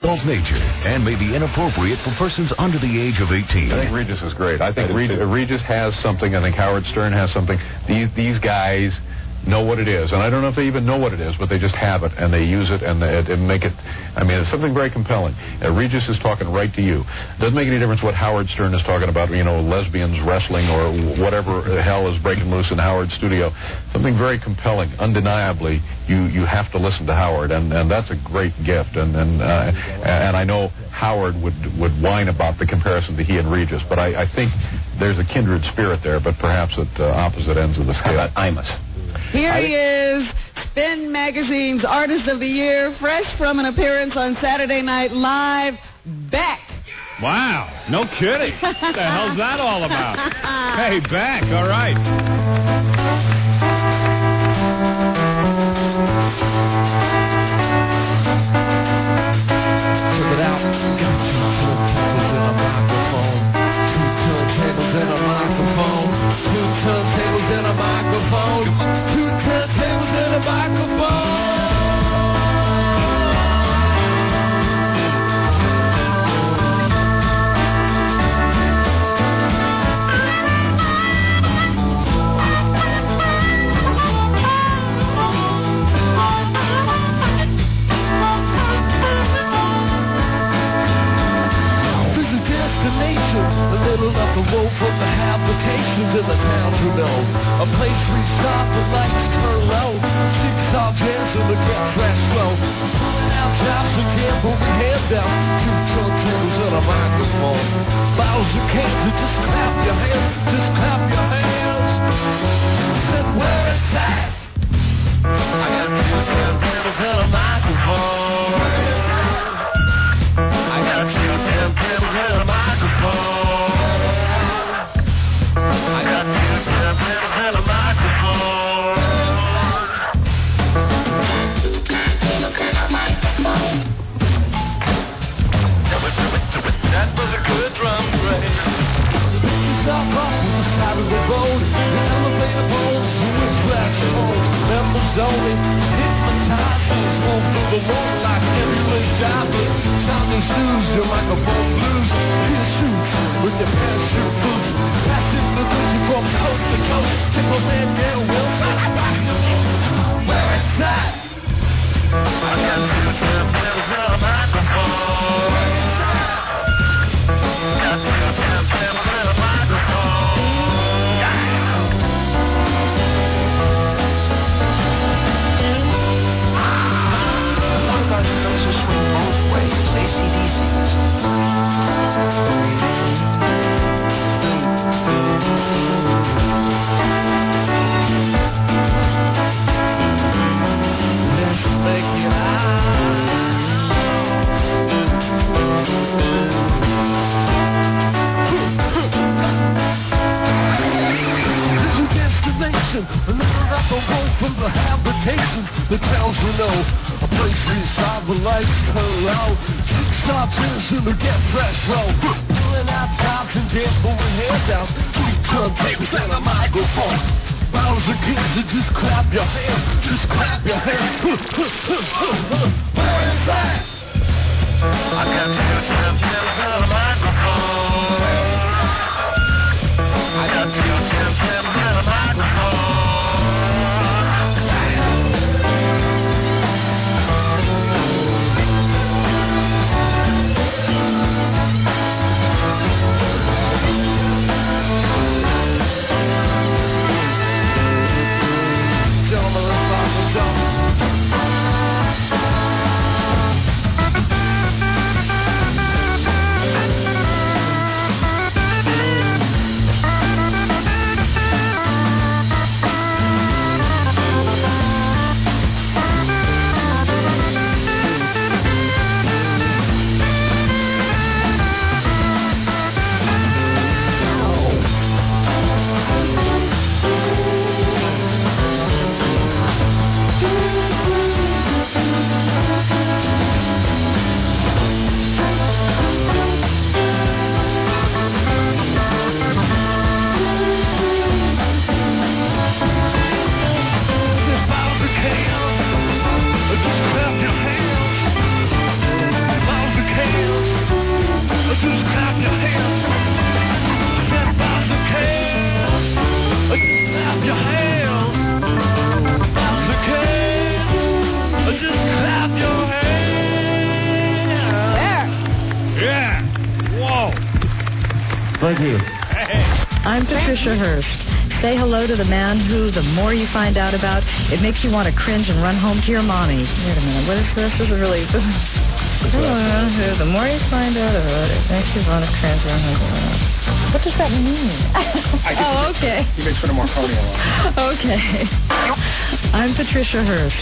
adult nature and may be inappropriate for persons under the age of 18. I think Regis is great. I think Regis has something. I think Howard Stern has something. These guys know what it is, and I don't know if they even know what it is, but they just have it, and they use it, and they make it. I mean, it's something very compelling. Regis is talking right to you. Doesn't make any difference what Howard Stern is talking about, lesbians wrestling or whatever the hell is breaking loose in Howard's studio. Something very compelling. Undeniably, you have to listen to Howard, and that's a great gift. And I know Howard would whine about the comparison to he and Regis, but I think there's a kindred spirit there, but perhaps at opposite ends of the scale. How about Imus? Here he is, Spin Magazine's Artist of the Year, fresh from an appearance on Saturday Night Live, Beck. Wow, no kidding. What the hell's that all about? Hey, Beck, all right. Thank you. I'm Patricia Hearst. Say hello to the man who, the more you find out about, it makes you want to cringe and run home to your mommy. Wait a minute, what is this? This is really... The more you find out about it, makes you want to cringe and run home to your mommy. What does that mean? Oh, okay. You makes for the more corny one. Okay. I'm Patricia Hearst.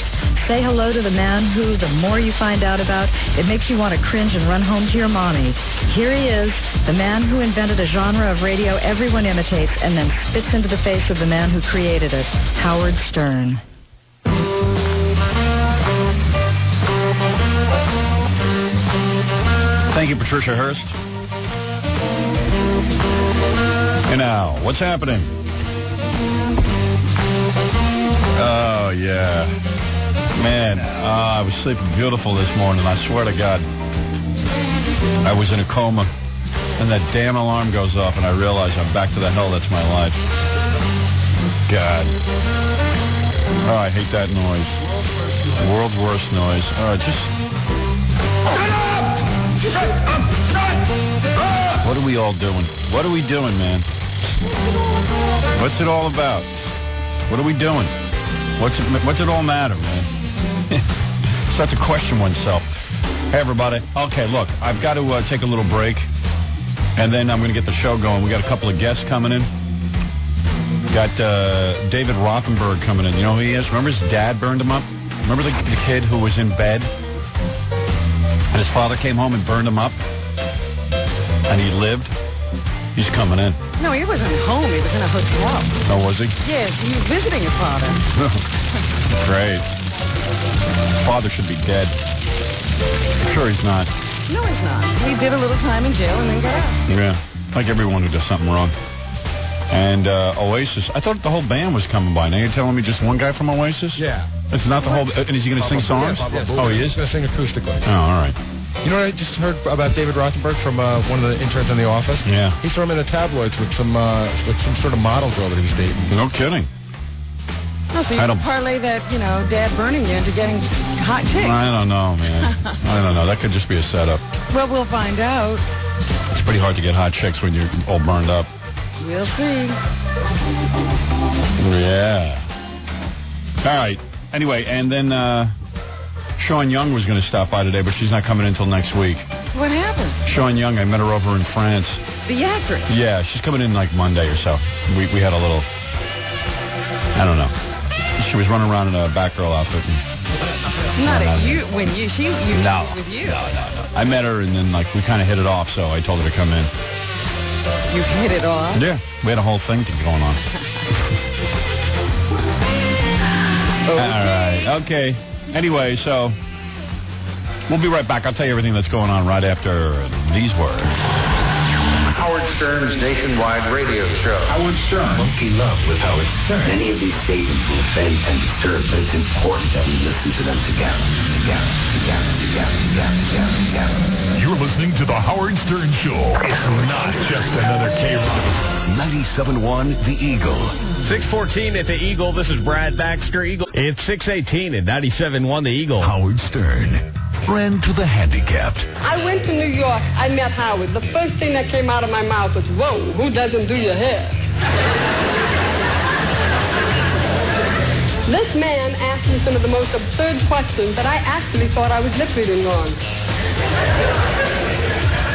Say hello to the man who, the more you find out about, it makes you want to cringe and run home to your mommy. Here he is, the man who invented a genre of radio everyone imitates and then spits into the face of the man who created it, Howard Stern. Thank you, Patricia Hearst. And now, what's happening? Oh, yeah. Man, I was sleeping beautiful this morning. I swear to God. I was in a coma. And that damn alarm goes off, and I realize I'm back to the hell that's my life. God. Oh, I hate that noise. World's worst noise. What are we all doing? What are we doing, man? What's it all about? What are we doing? What's it all matter, man? Start to question oneself. Hey, everybody. Okay, look, I've got to take a little break, and then I'm going to get the show going. We got a couple of guests coming in. Got David Rothenberg coming in. You know who he is? Remember his dad burned him up? Remember the kid who was in bed? And his father came home and burned him up? And he lived? He's coming in. No, he wasn't home. He was in a hotel. Oh, was he? Yes, he was visiting his father. Great. Father should be dead. I'm sure he's not. No, he's not. He did a little time in jail and then got out. Yeah, like everyone who does something wrong. And Oasis, I thought the whole band was coming by. Now you're telling me just one guy from Oasis? Yeah. It's not the whole... And is he going to sing songs? Yes. Oh, he is? He's going to sing acoustically. Oh, all right. You know what I just heard about David Rothenberg from one of the interns in the office? Yeah. He saw him in the tabloids with some sort of model girl that he was dating. No kidding. Oh, so you can parlay that, dad burning you into getting hot chicks. I don't know, man. I don't know. That could just be a setup. Well, we'll find out. It's pretty hard to get hot chicks when you're all burned up. We'll see. Yeah. All right. Anyway, and then Sean Young was going to stop by today, but she's not coming until next week. What happened? Sean Young, I met her over in France. The actress? Yeah, she's coming in like Monday or so. We had a little, I don't know. She was running around in a Batgirl outfit. Not at you, when you, she used with you. No. I met her and then like we kind of hit it off, so I told her to come in. You hit it off? Yeah, we had a whole thing going on. Okay. All right, okay. Anyway, so we'll be right back. I'll tell you everything that's going on right after these words. Howard Stern's nationwide radio show. Howard Stern. Monkey Love with Howard Stern. Many of these statements will offend and disturb, but it's important that we listen to them together. You're listening to The Howard Stern Show. It's not just another K-Rock. 97.1 The Eagle. 6:14 at The Eagle. This is Brad Baxter. Eagle. It's 6:18 at 97.1 The Eagle. Howard Stern. Friend to the handicapped. I went to New York. I met Howard. The first thing that came out of my mouth was, "Whoa, who doesn't do your hair?" This man asked me some of the most absurd questions that I actually thought I was lip reading wrong.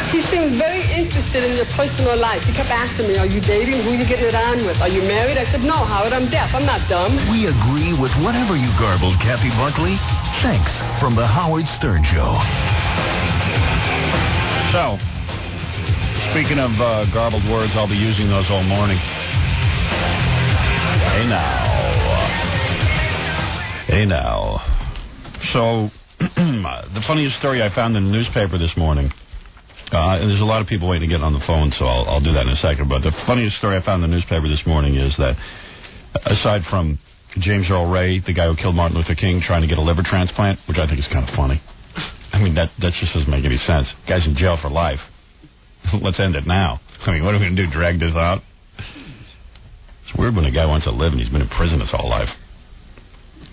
He seemed very interested in your personal life. He kept asking me, "Are you dating? Who are you getting it on with? Are you married?" I said, "No, Howard, I'm deaf. I'm not dumb." We agree with whatever you garbled, Kathy Buckley. Thanks from The Howard Stern Show. So, speaking of garbled words, I'll be using those all morning. Hey now. So, the funniest story I found in the newspaper this morning, and there's a lot of people waiting to get on the phone, so I'll do that in a second, but the funniest story I found in the newspaper this morning is that, aside from James Earl Ray, the guy who killed Martin Luther King, trying to get a liver transplant, which I think is kind of funny. I mean, that just doesn't make any sense. Guy's in jail for life. Let's end it now. I mean, what are we going to do, drag this out? It's weird when a guy wants to live and he's been in prison his whole life.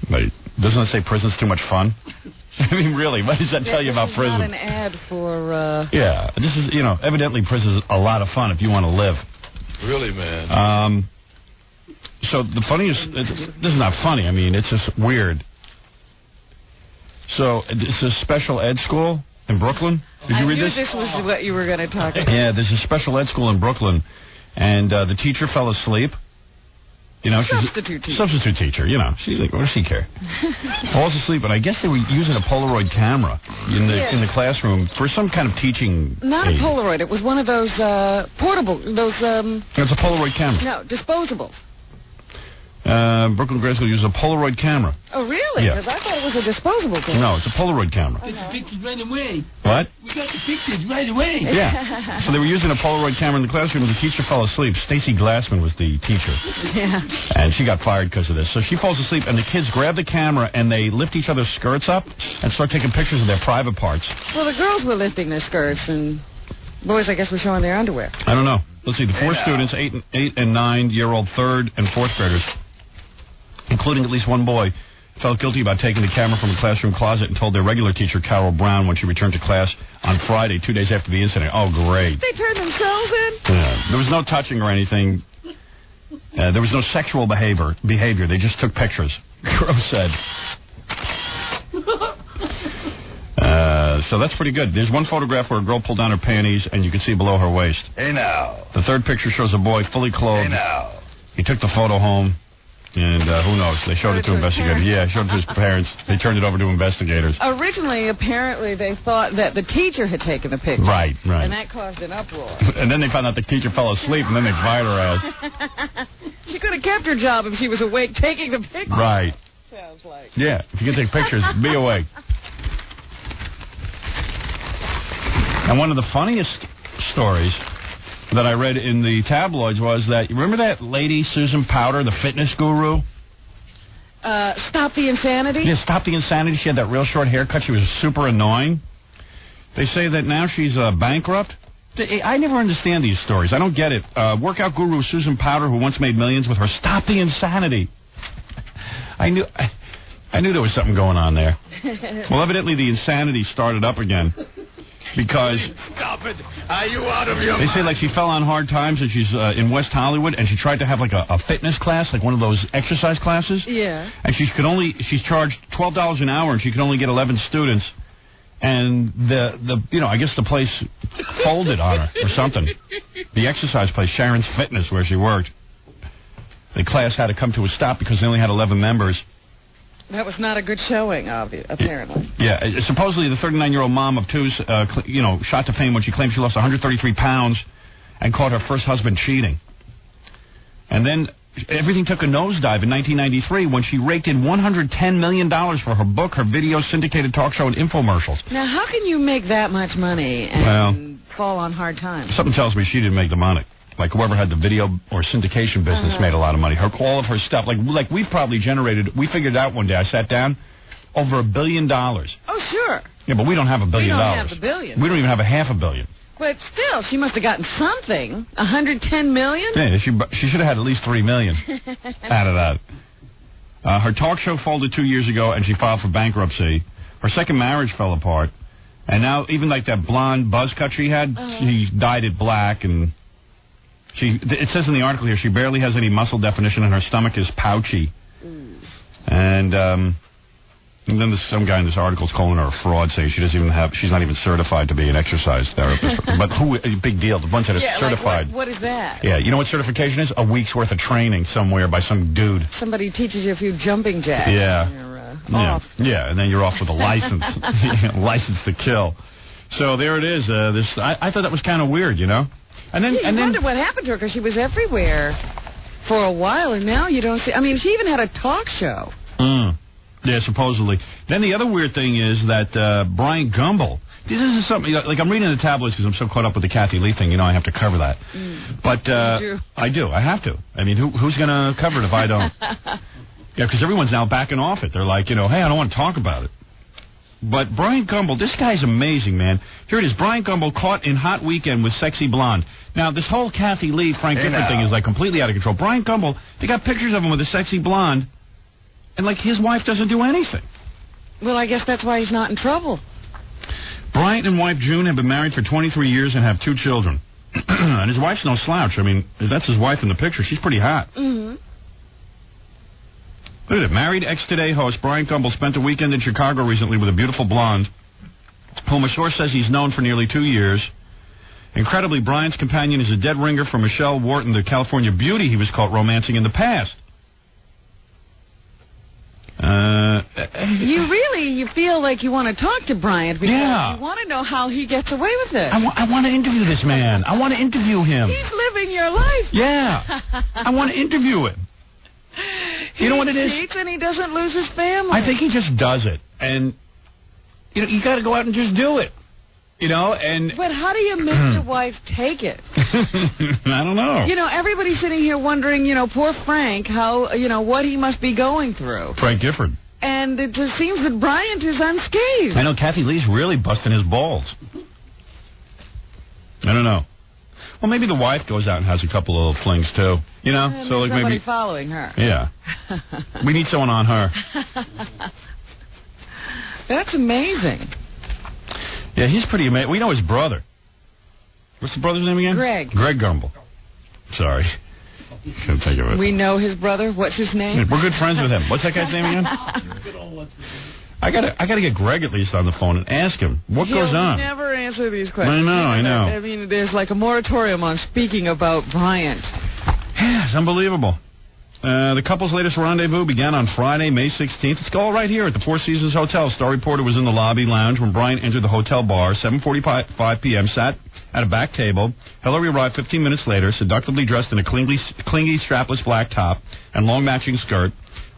But Doesn't it say prison's too much fun? I mean, really, what does that tell you about prison? Not an ad for... Yeah, this is, evidently prison is a lot of fun if you want to live. Really, man. So the funniest, this is not funny, I mean, it's just weird. So, it's a special ed school in Brooklyn. Did you read this? I knew this was what you were going to talk about. Yeah, there's a special ed school in Brooklyn, and the teacher fell asleep. Substitute teacher, She's like, what does she care? Falls asleep, and I guess they were using a Polaroid camera in the classroom for some kind of teaching Not aid. a Polaroid. It was one of those portable, It's a Polaroid camera. No, disposables. Brooklyn Grade School uses a Polaroid camera. Oh, really? Yeah. Because I thought it was a disposable camera. No, it's a Polaroid camera. We got the pictures right away. What? We got the pictures right away. Yeah. So they were using a Polaroid camera in the classroom, and the teacher fell asleep. Stacy Glassman was the teacher. Yeah. And she got fired because of this. So she falls asleep, and the kids grab the camera, and they lift each other's skirts up and start taking pictures of their private parts. Well, the girls were lifting their skirts, and boys, I guess, were showing their underwear. I don't know. Let's see. The four students, 8 and 9-year-old third and fourth graders, including at least one boy, felt guilty about taking the camera from a classroom closet and told their regular teacher, Carol Brown, when she returned to class on Friday, 2 days after the incident. Oh, great. They turned themselves in? Yeah. There was no touching or anything. There was no sexual behavior. They just took pictures, Crow said. So that's pretty good. There's one photograph where a girl pulled down her panties, and you can see below her waist. Hey, now. The third picture shows a boy fully clothed. Hey, now. He took the photo home. And who knows? They showed it to investigators. Yeah, showed it to his parents. They turned it over to investigators. Originally, apparently, they thought that the teacher had taken the picture. Right. And that caused an uproar. And then they found out the teacher fell asleep, and then they fired her ass. She could have kept her job if she was awake taking the picture. Right. Sounds like. Yeah, if you can take pictures, be awake. And one of the funniest stories that I read in the tabloids was that, you remember that lady, Susan Powter, the fitness guru? Stop the Insanity? Yeah, Stop the Insanity. She had that real short haircut. She was super annoying. They say that now she's bankrupt. I never understand these stories. I don't get it. Workout guru Susan Powter, who once made millions with her Stop the Insanity. I knew there was something going on there. Well, evidently the insanity started up again. Because stop it! Are you out of your They say like she fell on hard times, and she's in West Hollywood, and she tried to have like a fitness class, like one of those exercise classes. Yeah. And she's charged $12 an hour, and she could only get 11 students. And I guess the place folded on her or something. The exercise place, Sharon's Fitness, where she worked. The class had to come to a stop because they only had 11 members. That was not a good showing, apparently. Yeah, supposedly the 39-year-old mom of two, shot to fame when she claimed she lost 133 pounds and caught her first husband cheating. And then everything took a nosedive in 1993 when she raked in $110 million for her book, her videos, syndicated talk show, and infomercials. Now, how can you make that much money and fall on hard times? Something tells me she didn't make the money. Like whoever had the video or syndication business made a lot of money. All of her stuff, like we probably generated. We figured out one day. I sat down, over $1 billion. Oh, sure. Yeah, but we don't have $1 billion. We don't have the billion. We don't even have a $500 million. But still, she must have gotten something. $110 million. Yeah, she should have had at least $3 million out of that. Her talk show folded 2 years ago, and she filed for bankruptcy. Her second marriage fell apart, and now even like that blonde buzz cut she had, she dyed it black and. It says in the article here she barely has any muscle definition and her stomach is pouchy. And then there's some guy in this article is calling her a fraud, saying she's not even certified to be an exercise therapist. But big deal. The ones that are certified. Like what is that? Yeah, you know what certification is? A week's worth of training somewhere by some dude. Somebody teaches you a few jumping jacks. Yeah. And you're off. Yeah, and then you're off with a license. License to kill. So there it is. I thought that was kind of weird, And then, you wonder what happened to her, because she was everywhere for a while, and now you don't see... I mean, she even had a talk show. Yeah, supposedly. Then the other weird thing is that Bryant Gumbel... This is something... Like, I'm reading the tabloids because I'm so caught up with the Kathy Lee thing. I have to cover that. But I do. I have to. I mean, who's going to cover it if I don't? Yeah, because everyone's now backing off it. They're like, hey, I don't want to talk about it. But Bryant Gumbel, this guy's amazing, man. Here it is. Bryant Gumbel caught in hot weekend with sexy blonde. Now, this whole Kathy Lee, Frank Gifford thing is like completely out of control. Bryant Gumbel, they got pictures of him with a sexy blonde, And, like, his wife doesn't do anything. Well, I guess that's why he's not in trouble. Bryant and wife June have been married for 23 years and have 2 children. And his wife's no slouch. I mean, that's his wife in the picture. She's pretty hot. Mm-hmm. Look at it. Married X-Today host Bryant Gumbel spent a weekend in Chicago recently with a beautiful blonde, whom a source says he's known for nearly 2 years. Incredibly, Bryant's companion is a dead ringer for Michelle Wharton, the California beauty he was caught romancing in the past. You feel like you want to talk to Bryant because you want to know how he gets away with it. I want to interview this man. I want to interview him. He's living your life. Yeah. I want to interview him. You know what it is? He cheats and he doesn't lose his family. I think he just does it. And, you got to go out and just do it. But how do you make your wife take it? I don't know. Everybody's sitting here wondering, poor Frank, how, what he must be going through. Frank Gifford. And it just seems that Bryant is unscathed. I know, Kathy Lee's really busting his balls. I don't know. Well, maybe the wife goes out and has a couple of little flings, too. So like maybe following her. Yeah. We need someone on her. That's amazing. Yeah, he's pretty amazing. We know his brother. What's the brother's name again? Greg. Greg Gumbel. Sorry. Couldn't think of it. We know his brother. What's his name? We're good friends with him. What's that guy's name again? I gotta get Greg at least on the phone and ask him what goes on. He'll never answer these questions. I know. I mean, there's like a moratorium on speaking about Bryant. Yeah, it's unbelievable. The couple's latest rendezvous began on Friday, May 16th. It's all right here at the Four Seasons Hotel. Star Reporter was in the lobby lounge when Bryant entered the hotel bar. 7:45 p.m. Sat at a back table. Hillary arrived 15 minutes later, seductively dressed in a clingy strapless black top and long matching skirt.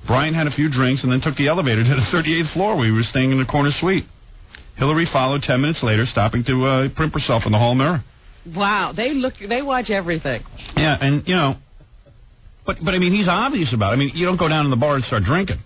Bryant had a few drinks and then took the elevator to the 38th floor where he was staying in the corner suite. Hillary followed 10 minutes later, stopping to primp herself in the hall mirror. Wow, they watch everything. Yeah, and, But I mean, he's obvious about it. I mean, you don't go down to the bar and start drinking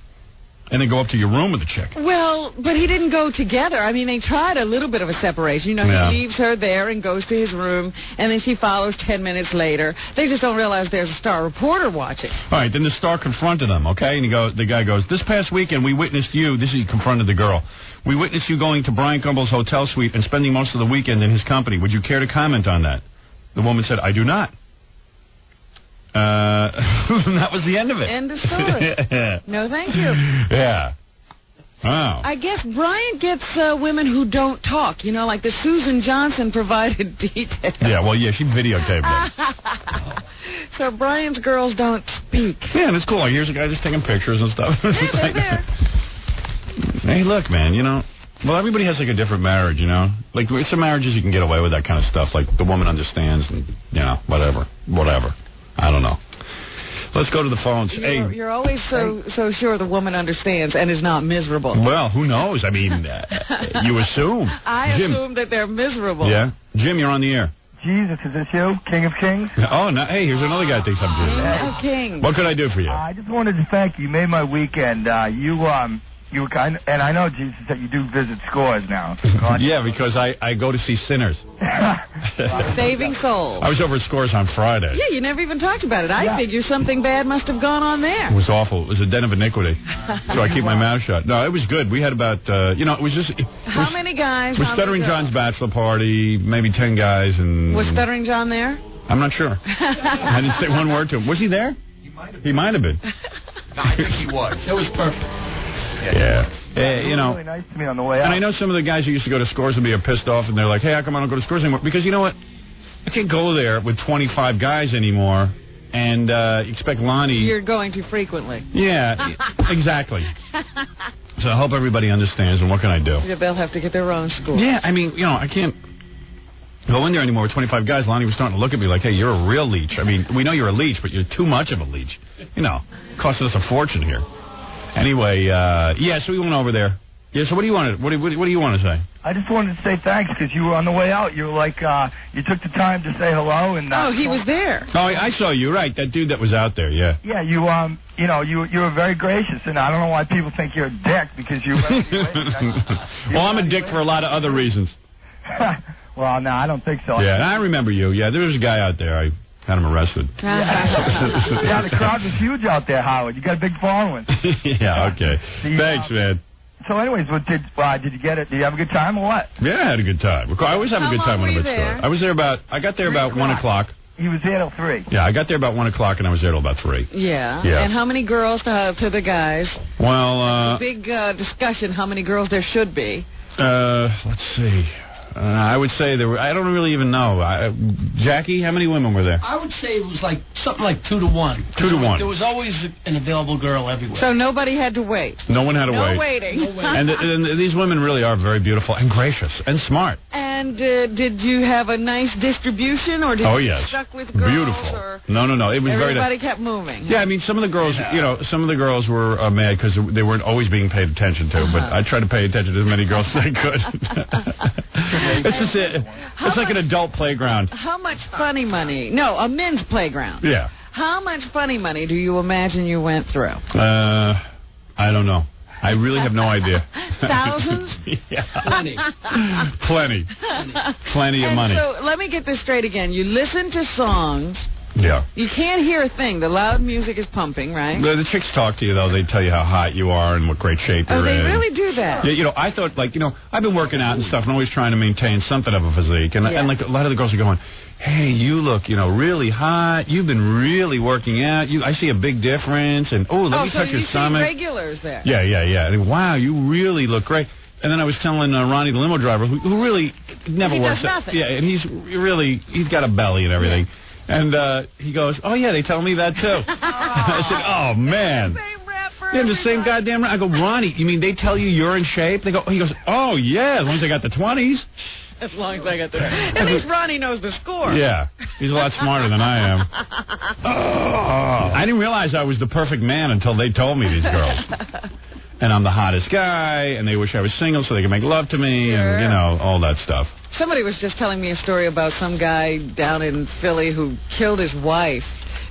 and then go up to your room with a chick. Well, but he didn't go together. I mean, they tried a little bit of a separation. He leaves her there and goes to his room, and then she follows 10 minutes later. They just don't realize there's a Star reporter watching. All right, then the Star confronted them, okay? And the guy goes, this past weekend we witnessed you, this is he confronted the girl, we witnessed you going to Bryant Gumbel's hotel suite and spending most of the weekend in his company. Would you care to comment on that? The woman said, I do not. That was the end of it. End of story. No, thank you. Yeah. Wow. I guess Bryant gets women who don't talk, like the Susan Johnson provided details. Yeah, well, she videotaped them. So Bryant's girls don't speak. Yeah, and it's cool. Like, here's a guy just taking pictures and stuff. Yeah, they're there. Hey, look, man, well, everybody has, like, a different marriage, Like, some marriages you can get away with that kind of stuff. Like, the woman understands and, whatever. I don't know. Let's go to the phones. You're always so sure the woman understands and is not miserable. Well, who knows? I mean, you assume. I assume that they're miserable. Yeah. Jim, you're on the air. Jesus, is this you? King of Kings? Oh, no. Hey, here's another guy that thinks I'm Jim. King. What could I do for you? I just wanted to thank you. You made my weekend. You were kind of, and I know, Jesus, that you do visit Scores now. Yeah, because I go to see sinners. Saving souls. I was over at Scores on Friday. Yeah, you never even talked about it. I figure something bad must have gone on there. It was awful. It was a den of iniquity. So I keep my mouth shut. No, it was good. We had about, it was just... How many guys? Was Stuttering John's bachelor party, maybe 10 guys, and... Was Stuttering John there? I'm not sure. I didn't say one word to him. Was he there? He might have been. No, I think he was. It was perfect. Yeah. Really nice to me on the way out. And I know some of the guys who used to go to Scores and be pissed off, and they're like, hey, how come I don't go to Scores anymore? Because you know what? I can't go there with 25 guys anymore and expect Lonnie... You're going too frequently. Yeah, exactly. So I hope everybody understands, and what can I do? Yeah, they'll have to get their own school. Yeah, I mean, I can't go in there anymore with 25 guys. Lonnie was starting to look at me like, hey, you're a real leech. I mean, we know you're a leech, but you're too much of a leech. Costing us a fortune here. Anyway, so we went over there. Yeah, so what do you want to say? I just wanted to say thanks because you were on the way out. You were like, you took the time to say hello and. He was there. Oh, I saw you. Right, that dude that was out there. Yeah. Yeah, you were very gracious, and I don't know why people think you're a dick because you. Well, I'm a dick for a lot of other reasons. Well, no, I don't think so. Yeah, I remember you. Yeah, there was a guy out there. Had him arrested. Yeah, the crowd was huge out there, Howard. You got a big following. Yeah, okay. Thanks, man. So, anyways, did you get it? Did you have a good time or what? Yeah, I had a good time. I always have a good time when I'm at store. I was there I got there about 1 o'clock. He was there till 3. Yeah, I got there about 1 o'clock, and I was there till about 3. Yeah. Yeah. And how many girls to the guys? Well, big discussion how many girls there should be. Let's see. I would say there were. I don't really even know. Jackie, how many women were there? I would say it was like something like 2 to 1. 2 to 1. There was always an available girl everywhere. So nobody had to wait. No one had to wait. No waiting. And these women really are very beautiful and gracious and smart. And did you have a nice distribution, or did you get stuck with girls? Beautiful. Or No. It was everybody kept moving. Yeah, I mean, some of the girls, some of the girls were mad because they weren't always being paid attention to. But I tried to pay attention to as many girls as I could. It's just it's like an adult playground. How much funny money? No, a men's playground. Yeah. How much funny money do you imagine you went through? I don't know. I really have no idea. Thousands? Yeah. Plenty of money. So let me get this straight again. You listen to songs. Yeah. You can't hear a thing. The loud music is pumping, right? The chicks talk to you, though. They tell you how hot you are and what great shape you're in. Oh, they really do that? Yeah, I thought, I've been working out and stuff and always trying to maintain something of a physique. And like, a lot of the girls are going, hey, you look, really hot. You've been really working out. I see a big difference. And, let me touch your stomach. Oh, so you see regulars there. Yeah. And, wow, you really look great. And then I was telling Ronnie, the limo driver, who really never works out. Nothing. Yeah, and he's got a belly and everything. Yeah. And he goes, oh, yeah, they tell me that, too. I said, oh, man. Yeah, the same goddamn... I go, Ronnie, you mean they tell you you're in shape? He goes, oh, yeah, as long as I got the 20s. As long as I got the... At least Ronnie knows the score. Yeah, he's a lot smarter than I am. I didn't realize I was the perfect man until they told me, these girls. And I'm the hottest guy, and they wish I was single so they could make love to me, and, all that stuff. Somebody was just telling me a story about some guy down in Philly who killed his wife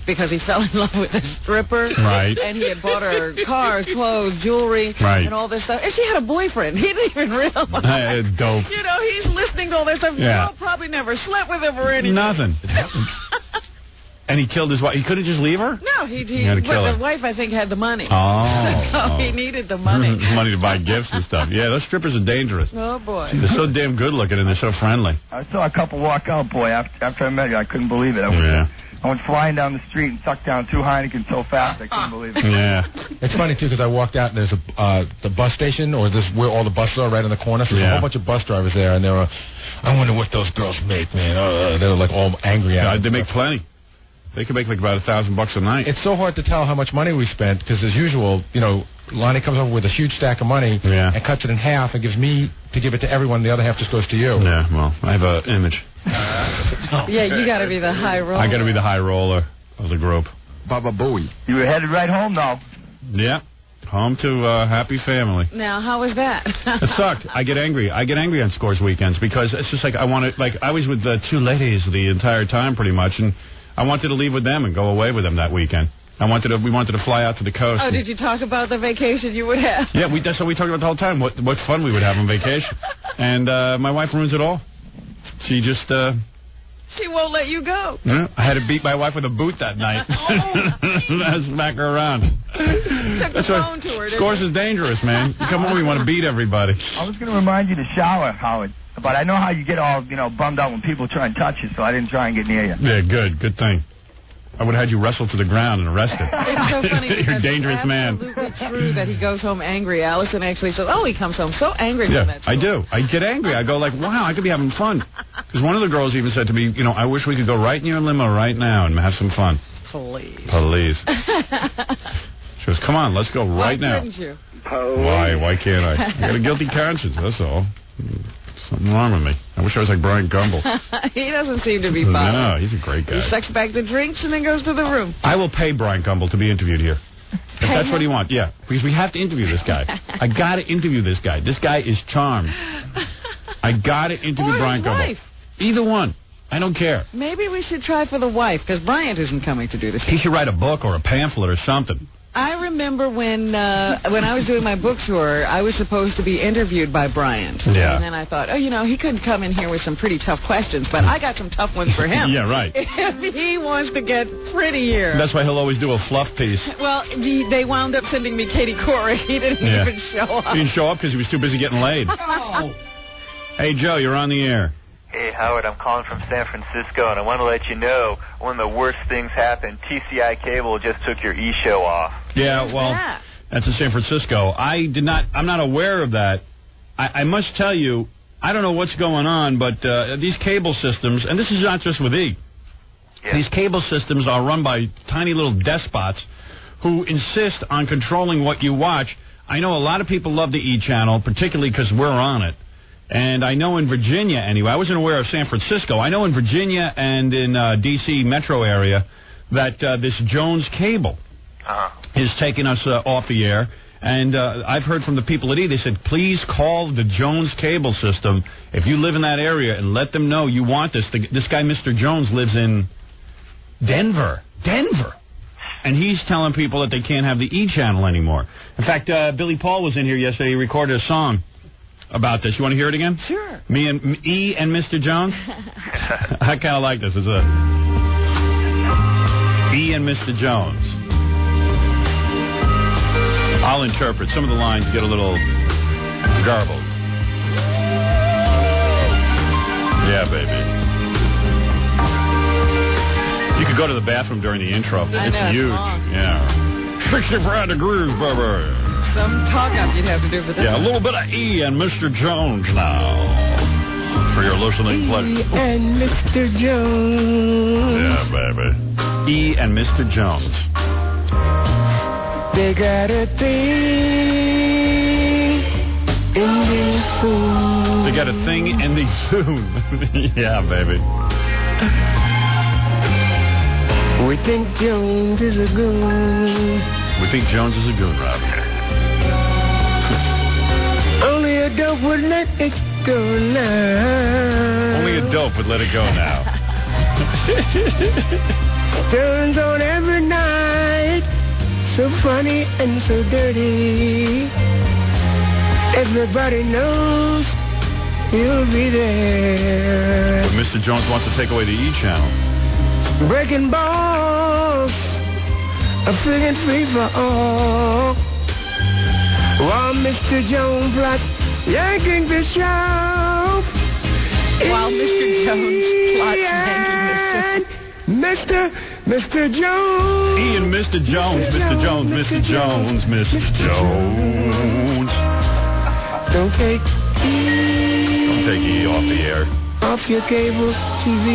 because he fell in love with a stripper. Right. And he had bought her cars, clothes, jewelry, and all this stuff. And she had a boyfriend. He didn't even realize. Dope. He's listening to all this stuff. Yeah. You probably never slept with him or anything. Nothing. And he killed his wife. He couldn't just leave her? No, but the wife, I think, had the money. Oh. So he needed the money. Money to buy gifts and stuff. Yeah, those strippers are dangerous. Oh, boy. They're so damn good looking and they're so friendly. I saw a couple walk out, boy, after I met you. I couldn't believe it. I went flying down the street and sucked down 2 Heineken so fast I couldn't believe it. Yeah. It's funny, too, because I walked out and there's the bus station, or this where all the buses are, right in the corner. So there's a whole bunch of bus drivers there, and they were, I wonder what those girls make, man. They were like all angry at me. They make plenty. They could make like about $1,000 a night. It's so hard to tell how much money we spent because, as usual, Lonnie comes over with a huge stack of money and cuts it in half and gives me to give it to everyone. The other half just goes to you. Yeah, well, I have an image. Yeah, you got to be the high roller. I got to be the high roller of the group. Baba Booey. You were headed right home, though. Yeah. Home to happy family. Now, how was that? It sucked. I get angry. On Scores weekends because it's just like I was with the 2 ladies the entire time pretty much, and I wanted to leave with them and go away with them that weekend. We wanted to fly out to the coast. Oh, did you talk about the vacation you would have? Yeah, that's what we talked about the whole time. What fun we would have on vacation. And my wife ruins it all. She just she won't let you go. Yeah, I had to beat my wife with a boot that night. I smack her around. Took the phone to her. Scores is dangerous, man. You come home, you want to beat everybody. I was going to remind you to shower, Howard. But I know how you get all, bummed out when people try and touch you, so I didn't try and get near you. Yeah, good thing. I would have had you wrestled to the ground and arrested. It's so funny because you're a dangerous man. It's absolutely true that he goes home angry. Allison actually says, he comes home so angry from that school. I do. I get angry. I go like, wow, I could be having fun. Because one of the girls even said to me, I wish we could go right in your limo right now and have some fun. Police. She goes, come on, let's go right now. Why couldn't you? Why can't I? I got a guilty conscience, that's all. Something wrong with me. I wish I was like Brian Gumble. He doesn't seem to be bothered. No, he's a great guy. He sucks back the drinks and then goes to the room. I will pay Brian Gumble to be interviewed here. If that's what he wants, yeah. Because we have to interview this guy. I got to interview this guy. This guy is charmed. I got to interview Brian Gumble. Wife. Either one. I don't care. Maybe we should try for the wife, because Bryant isn't coming to do this. He should write a book or a pamphlet or something. I remember when I was doing my book tour, I was supposed to be interviewed by Bryant. Yeah. And then I thought, he could come in here with some pretty tough questions, but I got some tough ones for him. Yeah, right. If he wants to get pretty here. That's why he'll always do a fluff piece. Well, they wound up sending me Katie Couric. He didn't even show up. He didn't show up because he was too busy getting laid. Oh. Hey, Joe, you're on the air. Hey, Howard, I'm calling from San Francisco, and I want to let you know one of the worst things happened. TCI Cable just took your E-show off. Yeah, well, that's in San Francisco. I'm not aware of that. I must tell you, I don't know what's going on, but these cable systems, and this is not just with E. Yeah. These cable systems are run by tiny little despots who insist on controlling what you watch. I know a lot of people love the E channel, particularly because we're on it. And I know in Virginia, anyway, I wasn't aware of San Francisco. I know in Virginia and in D.C. metro area that this Jones Cable is taking us off the air. And I've heard from the people at E, they said, please call the Jones Cable system if you live in that area and let them know you want this. This guy, Mr. Jones, lives in Denver. And he's telling people that they can't have the E channel anymore. In fact, Billy Paul was in here yesterday. He recorded a song about this. You want to hear it again? Sure. Me and E and Mr. Jones? I kind of like this. It's E and Mr. Jones. I'll interpret. Some of the lines get a little garbled. Yeah, baby. You could go to the bathroom during the intro. It's huge. Yeah. 65 degrees, baby. Some talk-up you'd have to do for that. Yeah, a little bit of E and Mr. Jones now for your listening pleasure. E and Mr. Jones. Yeah, baby. E and Mr. Jones. They got a thing in the Zoom. They got a thing in the Zoom. Yeah, baby. We think Jones is a goon. We think Jones is a goon, Rob. Only a dope would let it go now. Only a dope would let it go now. Turns on every night. So funny and so dirty. Everybody knows you'll be there. But Mr. Jones wants to take away the E channel. Breaking balls, a feeling free for all. While Mr. Jones plots yanking the show. While Mr. Jones plots yanking the show. Mr. Jones. E and Mr. Jones, Mr. Jones, Mr. Jones, Mr. Jones. Don't take E off the air. Off your cable TV.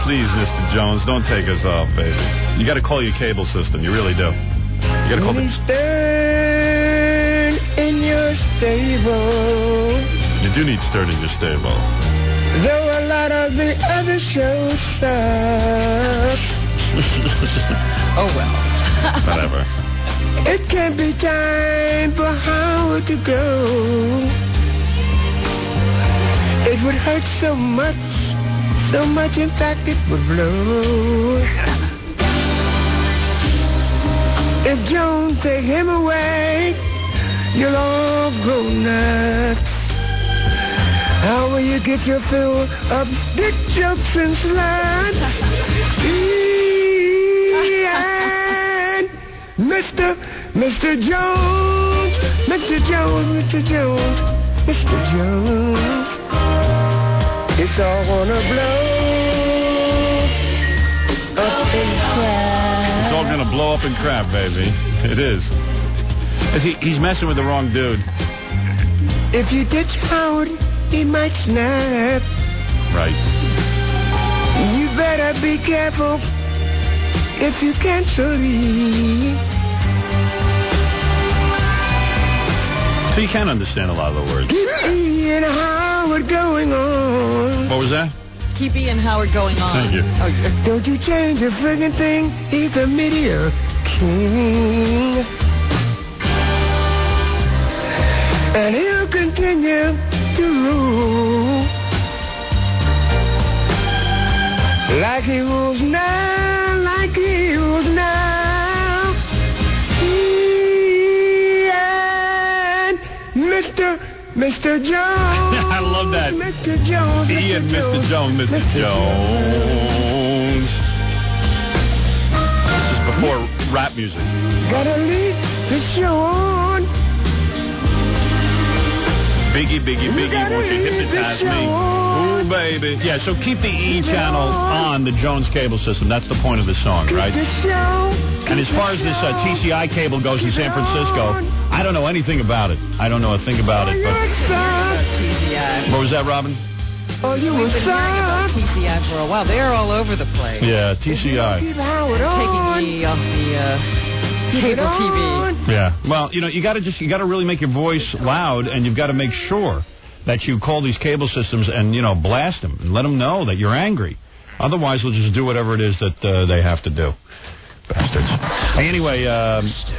Please, Mr. Jones, don't take us off, baby. You got to call your cable system. You really do. You got to call the... Stern in your stable. You do need Stern in your stable. Though a lot of the other shows suck. Oh, well. Whatever. It can't be time for Howard to go. It would hurt so much, in fact it would blow. If Jones take him away, you'll all go nuts. How will you get your fill of dick jokes and sluts? And Mr. Jones, Mr. Jones, Mr. Jones, Mr. Jones. It's all gonna blow up and crap. It's all gonna blow up and crap, baby. It is. He's messing with the wrong dude. If you ditch Howard, he might snap. Right. You better be careful if you cancel me. So you can understand a lot of the words. Keep E and Howard going on. What was that? Keep E and Howard going on. Thank you. Oh, don't you change a friggin' thing. He's a media king. And he'll continue to rule like he rules now, like he rules now. Mr. Jones. I love that. Mr. Jones. Ian, Mr. Jones, Mr. Jones. This is before rap music. Gotta leave the show on. Biggie, won't you hypnotize me? Ooh, baby. Yeah, so keep the E channel on the Jones cable system. That's the point of the song, right? And as far as this TCI cable goes in San Francisco, I don't know anything about it. I don't know a thing about it. But what was that, Robin? Oh, you were been hearing about TCI for a while. They're all over the place. Yeah, TCI. Taking me off the cable TV. Yeah. Well, you got to really make your voice loud, and you've got to make sure that you call these cable systems and blast them and let them know that you're angry. Otherwise, they'll just do whatever it is that they have to do. Bastards. Hey, anyway,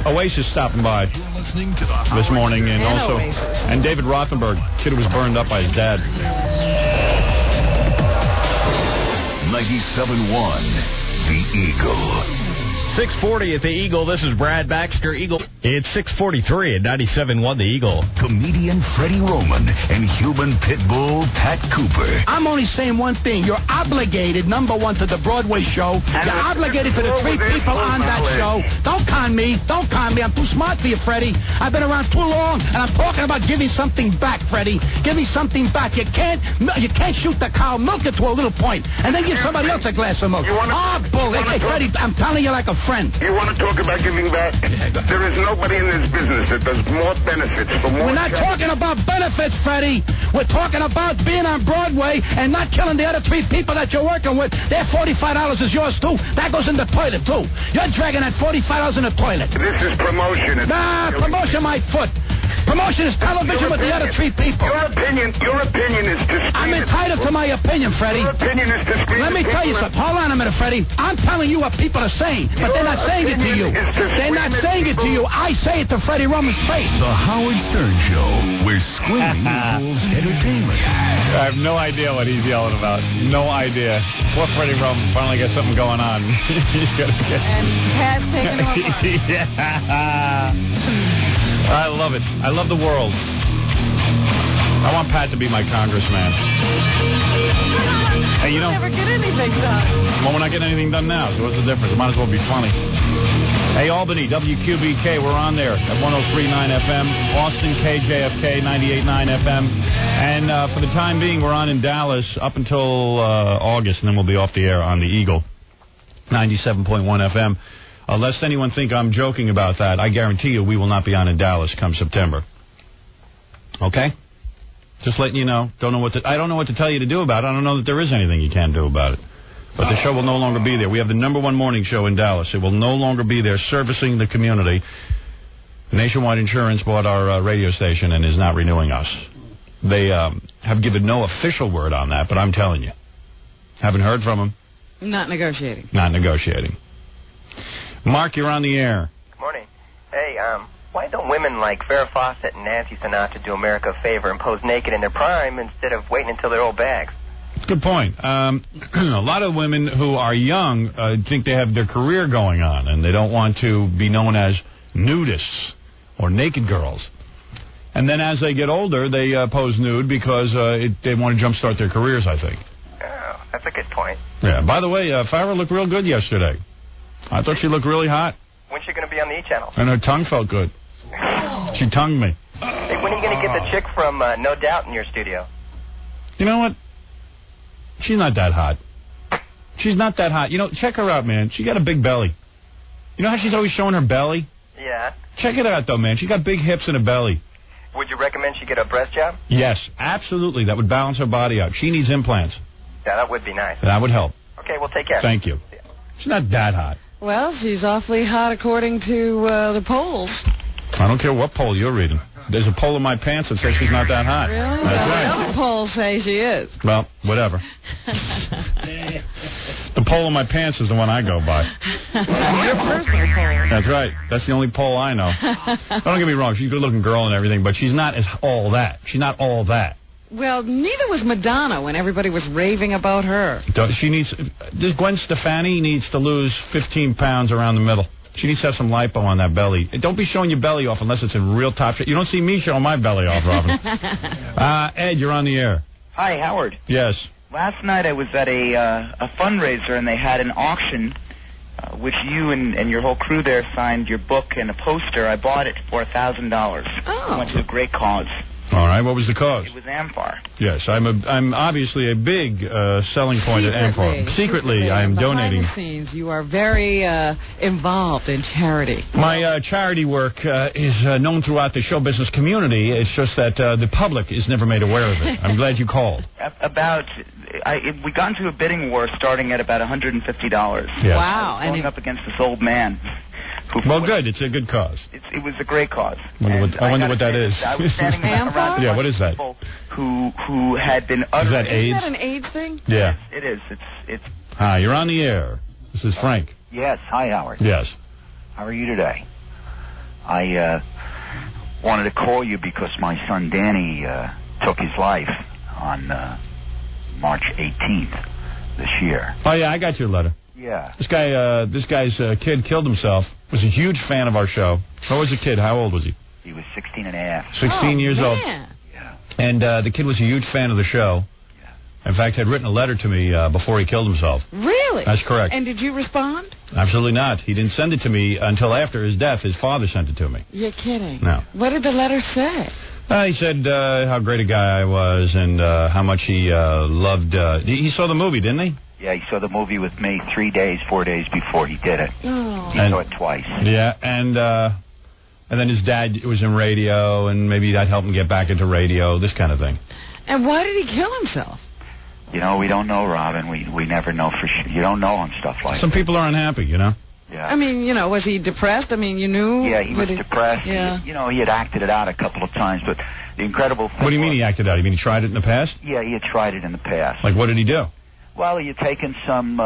Oasis stopping by this morning, and David Rothenberg, kid who was burned up by his dad. 97.1 The Eagle. 640 at the Eagle. This is Brad Baxter, Eagle. It's 643 at 97.1 The Eagle. Comedian Freddie Roman and human pit bull Pat Cooper. I'm only saying one thing. You're obligated, number one, to the Broadway show. You're obligated to the three people on that show. Don't con me. I'm too smart for you, Freddie. I've been around too long, and I'm talking about giving something back, Freddie. Give me something back. You can't shoot the cow, milk it to a little point, and then give somebody else a glass of milk. Bull. Hey, Freddie, I'm telling you like a friend. You want to talk about giving back? There is nobody in this business that does more benefits for more. We're not talking about benefits, Freddie. We're talking about being on Broadway and not killing the other three people that you're working with. Their $45 is yours, too. That goes in the toilet, too. You're dragging that $45 in the toilet. This is promotion. Promotion my foot. Promotion is television with the other three people. Your opinion is to scream. I'm entitled to my opinion, Freddie. Your opinion is to scream. Let me tell you something. Hold on a minute, Freddie. I'm telling you what people are saying, but they're not saying it to you. They're not saying it to you. I say it to Freddie Roman's face. The Howard Stern Show, where screaming equals entertainment. I have no idea what he's yelling about. No idea. Poor Freddie Roman finally got something going on. And Pat's taking off. Yeah. I love it. I love the world. I want Pat to be my congressman. Hey, We'll never get anything done. Well, we're not getting anything done now, so what's the difference? It might as well be funny. Hey, Albany, WQBK, we're on there at 103.9 FM. Austin, KJFK, 98.9 FM. And for the time being, we're on in Dallas up until August, and then we'll be off the air on the Eagle, 97.1 FM. Lest anyone think I'm joking about that, I guarantee you we will not be on in Dallas come September. Okay? Just letting you know. I don't know what to tell you to do about it. I don't know that there is anything you can do about it. But the show will no longer be there. We have the #1 morning show in Dallas. It will no longer be there servicing the community. Nationwide Insurance bought our radio station and is not renewing us. They have given no official word on that, but I'm telling you. Haven't heard from them. Not negotiating. Mark, you're on the air. Good morning. Hey, why don't women like Farrah Fawcett and Nancy Sinatra do America a favor and pose naked in their prime instead of waiting until they're old bags? Good point. A lot of women who are young think they have their career going on, and they don't want to be known as nudists or naked girls. And then as they get older, they pose nude because they want to jumpstart their careers, I think. Oh, that's a good point. Yeah. By the way, Farrah looked real good yesterday. I thought she looked really hot. When's she going to be on the E! channel? And her tongue felt good. She tongued me. Hey, when are you going to get the chick from No Doubt in your studio? You know what? She's not that hot. Check her out, man. She got a big belly. You know how she's always showing her belly? Yeah. Check it out, though, man. She got big hips and a belly. Would you recommend she get a breast job? Yes, absolutely. That would balance her body out. She needs implants. Yeah, that would be nice. That would help. Okay, well, take care. Thank you. She's not that hot. Well, she's awfully hot according to the polls. I don't care what poll you're reading. There's a poll in my pants that says she's not that hot. Really? That's right. Other polls say she is. Well, whatever. The poll in my pants is the one I go by. Your personal poll. That's right. That's the only poll I know. Don't get me wrong. She's a good-looking girl and everything, but she's not all that. She's not all that. Well, neither was Madonna when everybody was raving about her. This Gwen Stefani needs to lose 15 pounds around the middle. She needs to have some lipo on that belly. Don't be showing your belly off unless it's in real top shape. You don't see me showing my belly off, Robin. Ed, you're on the air. Hi, Howard. Yes. Last night I was at a fundraiser, and they had an auction, which you and your whole crew there signed your book and a poster. I bought it for $1,000. Oh. Went to a great cause. All right, what was the cause? It was AmFAR. Yes, I'm obviously a big selling point at AmFAR. Secretly, I am donating. Behind the scenes, you are very involved in charity. My charity work is known throughout the show business community. It's just that the public is never made aware of it. I'm glad you called. We got into a bidding war starting at about $150. Yes. Wow. I was going up against this old man. Well, good. It's a good cause. It was a great cause. I wonder what that is. I was standing around yeah, what is that? People who had been Is that AIDS? Is that an AIDS thing? Yeah. It is. It's. Hi, you're on the air. This is Frank. Yes. Hi, Howard. Yes. How are you today? I wanted to call you because my son Danny took his life on March 18th this year. Oh, yeah, I got your letter. Yeah. This guy's kid killed himself. Was a huge fan of our show. What was the kid? How old was he? He was 16 and a half. 16 years old. Yeah. And the kid was a huge fan of the show. In fact, had written a letter to me before he killed himself. Really? That's correct. And did you respond? Absolutely not. He didn't send it to me until after his death. His father sent it to me. You're kidding. No. What did the letter say? He said how great a guy I was and how much he loved. He saw the movie, didn't he? Yeah, he saw the movie with me 4 days before he did it. Oh. He saw it twice. Yeah, and then his dad was in radio, and maybe that helped him get back into radio, this kind of thing. And why did he kill himself? You know, we don't know, Robin. We never know for sure. You don't know on stuff like that. Some people are unhappy, you know? Yeah. I mean, was he depressed? I mean, you knew? Yeah, he was depressed. Yeah. He had acted it out a couple of times, but the incredible thing What do you mean he acted out? You mean he tried it in the past? Yeah, he had tried it in the past. Like, what did he do? Well, he had taken some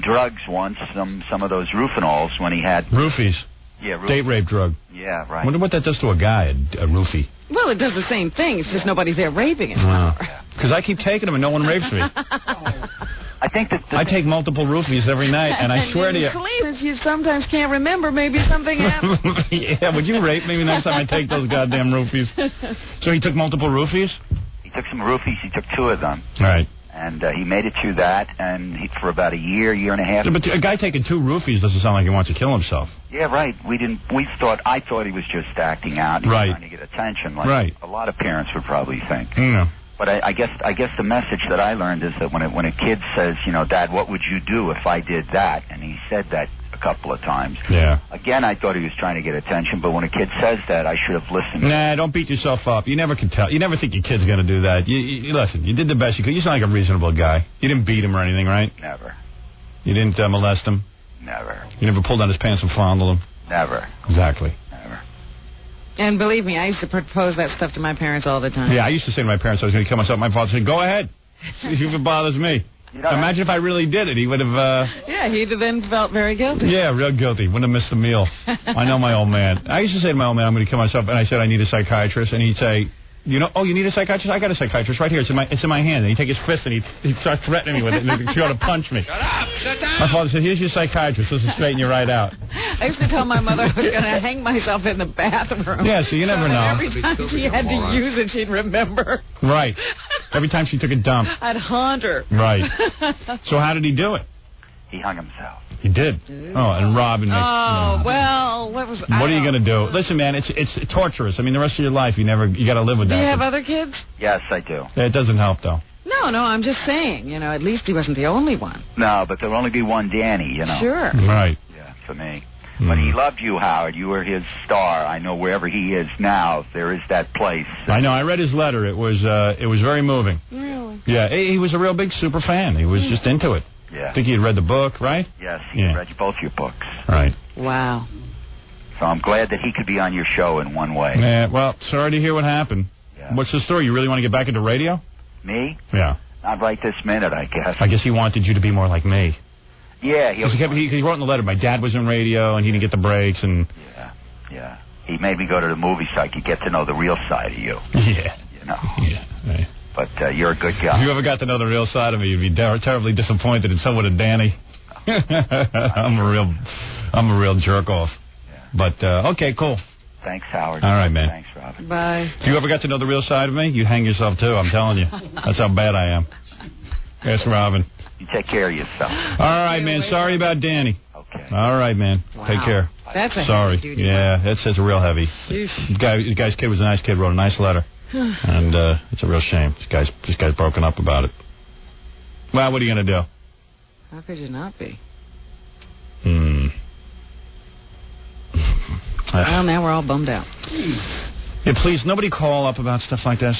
drugs once, some of those Rufinols when he had... Roofies. Yeah, date rape drug. Yeah, right. I wonder what that does to a guy, a roofie. Well, it does the same thing. It's just nobody's there raping him. Because I keep taking them and no one rapes me. I think that... I take multiple roofies every night, and I swear to you... Since you sometimes can't remember, maybe something happened. Yeah, would you rape me next time I take those goddamn roofies? So he took multiple roofies? He took some roofies. He took 2 of them. All right. And he made it through that, and for about a year and a half. Yeah, but a guy taking 2 roofies doesn't sound like he wants to kill himself. Yeah, right. I thought he was just acting out, and trying to get attention, like a lot of parents would probably think. Yeah. But I guess the message that I learned is that when a kid says, Dad, what would you do if I did that? And he said that a couple of times. Yeah. Again, I thought he was trying to get attention, but when a kid says that, I should have listened. Nah, don't beat yourself up. You never can tell. You never think your kid's going to do that. You listen, you did the best you could. You sound like a reasonable guy. You didn't beat him or anything, right? Never. You didn't molest him? Never. You never pulled down his pants and fondled him? Never. Exactly. Never. And believe me, I used to propose that stuff to my parents all the time. Yeah, I used to say to my parents I was going to kill myself. My father said, go ahead. See if it bothers me. Imagine if I really did it. He would have... Yeah, he'd have then felt very guilty. Yeah, real guilty. Wouldn't have missed the meal. I know my old man. I used to say to my old man, I'm going to kill myself. And I said, I need a psychiatrist. And he'd say, you need a psychiatrist? I got a psychiatrist right here. It's in my hand. And he'd take his fist and he'd start threatening me with it. And he'd try to punch me. Shut up! Sit down! My father said, here's your psychiatrist. This will straighten you right out. I used to tell my mother I was going to hang myself in the bathroom. Yeah, so you never know. Every time she had to use it, she'd remember. Right. Every time she took a dump. I'd haunt her. Right. So how did he do it? He hung himself. He did. Oh, and Robin. Well, what was... What are you going to do? Listen, man, it's torturous. I mean, the rest of your life, you got to live with that. Do you have other kids? Yes, I do. It doesn't help, though. No, I'm just saying, at least he wasn't the only one. No, but there'll only be one Danny, Sure. Right. Yeah, for me. But he loved you, Howard. You were his star. I know wherever he is now, there is that place. I know. I read his letter. It was very moving. Really? Yeah, he was a real big super fan. He was just into it. Yeah. I think he had read the book, right? Yes, he read both your books. Right. Wow. So I'm glad that he could be on your show in one way. Yeah, well, sorry to hear what happened. Yeah. What's the story? You really want to get back into radio? Me? Yeah. Not right this minute, I guess. I guess he wanted you to be more like me. Yeah. He wrote in the letter, my dad was in radio, and he didn't get the breaks, and... Yeah. He made me go to the movies so I could get to know the real side of you. Yeah. Yeah. Right. But you're a good guy. If you ever got to know the real side of me, you'd be terribly disappointed in someone in Danny. I'm a real jerk off. But okay, cool. Thanks, Howard. All right, man. Thanks, Robin. Bye. If you ever got to know the real side of me, you'd hang yourself too. I'm telling you. That's how bad I am. Yes, Robin. You take care of yourself. All right, man. Sorry about Danny. Okay. All right, man. Wow. Take care. That's a Sorry. heavy duty Yeah, that's real heavy. The guy's kid was a nice kid. Wrote a nice letter, and it's a real shame. This guy's broken up about it. Well, what are you gonna do? How could you not be? Well, now we're all bummed out. Yeah, please, nobody call up about stuff like this.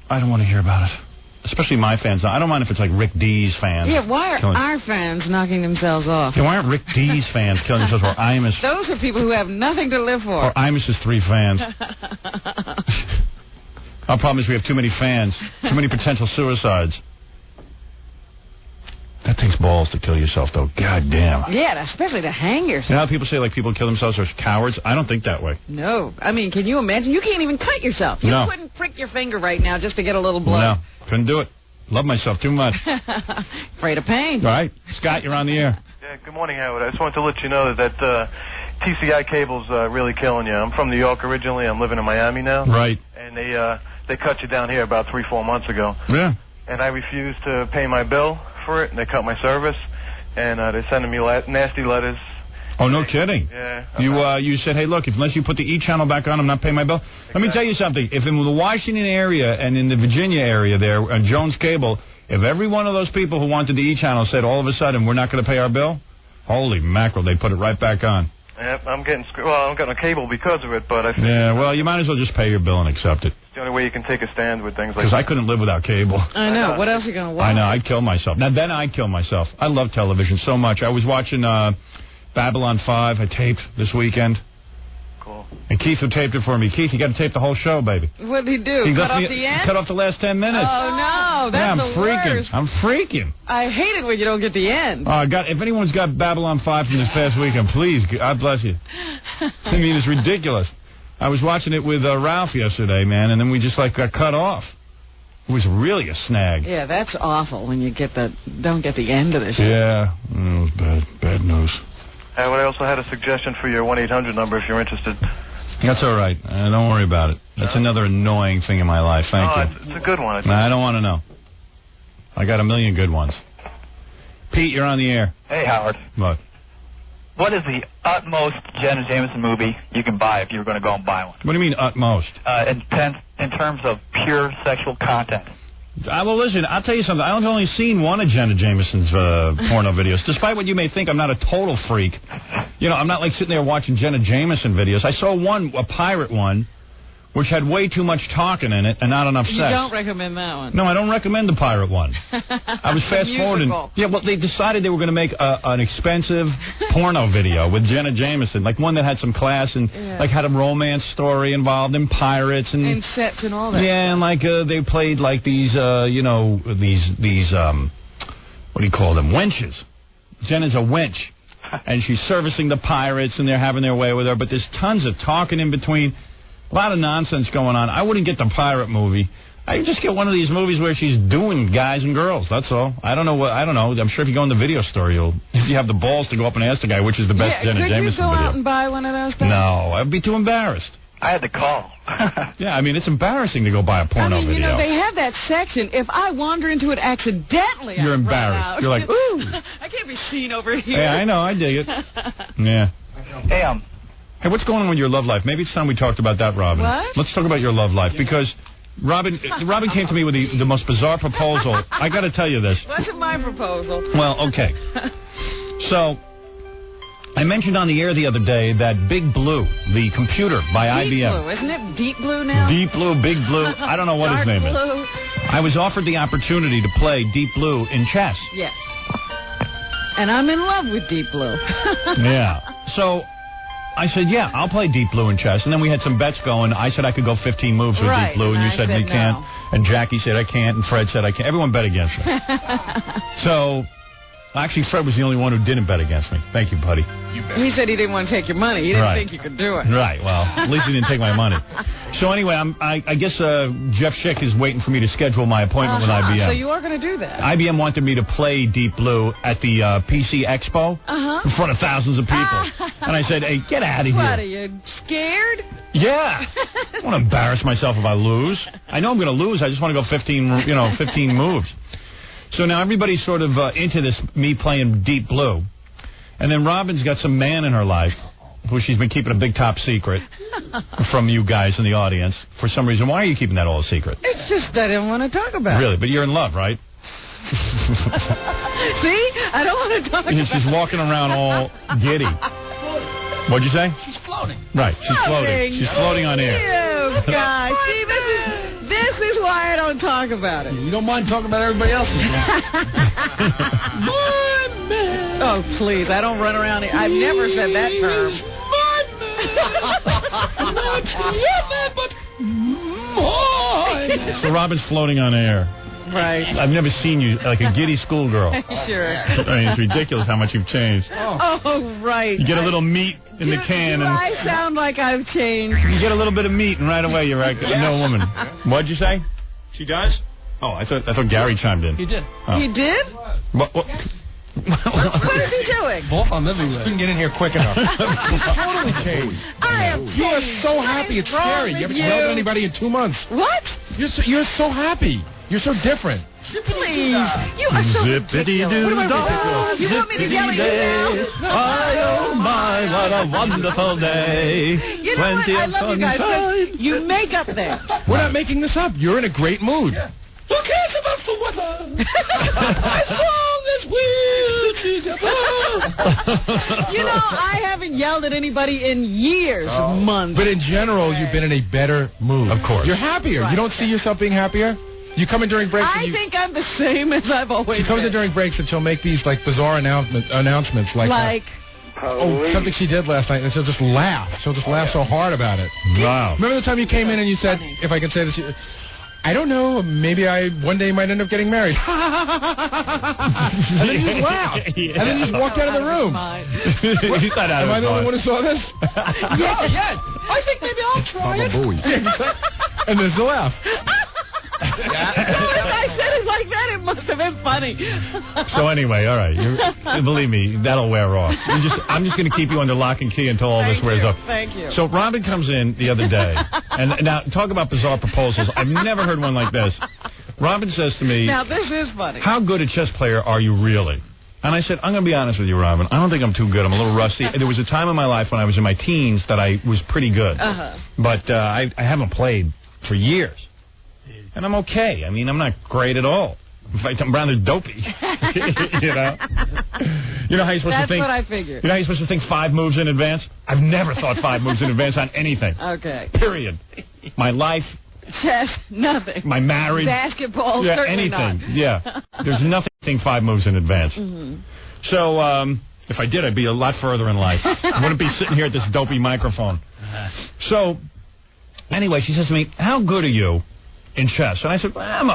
I don't want to hear about it. Especially my fans. I don't mind if it's like Rick D's fans. Yeah, why are our fans knocking themselves off? Yeah, why aren't Rick D's fans killing themselves or Imus? Those are people who have nothing to live for. Or Imus's 3 fans. Our problem is we have too many fans. Too many potential suicides. That takes balls to kill yourself, though. God damn. Yeah, especially to hang yourself. You know how people say, like, people kill themselves are cowards? I don't think that way. No. I mean, can you imagine? You can't even cut yourself. You couldn't prick your finger right now just to get a little blood. No, couldn't do it. Love myself too much. Afraid of pain. All right. Scott, you're on the air. Yeah, good morning, Howard. I just wanted to let you know that TCI cable's really killing you. I'm from New York originally. I'm living in Miami now. Right. And they cut you down here about 3-4 months ago. Yeah. And I refused to pay my bill for it, and they cut my service. And they're sending me nasty letters. Oh, no kidding. Yeah. You said, hey, look, unless you put the E channel back on, I'm not paying my bill. Let me tell you something. If in the Washington area and in the Virginia area there, Jones Cable, if every one of those people who wanted the E channel said all of a sudden we're not going to pay our bill, holy mackerel, they put it right back on. Yep, I'm getting a cable because of it, but I think well, you might as well just pay your bill and accept it. it's the only way you can take a stand with things like that. Because I couldn't live without cable. I know. What else are you going to watch? I know. I'd kill myself. Now, then I'd kill myself. I love television so much. I was watching Babylon 5. I taped this weekend. Cool. And Keith who taped it for me. Keith, you got to tape the whole show, baby. What did he do? He Cut off the end? Cut off the last 10 minutes. Oh, no. That's the worst. I'm freaking. I hate it when you don't get the end. If anyone's got Babylon 5 from this past weekend, please, God bless you. I mean, it's ridiculous. I was watching it with Ralph yesterday, man, and then we just got cut off. It was really a snag. Yeah, that's awful when you don't get the end of the show. Yeah, it was bad news. Howard, I also had a suggestion for your 1-800 number if you're interested. That's all right. Don't worry about it. That's another annoying thing in my life. Thank you. It's a good one. I don't want to know. I got a million good ones. Pete, you're on the air. Hey, Howard. What is the utmost Jenna Jameson movie you can buy if you were going to go and buy one? What do you mean, utmost? In terms of pure sexual content. Well, listen, I'll tell you something. I've only seen one of Jenna Jameson's porno videos. Despite what you may think, I'm not a total freak. You know, I'm not like sitting there watching Jenna Jameson videos. I saw a pirate one, which had way too much talking in it and not enough sex. You don't recommend that one? No, I don't recommend the pirate one. I was fast-forwarding. Yeah, well, they decided they were going to make an expensive porno video with Jenna Jameson, like one that had some class and like had a romance story involved in pirates and sets and all that. Yeah, and like they played like these, these what do you call them? Wenches. Jenna's a wench, and she's servicing the pirates, and they're having their way with her. But there's tons of talking in between. A lot of nonsense going on. I wouldn't get the pirate movie. I just get one of these movies where she's doing guys and girls. That's all. I don't know. I'm sure if you go in the video store, if you have the balls to go up and ask the guy which is the best Jenna Jameson video. Could you go out and buy one of those things? No, I'd be too embarrassed. I had to call. Yeah, I mean, it's embarrassing to go buy a porno video. You know, they have that section. If I wander into it accidentally, you're embarrassed. You're like, ooh. I can't be seen over here. Yeah, I know. I dig it. Yeah. Hey, what's going on with your love life? Maybe it's time we talked about that, Robin. What? Let's talk about your love life, because Robin came to me with the most bizarre proposal. I got to tell you this. Wasn't my proposal. Well, okay. So, I mentioned on the air the other day that Big Blue, the computer by IBM. Deep Blue, isn't it? Deep Blue now? Deep Blue, Big Blue. I don't know what his name is. I was offered the opportunity to play Deep Blue in chess. Yes. And I'm in love with Deep Blue. Yeah. So I said, yeah, I'll play Deep Blue in chess. And then we had some bets going. I said I could go 15 moves with Deep Blue, and you said you can't. And Jackie said I can't, and Fred said I can't. Everyone bet against me. So, actually, Fred was the only one who didn't bet against me. Thank you, buddy. He said he didn't want to take your money. He didn't think you could do it. Right. Well, at least he didn't take my money. So anyway, I guess Jeff Schick is waiting for me to schedule my appointment with IBM. So you are going to do that. IBM wanted me to play Deep Blue at the PC Expo in front of thousands of people. And I said, hey, get out of here. What, are you scared? Yeah. I don't want to embarrass myself if I lose. I know I'm going to lose. I just want to go 15 moves. So now everybody's sort of into this, me playing Deep Blue. And then Robin's got some man in her life who she's been keeping a big top secret from you guys in the audience. For some reason, why are you keeping that all a secret? It's just that I didn't want to talk about it. Really? But you're in love, right? See? I don't want to talk about it. She's walking around all giddy. What'd you say? She's floating. Right, she's floating. She's floating on air. You guys. See, this is why I don't talk about it. You don't mind talking about everybody else's life. Oh, please. I don't run around. I've never said that term. So Robin's floating on air. Right. I've never seen you like a giddy schoolgirl. Sure. I mean, it's ridiculous how much you've changed. Oh, right. You get a little meat in the can. Do and I sound like I've changed? You get a little bit of meat, and right away you're like no woman. What'd you say? She does? Oh, I thought Gary chimed in. He did. Oh. He did? What What is he doing? Both on living room. Couldn't get in here quick enough. Totally changed. I am You are so happy. It's scary. You haven't yelled at anybody in 2 months. What? You're so happy. You're so different. Please. You are so ridiculous. What am I ridiculous? You want me to yell at you now? Oh, my, what a wonderful day. You know what? I love you guys. You make up there. We're not making this up. You're in a great mood. Who cares about the weather? As long as we're together. You know, I haven't yelled at anybody in years, months. But in general, you've been in a better mood. Of course. You're happier. Right. You don't see yourself being happier? You come in during breaks. I think I'm the same as I've always She comes in been. during breaks and she'll make these like bizarre announcements like something she did last night, and she'll just laugh. She'll just laugh so hard about it. Wow. Remember the time you came in and you said, if I can say this, I don't know, maybe I one day might end up getting married. And then you just laughed. Yeah. And then you just walked out of the room. Am I the only one who saw this? Yes. I think maybe I'll try it. And there's the laugh. If I said it like that, it must have been funny. So anyway, all right. Believe me, that'll wear off. I'm just going to keep you under lock and key until all this wears off. Thank you. So Robin comes in the other day, and now talk about bizarre proposals. I've never heard one like this. Robin says to me, now this is funny. How good a chess player are you really? And I said, I'm going to be honest with you, Robin. I don't think I'm too good. I'm a little rusty. There was a time in my life when I was in my teens that I was pretty good. But I haven't played for years. And I'm okay. I mean, I'm not great at all. In fact, I'm rather dopey. You know? You know how you're supposed to think? That's what I figured. You know how you're supposed to think 5 moves in advance? I've never thought 5 moves in advance on anything. Okay. Period. My life. Chess, nothing. My marriage. Basketball, yeah, certainly anything. not. Yeah. There's nothing 5 moves in advance. So, if I did, I'd be a lot further in life. I wouldn't be sitting here at this dopey microphone. So, anyway, she says to me, how good are you in chess? And I said, well, I'm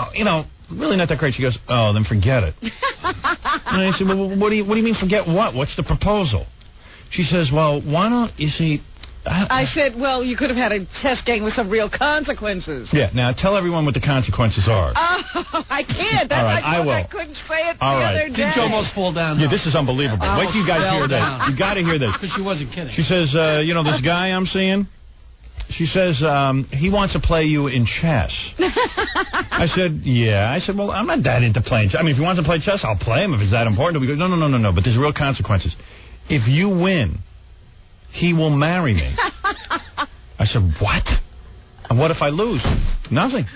really not that great. She goes, oh, then forget it. And I said, well, what do you mean forget what? What's the proposal? She says, well, why don't you see... I said, well, you could have had a chess game with some real consequences. Yeah, now tell everyone what the consequences are. Oh, I can't. That's All right, I will. I couldn't say it All the right. other day. Didn't you almost fall down? Yeah, this is unbelievable. Wait till you guys hear this. You got to hear this. Because she wasn't kidding. She says, this guy I'm seeing, she says, he wants to play you in chess. I said, yeah. I said, well, I'm not that into playing chess. I mean, if he wants to play chess, I'll play him if it's that important. We go, no, but there's real consequences. If you win, he will marry me. I said, what? And what if I lose? Nothing.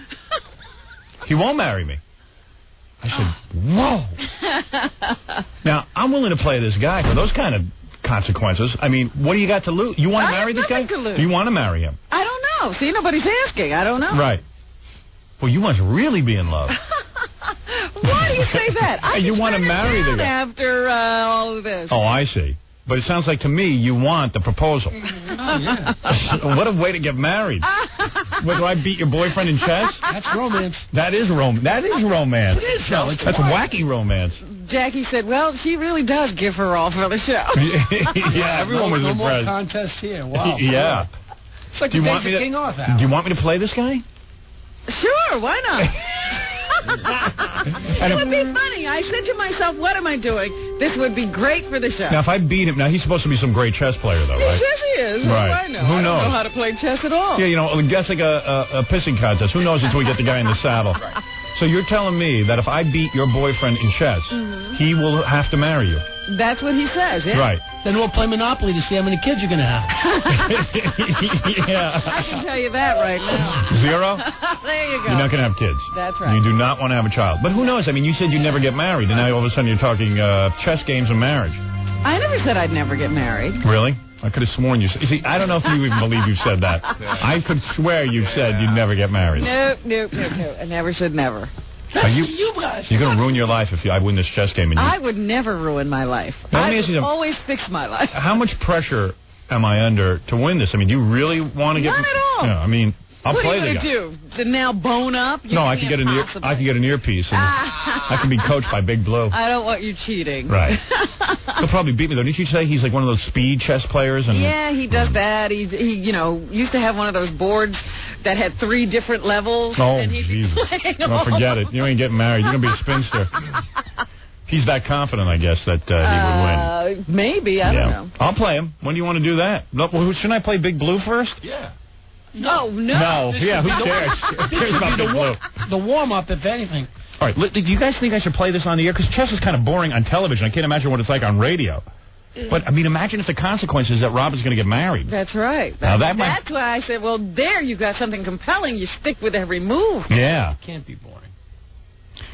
He won't marry me. I said, whoa. Now, I'm willing to play this guy for those kind of consequences. I mean, what do you got to lose? You want to marry this guy? To lose. Do you want to marry him? I don't know. See, nobody's asking. I don't know. Right. Well, you must really be in love. Why do you say that? You want to marry the guy after all of this. Oh, I see. But it sounds like to me you want the proposal. Oh, yeah. What a way to get married. Whether I beat your boyfriend in chess? That's romance. That is romance. It is, though. That's wacky romance. Jackie said, well, she really does give her all for the show. Yeah, everyone was no more impressed. contest here. Wow. Yeah. It's like Do you the want days me of to? King Arthur. Do you want me to play this guy? Sure, why not? It would be funny. I said to myself, what am I doing? This would be great for the show. Now, if I beat him, now he's supposed to be some great chess player, though, He right? says he is. Right. What do I know? Who I don't knows? know how to play chess at all. Yeah, you know, that's like a pissing contest. Who knows until we get the guy in the saddle? So you're telling me that if I beat your boyfriend in chess, he will have to marry you? That's what he says, yeah. Right. Then we'll play Monopoly to see how many kids you're going to have. Yeah. I can tell you that right now. 0? There you go. You're not going to have kids. That's right. You do not want to have a child. But who knows? I mean, you said you'd never get married, and now all of a sudden you're talking chess games and marriage. I never said I'd never get married. Really? I could have sworn you said. See, I don't know if you even believe you've said that. I could swear you've said you'd never get married. Nope. I never said never. Are you guys. You're going to ruin your life if I win this chess game. And I would never ruin my life. Now, let I me ask you would something. always fix my life. How much pressure am I under to win this? I mean, do you really want to get... Not at all. Yeah, I mean, I'll what play are you the guy. going to do? To now bone up? You No, I can can't get an possibly. I can get an earpiece, and I can be coached by Big Blue. I don't want you cheating. Right. He'll probably beat me, though. Didn't you say he's like one of those speed chess players? And Yeah, he does that. He used to have one of those boards that had 3 different levels. Oh, and he'd be Jesus. playing Don't forget it. You ain't getting married. You're going to be a spinster. He's that confident, I guess, that he would win. Maybe. I don't know. I'll play him. When do you want to do that? No, well, shouldn't I play Big Blue first? Yeah. No. No. Yeah, who cares? Who cares about Big Blue? The warm-up, if anything. All right, do you guys think I should play this on the air? Because chess is kind of boring on television. I can't imagine what it's like on radio. But, I mean, imagine if the consequence is that Robin's going to get married. That's right. Now, That's that why I said, well, there you got something compelling. You stick with every move. Yeah. It can't be boring.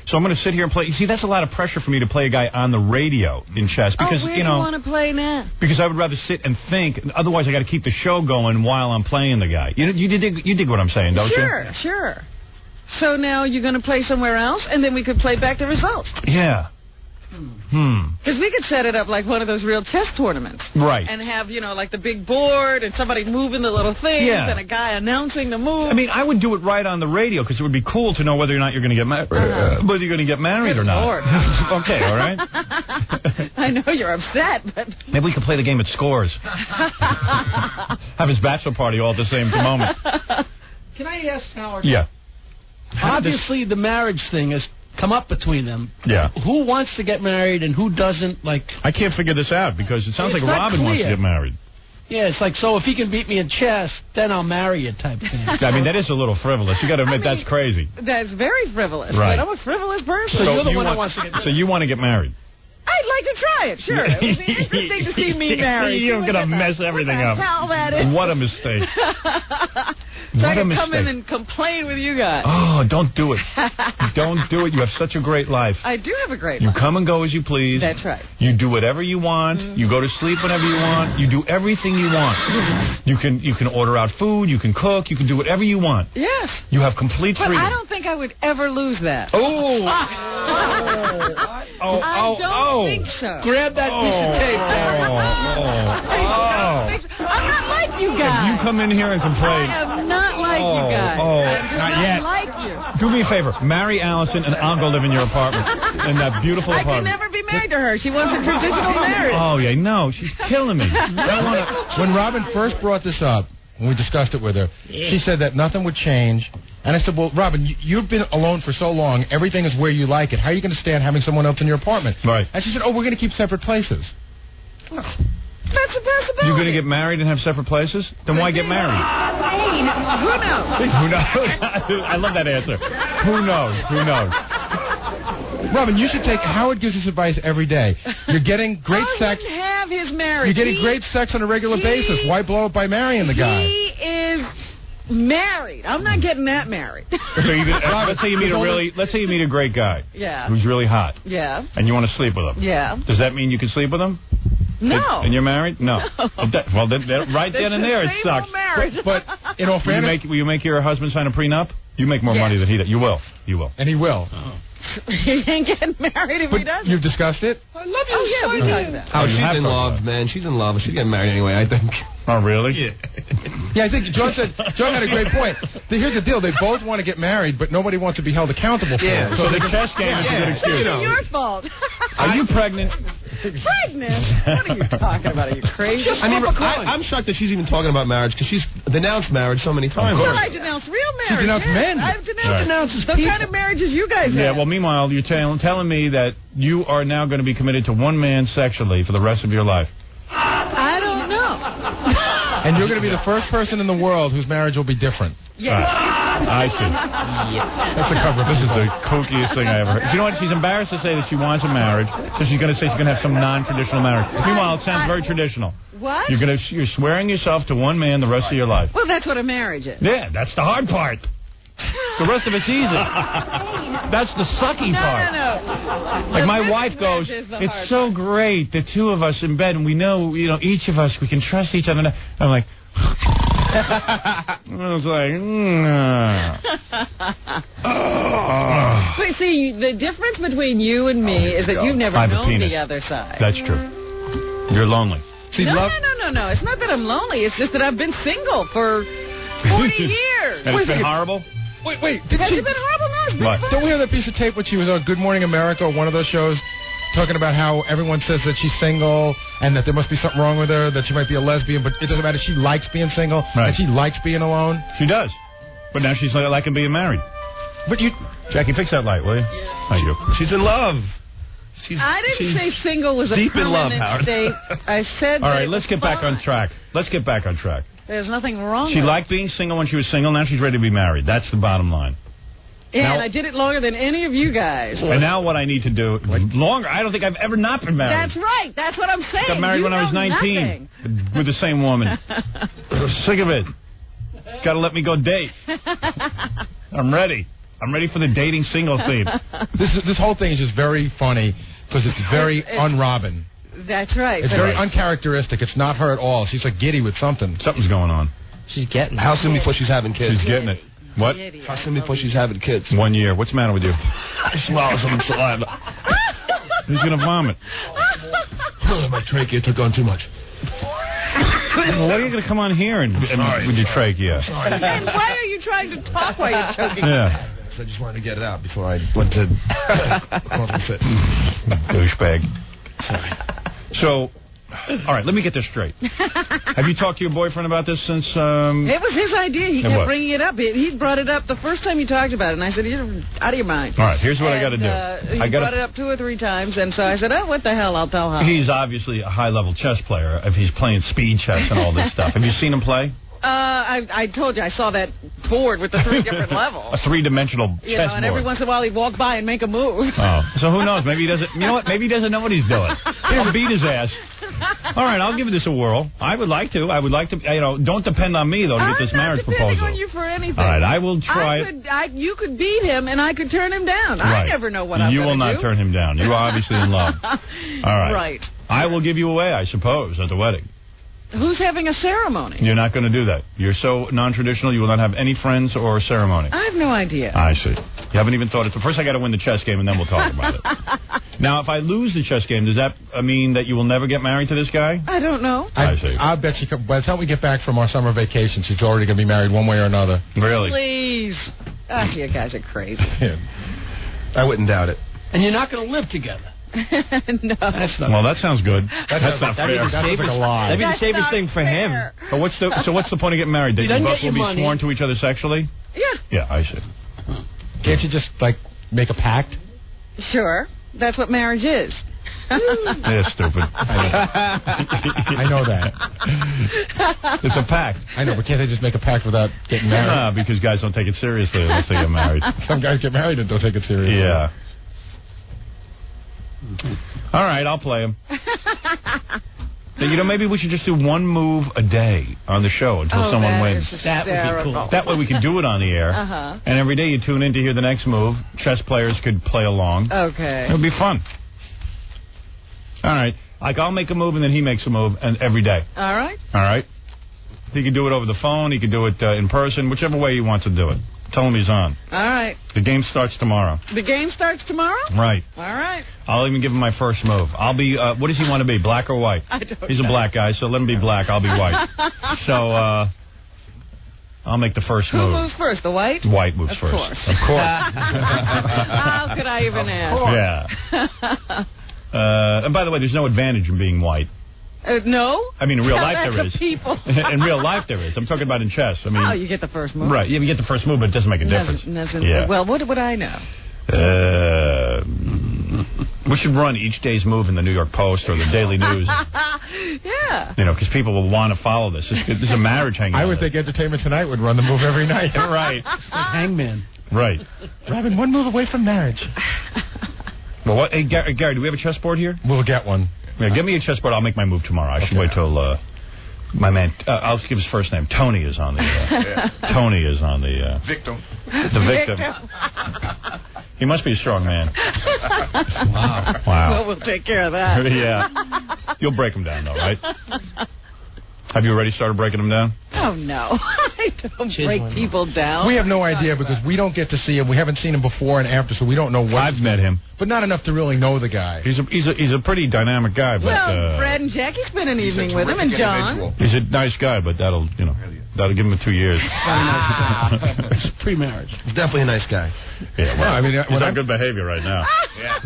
So I'm going to sit here and play. You see, that's a lot of pressure for me to play a guy on the radio in chess because, where you know, do you want to play now? because I would rather sit and think. Otherwise, I got to keep the show going while I'm playing the guy. You dig what I'm saying, don't you? Sure. So now you're going to play somewhere else, and then we could play back the results. Yeah. Because we could set it up like one of those real chess tournaments. Right. And have, like the big board and somebody moving the little things Yeah. and a guy announcing the move. I mean, I would do it right on the radio because it would be cool to know whether or not you're going to get married, whether you're going to get married or not. Lord. Okay, all right. I know you're upset, but... Maybe we could play the game at scores. Have his bachelor party all at the same moment. Can I ask Howard? Yeah. Obviously, the marriage thing has come up between them. Yeah. Who wants to get married and who doesn't? Like, I can't figure this out because it sounds It's like not Robin wants to clear. get married. yeah, it's like, so if he can beat me in chess, then I'll marry you type thing. I mean, that is a little frivolous. You got to admit that's crazy. That's very frivolous. Right. But I'm a frivolous person. So you're the you one that want- wants to get married. So you want to get married? I'd like to try it, sure. It would be interesting to see me married. You're going to mess everything up. What the hell that is? What a mistake. So I What a can come in mistake. and complain with you guys. Oh, don't do it. Don't do it. You have such a great life. I do have a great You life. come and go as you please. That's right. You do whatever you want. You go to sleep whenever you want. You do everything you want. You can order out food. You can cook. You can do whatever you want. Yes. You have complete But freedom. I don't think I would ever lose that. Oh. I don't think so. Grab that piece of tape there. I'm not like you guys. If you come in here and complain. I am not like you guys. I'm just not not yet. like you. Do me a favor. Marry Allison and I'll go live in your apartment. In that beautiful I can apartment. never be married to her. She wants a traditional marriage. Oh, yeah. No, she's killing me. When Robin first brought this up, when we discussed it with her, she said that nothing would change. And I said, well, Robin, you've been alone for so long. Everything is where you like it. How are you going to stand having someone else in your apartment? Right. And she said, oh, we're going to keep separate places. That's a possibility. You're going to get married and have separate places? Then why get married? Who knows? Who knows? I love that answer. Who knows? Who knows? Robin, you should take Howard gives us advice every day. You're getting great sex. Wouldn't have his marriage. You're getting great sex on a regular basis. Why blow it by marrying the guy? He is married. I'm not getting that married. So let's say you meet a great guy. Yeah. Who's really hot. Yeah. And you want to sleep with him. Yeah. Does that mean you can sleep with him? No. And you're married? No. Well, then, right then and there, it Same sucks. old marriage. But in all fairness, will you make your husband sign a prenup? You make more money than he does. You will. You will. And he will. He ain't getting married if he doesn't. You've discussed it? I love you. Oh, yeah, we talked about it. Oh, she's in love, man. She's in love. She's getting married anyway, I think. Oh, really? Yeah, I think John had a great point. Here's the deal. They both want to get married, but nobody wants to be held accountable for it. So the chess game is a good excuse. It's your fault. Are you pregnant? Pregnant? What are you talking about? Are you crazy? I mean, I'm shocked that she's even talking about marriage because she's denounced marriage so many times. Well, I denounce real marriage. denounced men. I've denounced the kind of marriages you guys have. Yeah, well, meanwhile, you're telling me that you are now going to be committed to one man sexually for the rest of your life. I don't know. And you're going to be the first person in the world whose marriage will be different. Yes. I see. That's the cover. This is the kookiest thing I ever heard. You know what? She's embarrassed to say that she wants a marriage, so she's going to say she's going to have some non-traditional marriage. Meanwhile, it sounds very traditional. What? You're swearing yourself to one man the rest of your life. Well, that's what a marriage is. Yeah, that's the hard part. The rest of it's easy. That's the sucky part. No. Like my wife goes, it's so great, the two of us in bed, and we know, each of us, we can trust each other. I'm like, I was like, But see, the difference between you and me is that you've never known the other side. That's true. You're lonely. See, no. It's not that I'm lonely. It's just that I've been single for 40 years. And it's been horrible? Wait. Has it been horrible? No, it's been fun. Don't we have that piece of tape when she was on Good Morning America or one of those shows talking about how everyone says that she's single and that there must be something wrong with her, that she might be a lesbian, but it doesn't matter. She likes being single and she likes being alone. She does. But now she's liking being married. But Jackie, fix that light, will you? Thank you. She's in love. I didn't say single was a deep in love, permanent state. I said all right, let's get back on track. There's nothing wrong She with liked being single when she was single. Now she's ready to be married. That's the bottom line. And now, I did it longer than any of you guys. And now what I need to do, longer, I don't think I've ever not been married. That's right. That's what I'm saying. Got married when I was 19 with the same woman. Sick of it. Got to let me go date. I'm ready. I'm ready for the dating single theme. This whole thing is just very funny because it's very un-Robin. That's right. It's very uncharacteristic. It's not her at all. She's like giddy with something. Something's going on. She's getting it. How soon before she's having kids? She's getting it. What? How soon before she's having kids? 1 year. What's the matter with you? I swallowed some saliva. He's going to vomit. My trachea took on too much. Well, why are you going to come on here and with your trachea? And why are you trying to talk while you're choking? Yeah. I just wanted to get it out before I went to fit. Douchebag. So, all right, let me get this straight. Have you talked to your boyfriend about this since... It was his idea. He kept bringing it up. He brought it up the first time you talked about it, and I said, you're out of your mind. All right, here's what I got to do. He brought it up 2 or 3 times, and so I said, what the hell, I'll tell her. He's obviously a high-level chess player if he's playing speed chess and all this stuff. Have you seen him play? I told you I saw that board with the 3 different levels. A 3-dimensional chess and every once in a while he'd walk by and make a move. Oh, so who knows? Maybe he doesn't. You know what? Maybe he doesn't know what he's doing. He'll beat his ass. All right, I'll give this a whirl. I would like to. Don't depend on me though to get this marriage proposal. I'm not depending on you for anything. All right, I will try it. You could beat him, and I could turn him down. Right. I never know what I'm going to do. You will not do. turn him down. You are obviously in love. All right. Right. I will give you away, I suppose, at the wedding. Who's having a ceremony? You're not going to do that. You're so non-traditional, you will not have any friends or ceremony. I have no idea. I see. You haven't even thought it. First, I got to win the chess game, and then we'll talk about it. Now, if I lose the chess game, does that mean that you will never get married to this guy? I don't know. I see. I bet by the time we get back from our summer vacation, she's already going to be married one way or another. Really? Please. You guys are crazy. I wouldn't doubt it. And you're not going to live together. No. That's not. Well, that sounds good. That's not fair. That'd be the safest thing for him. But what's the point of getting married? That you both will be sworn to each other sexually? Yeah. Yeah, I see. Can't you just make a pact? Sure. That's what marriage is. Yeah, stupid. I know that. It's a pact. I know, but can't they just make a pact without getting married? No, because guys don't take it seriously unless they get married. Some guys get married and don't take it seriously. Yeah. All right, I'll play him. Maybe we should just do one move a day on the show until someone wins. That would be cool. That way we can do it on the air. And every day you tune in to hear the next move. Chess players could play along. Okay. It would be fun. All right. Like, I'll make a move and then he makes a move and every day. All right. All right. He can do it over the phone. He can do it in person, whichever way he wants to do it. Tell him he's on. All right. The game starts tomorrow. The game starts tomorrow? Right. All right. I'll even give him my first move. I'll be, what does he want to be, black or white? I don't He's a know. black guy, so let him be black. I'll be white. So, I'll make the first Who move. moves first, the white? White moves Of first. course. Of course. How could I even ask? Yeah. And by the way, there's no advantage in being white. No? I mean, in real life That's there the is. people. In real life there is. I'm talking about in chess. I mean, Oh, you get the first move. right. Yeah, you get the first move, but it doesn't make a difference. Yeah. Well, what would I know? We should run each day's move in the New York Post or the Daily News. Yeah. You know, because people will want to follow this. This is a marriage hanging I on would it. think Entertainment Tonight would run the move every night. Right. Hangman. Right. Robin, one move away from marriage. Well, what? Hey, Gary, do we have a chessboard here? We'll get one. Yeah, give me a chessboard. I'll make my move tomorrow. I should wait till my man. I'll give his first name. Tony is on the. Tony is on the. Victim. The victim. He must be a strong man. Wow. Well, we'll take care of that. Yeah. You'll break him down, though, right? Have you already started breaking him down? Oh, no. I don't break people down. We have no idea because we don't get to see him. We haven't seen him before and after, so we don't know what. I've met him, but not enough to really know the guy. He's a pretty dynamic guy, but Well, Brad and Jackie spent an evening with him, and John. he's a nice guy, but that'll give him 2 years. It's pre-marriage. He's definitely a nice guy. Yeah, well, I mean, he's on good behavior right now. Yeah.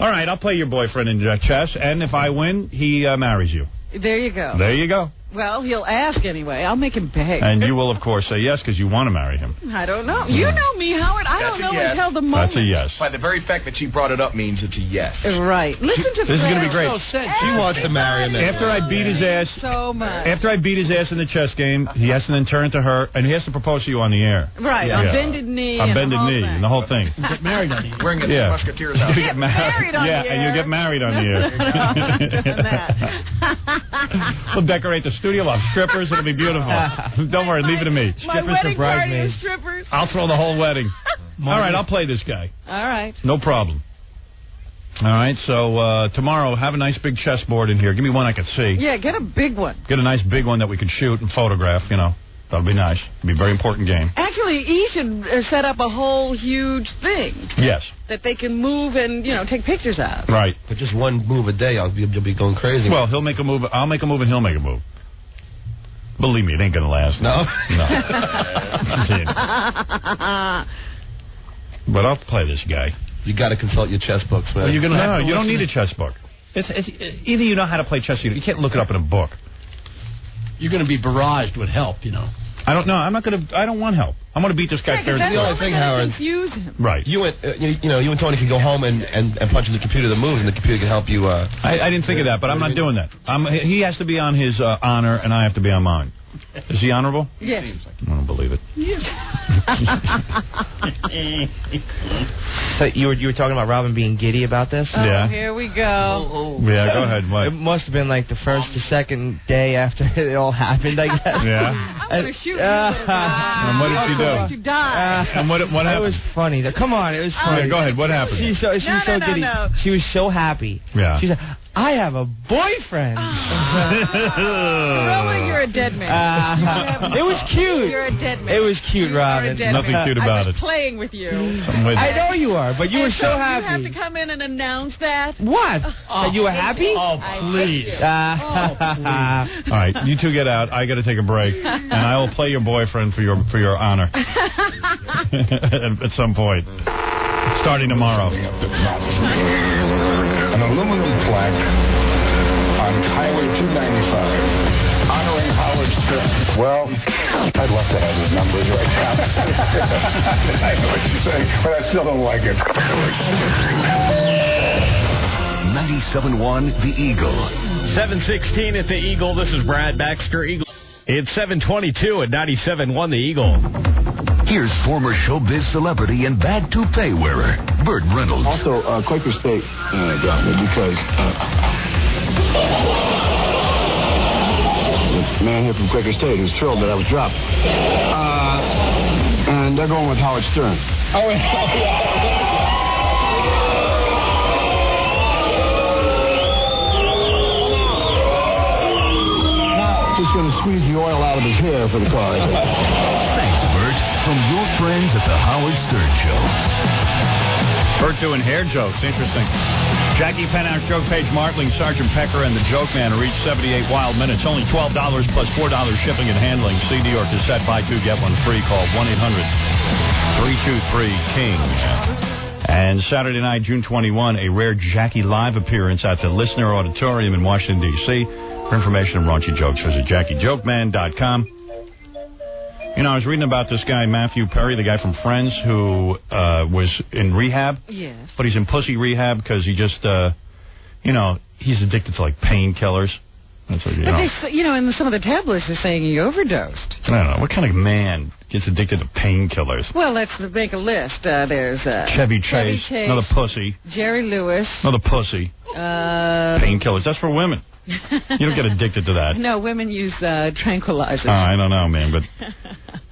All right, I'll play your boyfriend in chess, and if I win, he marries you. There you go. There you go. Well, he'll ask anyway. I'll make him pay. And you will, of course, say yes because you want to marry him. I don't know. You know me, Howard. I don't know until the moment. That's a yes. By the very fact that she brought it up means it's a yes. Right. Listen to This is going to be great. She wants to marry him. After I beat his ass, so much. After I beat his ass in the chess game, he has to then turn to her, and he has to propose to you on the air. Right, on bended knee. On and bended the whole knee, thing. and the whole thing. Get married on the air. Wearing the Musketeers out. You get married on the and you air. get married on the air. We'll decorate the studio. We'll have strippers. It'll be beautiful. Don't worry, leave it to me. My wedding party is strippers. I'll throw the whole wedding. All right, I'll play this guy. All right. No problem. All right, so tomorrow, have a nice big chessboard in here. Give me one I can see. Yeah, get a big one. Get a nice big one that we can shoot and photograph, you know. That'll be nice. It'll be a very important game. Actually, he should set up a whole huge thing Yes. that they can move and, take pictures of. Right. But just one move a day, you'll be going crazy. Well, he'll make a move. I'll make a move and he'll make a move. Believe me, it ain't going to last. No? No. But I'll play this guy. You got to consult your chess books, man. Well, you don't need a chess book. It's either you know how to play chess, you can't look it up in a book. You're going to be barraged with help, I don't know. I don't want help. I'm going to beat this guy fair. The only thing, Howard. Confuse him. Right. You and you and Tony can go home and punch in the computer the moves, and the computer can help you. I didn't think of that, but I'm not doing that. He has to be on his honor, and I have to be on mine. Is he honorable? Yes. I don't believe it. So you were talking about Robin being giddy about this? Oh, Yeah. here we go. Yeah, go ahead. What? It must have been like the first or second day after it all happened, I guess. Yeah. I'm going to shoot you. And what did she do? You die. And what happened? It was funny. Come on, it was funny. Yeah, go ahead. What happened? She was so giddy. No. She was so happy. Yeah. She said, I have a boyfriend. Robin, you're a dead man. It was cute. You're a dead man. It was cute, Robin. You're a dead Nothing man. cute about I was it. playing with you. I know you are, but you were so happy. You have to come in and announce that. What? That you were happy? Oh, please. All right, you two get out. I got to take a break, and I will play your boyfriend for your honor at some point, starting tomorrow. An aluminum plaque on Highway 295 honoring Howard Stern. Well, I'd love to have his numbers right now. I know what you're saying, but I still don't like it. 97.1 The Eagle. 7:16 at the Eagle. This is Brad Baxter, Eagle. It's 7:22 at 97.1 The Eagle. Here's former showbiz celebrity and bad toupee wearer, Burt Reynolds. Also, Quaker State dropped me because the man here from Quaker State was thrilled that I was dropped. And they're going with Howard Stern. Oh, He's going to to squeeze the oil out of his hair for the car. Thanks, Bert, from your friends at the Howard Stern Show. Bert doing hair jokes. Interesting. Jackie Penthouse joke page Martling, Sergeant Pecker, and the Joke Man reached 78 wild minutes. Only $12 plus $4 shipping and handling. CD or cassette, buy two, get one free. Call 1-800-323-KING. And Saturday night, June 21, a rare Jackie live appearance at the Listener Auditorium in Washington, D.C. For information on raunchy jokes, visit JackieJokeman.com. You know, I was reading about this guy, Matthew Perry, the guy from Friends, who was in rehab. Yes. But he's in pussy rehab because he just, he's addicted to, like, painkillers. That's what, and some of the tablets are saying he overdosed. I don't know. What kind of man gets addicted to painkillers? Well, let's make a list. There's Chevy Chase, another pussy. Jerry Lewis. Another pussy. Painkillers. That's for women. You don't get addicted to that. No, women use tranquilizers. I don't know, man, but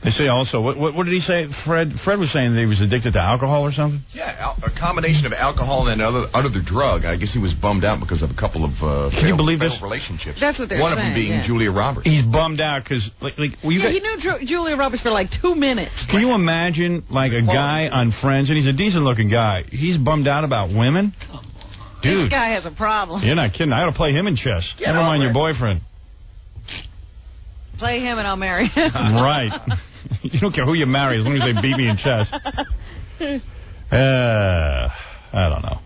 they say also, what did he say? Fred was saying that he was addicted to alcohol or something? Yeah, a combination of alcohol and another drug. I guess he was bummed out because of a couple of Can you believe this? relationships. That's what they're One saying, of them being Julia Roberts. He's bummed out because, he knew Julia Roberts for like 2 minutes. Can you imagine, like, a guy on Friends, and he's a decent-looking guy, he's bummed out about women? Dude, this guy has a problem. You're not kidding. I ought to play him in chess. Never mind your boyfriend. Play him and I'll marry him. Right. You don't care who you marry as long as they beat me in chess. I don't know.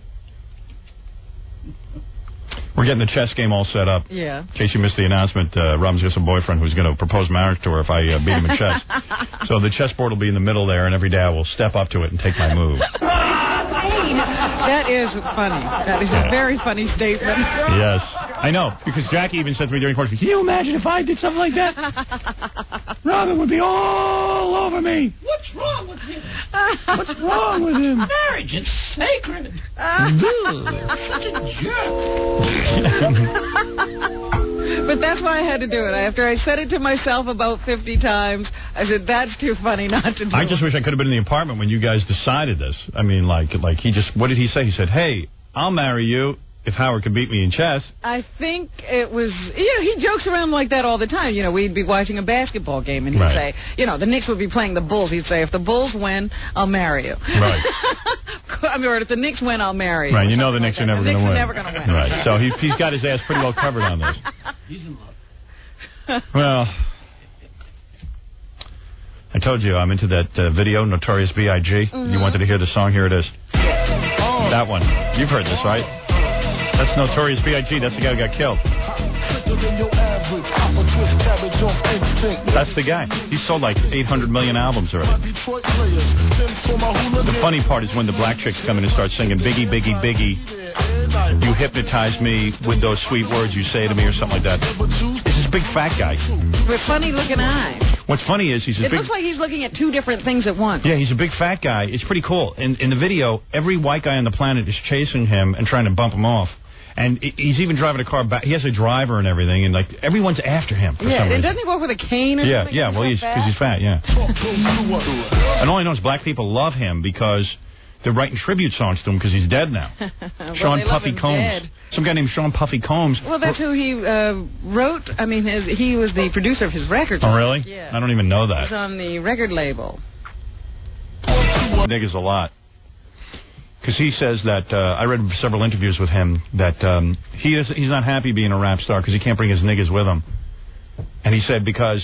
We're getting the chess game all set up. Yeah. In case you missed the announcement, Robin's got some boyfriend who's going to propose marriage to her if I beat him in chess. So the chessboard will be in the middle there, and every day I will step up to it and take my move. That is funny. That is a very funny statement. Yes. I know, because Jackie even said to me during course, can you imagine if I did something like that? Robin would be all over me. What's wrong with him? What's wrong with him? Marriage is sacred. Such a jerk. But that's why I had to do it. After I said it to myself about 50 times, I said, that's too funny not to do I just wish I could have been in the apartment when you guys decided this. I mean, like he just, what did he say? He said, hey, I'll marry you if Howard could beat me in chess. I think it was, he jokes around like that all the time. We'd be watching a basketball game, and he'd say, the Knicks would be playing the Bulls. He'd say, if the Bulls win, I'll marry you. Right. or if the Knicks win, I'll marry you. Right, you know the Knicks are never going to win. The Knicks are never going to win. Right, so he's got his ass pretty well covered on this. He's in love. Well, I told you I'm into that video, Notorious B.I.G. You wanted to hear the song? Here it is. That one. You've heard this, right? That's Notorious B.I.G. That's the guy who got killed. That's the guy. He sold like 800 million albums already. The funny part is when the black chicks come in and start singing Biggie, Biggie, Biggie. You hypnotize me with those sweet words you say to me or something like that. It's this big fat guy. With funny looking eyes. What's funny is it looks like he's looking at two different things at once. Yeah, he's a big fat guy. It's pretty cool. In the video, every white guy on the planet is chasing him and trying to bump him off. And he's even driving a car back. He has a driver and everything, and everyone's after him for some reason. And doesn't he walk with a cane or something? Yeah, well, because he's fat, yeah. And all I know is black people love him because they're writing tribute songs to him because he's dead now. Sean Puffy Combs. Dead. Some guy named Sean Puffy Combs. Well, that's who he wrote. I mean, he was the producer of his record. Oh, really? Yeah. I don't even know that. He was on the record label. Niggas a lot. Because he says that, I read several interviews with him, that he's not happy being a rap star because he can't bring his niggas with him. And he said because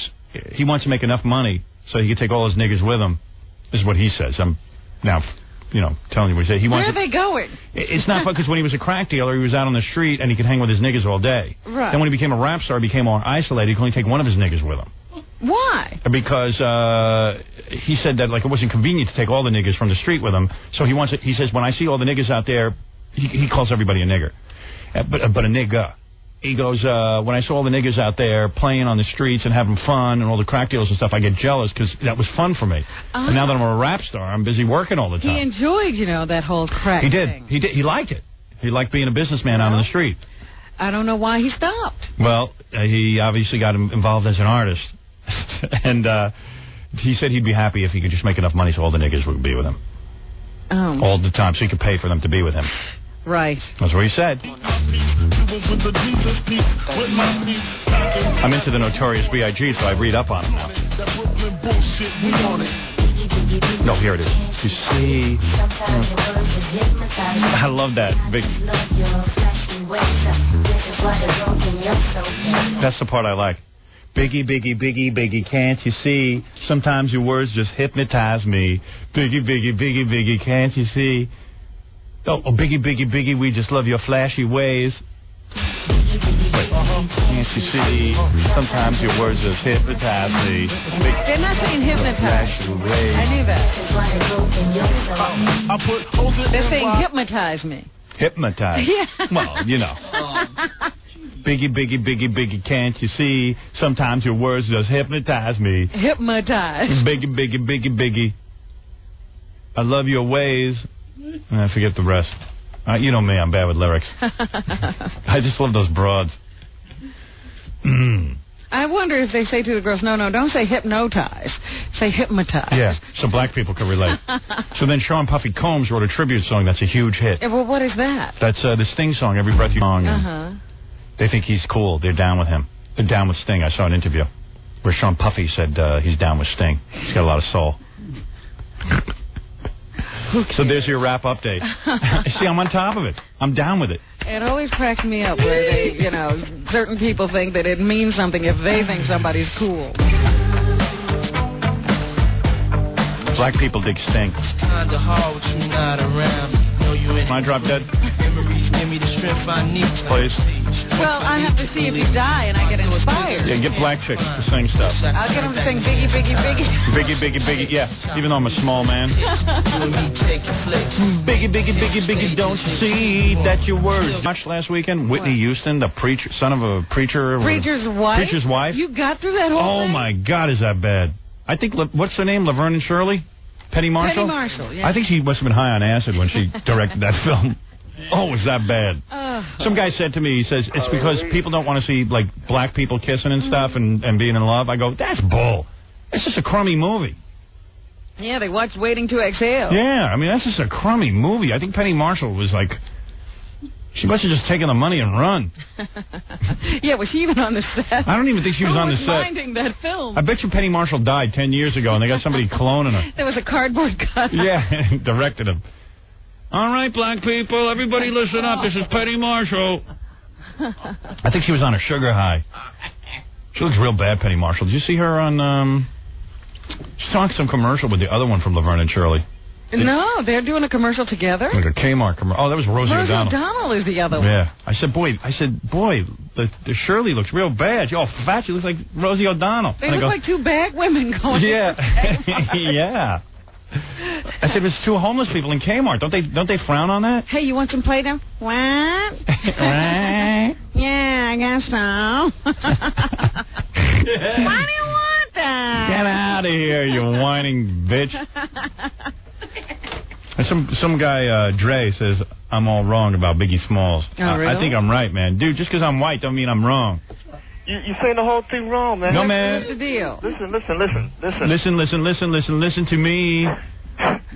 he wants to make enough money so he can take all his niggas with him. This is what he says. I'm now, telling you what he said. Where are they going? It's not fun because when he was a crack dealer, he was out on the street and he could hang with his niggas all day. Right. Then when he became a rap star, he became more isolated. He could only take one of his niggas with him. Why? Because he said that it wasn't convenient to take all the niggas from the street with him. So he says, when I see all the niggas out there, he calls everybody a nigger, but a nigga. He goes, when I saw all the niggas out there playing on the streets and having fun and all the crack deals and stuff, I get jealous because that was fun for me. And now that I'm a rap star, I'm busy working all the time. He enjoyed, that whole crack thing. He did. He liked it. He liked being a businessman out on the street. I don't know why he stopped. Well, he obviously got involved as an artist. And he said he'd be happy if he could just make enough money so all the niggas would be with him. Oh. All the time, so he could pay for them to be with him. Right. That's what he said. I'm into the Notorious B.I.G., so I read up on him now. No, here it is. You see, I love that. That's the part I like. Biggie, Biggie, Biggie, Biggie, can't you see? Sometimes your words just hypnotize me. Biggie, Biggie, Biggie, Biggie, can't you see? Oh, Biggie, Biggie, Biggie, we just love your flashy ways. Can't you see? Sometimes your words just hypnotize me. They're not saying hypnotize. I knew that. They're saying hypnotize me. Hypnotize? Yeah. Well, you know. Biggie, Biggie, Biggie, Biggie, can't you see? Sometimes your words just hypnotize me. Hypnotize. Biggie, Biggie, Biggie, Biggie. I love your ways. I forget the rest. You know me, I'm bad with lyrics. I just love those broads. I wonder if they say to the girls, no, don't say hypnotize. Say hypnotize. Yeah, so black people can relate. So then Sean Puffy Combs wrote a tribute song that's a huge hit. Yeah, well, what is that? That's the Sting song, Every Breath You Song. They think he's cool. They're down with him. They're down with Sting. I saw an interview where Sean Puffy said he's down with Sting. He's got a lot of soul. So there's your rap update. See, I'm on top of it. I'm down with it. It always cracks me up where they, certain people think that it means something if they think somebody's cool. Black people dig Sting. Kinda hard with you not around. Know you in. Can I drop dead? Memories give me the strength I need. Please. Well, I have to see if you die and I get inspired. Yeah, get black chicks to sing stuff. I'll get them to sing Biggie, Biggie, Biggie. Biggie, Biggie, Biggie, yeah. Even though I'm a small man. Biggie, Biggie, Biggie, Biggie, don't you see that your words. Watched last weekend, Whitney Houston, the preacher, son of a preacher. Preacher's wife? Preacher's wife. You got through that whole thing? Oh, my God, is that bad. I think, what's her name, Laverne and Shirley? Penny Marshall? Penny Marshall, yeah. I think she must have been high on acid when she directed that film. Oh, is that bad? Some guy said to me, he says, it's because people don't want to see, like, black people kissing and stuff and being in love. I go, that's bull. It's just a crummy movie. Yeah, they watched Waiting to Exhale. Yeah, I mean, that's just a crummy movie. I think Penny Marshall was like, she must have just taken the money and run. Yeah, was she even on the set? I don't even think she was on the set. Who was minding that film? I bet you Penny Marshall died 10 years ago, and they got somebody cloning her. There was a cardboard cut. Yeah, directed him. All right, black people, everybody listen up. This is Penny Marshall. I think she was on a sugar high. She looks real bad, Penny Marshall. Did you see her on, she's on some commercial with the other one from Laverne and Shirley. No, they're doing a commercial together? Like a Kmart commercial. Oh, that was Rosie O'Donnell. Rosie O'Donnell is the other one. Yeah. I said, boy, the Shirley looks real bad. You're all fat. She looks like Rosie O'Donnell. They look like two bag women going. Yeah. Yeah. I said, there's two homeless people in Kmart. Don't they frown on that? Hey, you want some Play-Doh? What? Yeah, I guess so. Why do you want that? Get out of here, you whining bitch. Some guy, Dre, says I'm all wrong about Biggie Smalls. Oh, really? I think I'm right, man. Dude, just because I'm white don't mean I'm wrong. You're saying the whole thing wrong, man. No, man. What's the deal? Listen. Listen to me.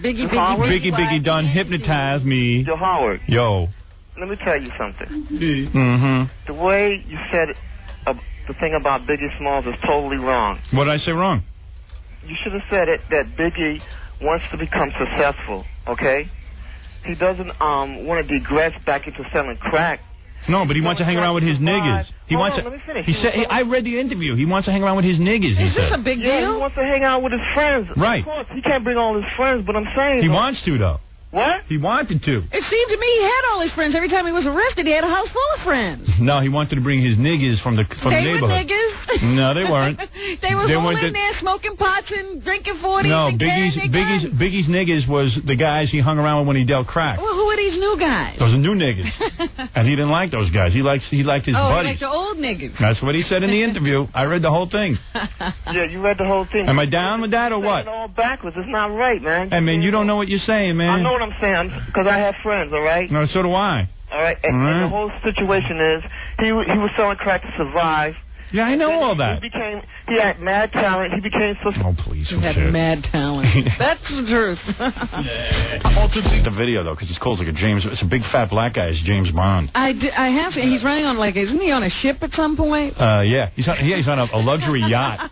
Biggie done hypnotized me. Joe Howard. Yo. Let me tell you something. Mm-hmm. The way you said the thing about Biggie Smalls is totally wrong. What did I say wrong? You should have said it that Biggie wants to become successful, okay? He doesn't want to digress back into selling crack. No, but he wants to hang around with his niggas. Let me finish. He said, I read the interview. He wants to hang around with his niggas, he said. Is this a big deal? Yeah, he wants to hang out with his friends. Right. Of course, he can't bring all his friends, but I'm saying... He wants to, though. What? He wanted to. It seemed to me he had all his friends. Every time he was arrested, he had a house full of friends. No, he wanted to bring his niggas from the neighborhood. They were niggas? No, they weren't. They were all in there smoking pots and drinking 40s No, and Biggie's niggas was the guys he hung around with when he dealt crack. Well, who are these new guys? Those are new niggas. And he didn't like those guys. He liked his buddies. He liked the old niggas. That's what he said in the interview. I read the whole thing. Yeah, you read the whole thing. Am I down with that or what? It's all backwards. It's not right, man. Hey, man, you don't know what you're saying, man. I know what I'm saying, because I have friends, all right? No, so do I. All right, and the whole situation is he was selling crack to survive. Yeah, I know all that. He had mad talent. He became so... Oh, please. He had mad talent. That's the truth. The video, though, because it's called like a James... It's a big, fat black guy. It's James Bond. I have... He's running on, like... Isn't he on a ship at some point? Yeah. He's on a luxury yacht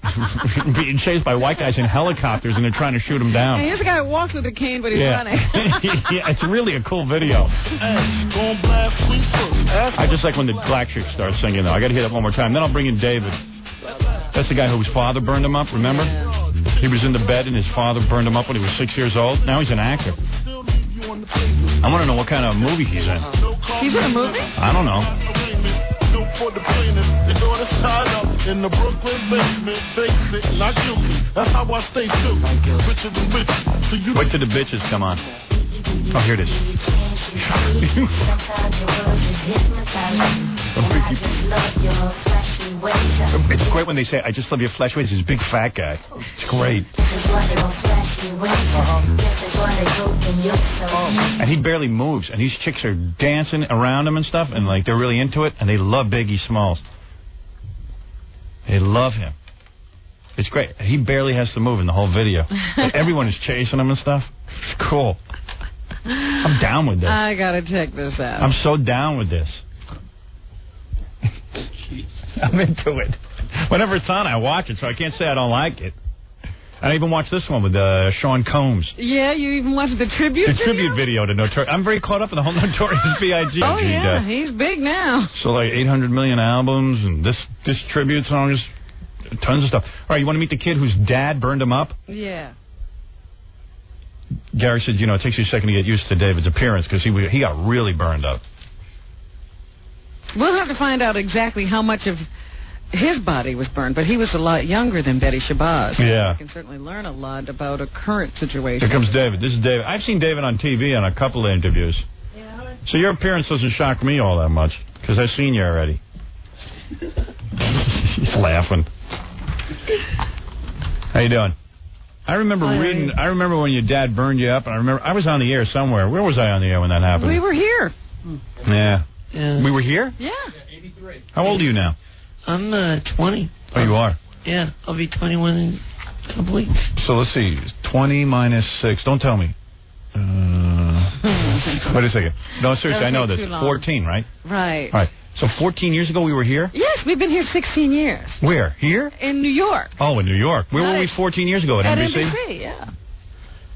being chased by white guys in helicopters, and they're trying to shoot him down. And here's a guy who walks with a cane, but he's running. Yeah, it's really a cool video. I just like when the black chick starts singing, though. I got to hear that one more time. Then I'll bring in David. That's the guy whose father burned him up, remember? He was in the bed and his father burned him up when he was 6 years old. Now he's an actor. I want to know what kind of movie he's in. He's in a movie? I don't know. In the Brooklyn basement, not guilty. That's how I stay too. Richer than rich. So you wait till the bitches come on. Oh, here it is. It's great when they say, I just love your flesh ways. He's a big fat guy. It's great. And he barely moves. And these chicks are dancing around him and stuff. And like they're really into it. And they love Biggie Smalls. They love him. It's great. He barely has to move in the whole video. But everyone is chasing him and stuff. It's cool. I'm down with this. I gotta check this out. I'm so down with this. I'm into it. Whenever it's on, I watch it, so I can't say I don't like it. I even watched this one with Sean Combs. Yeah, you even watched the tribute video? The tribute video to Notorious. I'm very caught up in the whole Notorious B.I.G. Oh, yeah, he's big now. So, like, 800 million albums, and this tribute song is tons of stuff. All right, you want to meet the kid whose dad burned him up? Yeah. Gary said, it takes you a second to get used to David's appearance, because he got really burned up. We'll have to find out exactly how much of his body was burned, but he was a lot younger than Betty Shabazz. Yeah. We can certainly learn a lot about a current situation. Here comes David. This is David. I've seen David on TV on a couple of interviews. So your appearance doesn't shock me all that much, because I've seen you already. He's laughing. How you doing? I remember when your dad burned you up, and I was on the air somewhere. Where was I on the air when that happened? We were here. Yeah. We were here? Yeah. 83. How old are you now? I'm 20. Oh, you are? Yeah, I'll be 21 in a couple weeks. So let's see. 20 minus 6. Don't tell me. Wait a second. No, seriously, I know this. 14, right? Right. All right. So 14 years ago we were here? Yes, we've been here 16 years. Where? Here? In New York. Oh, in New York. Where were we 14 years ago? At NBC? NBC, yeah.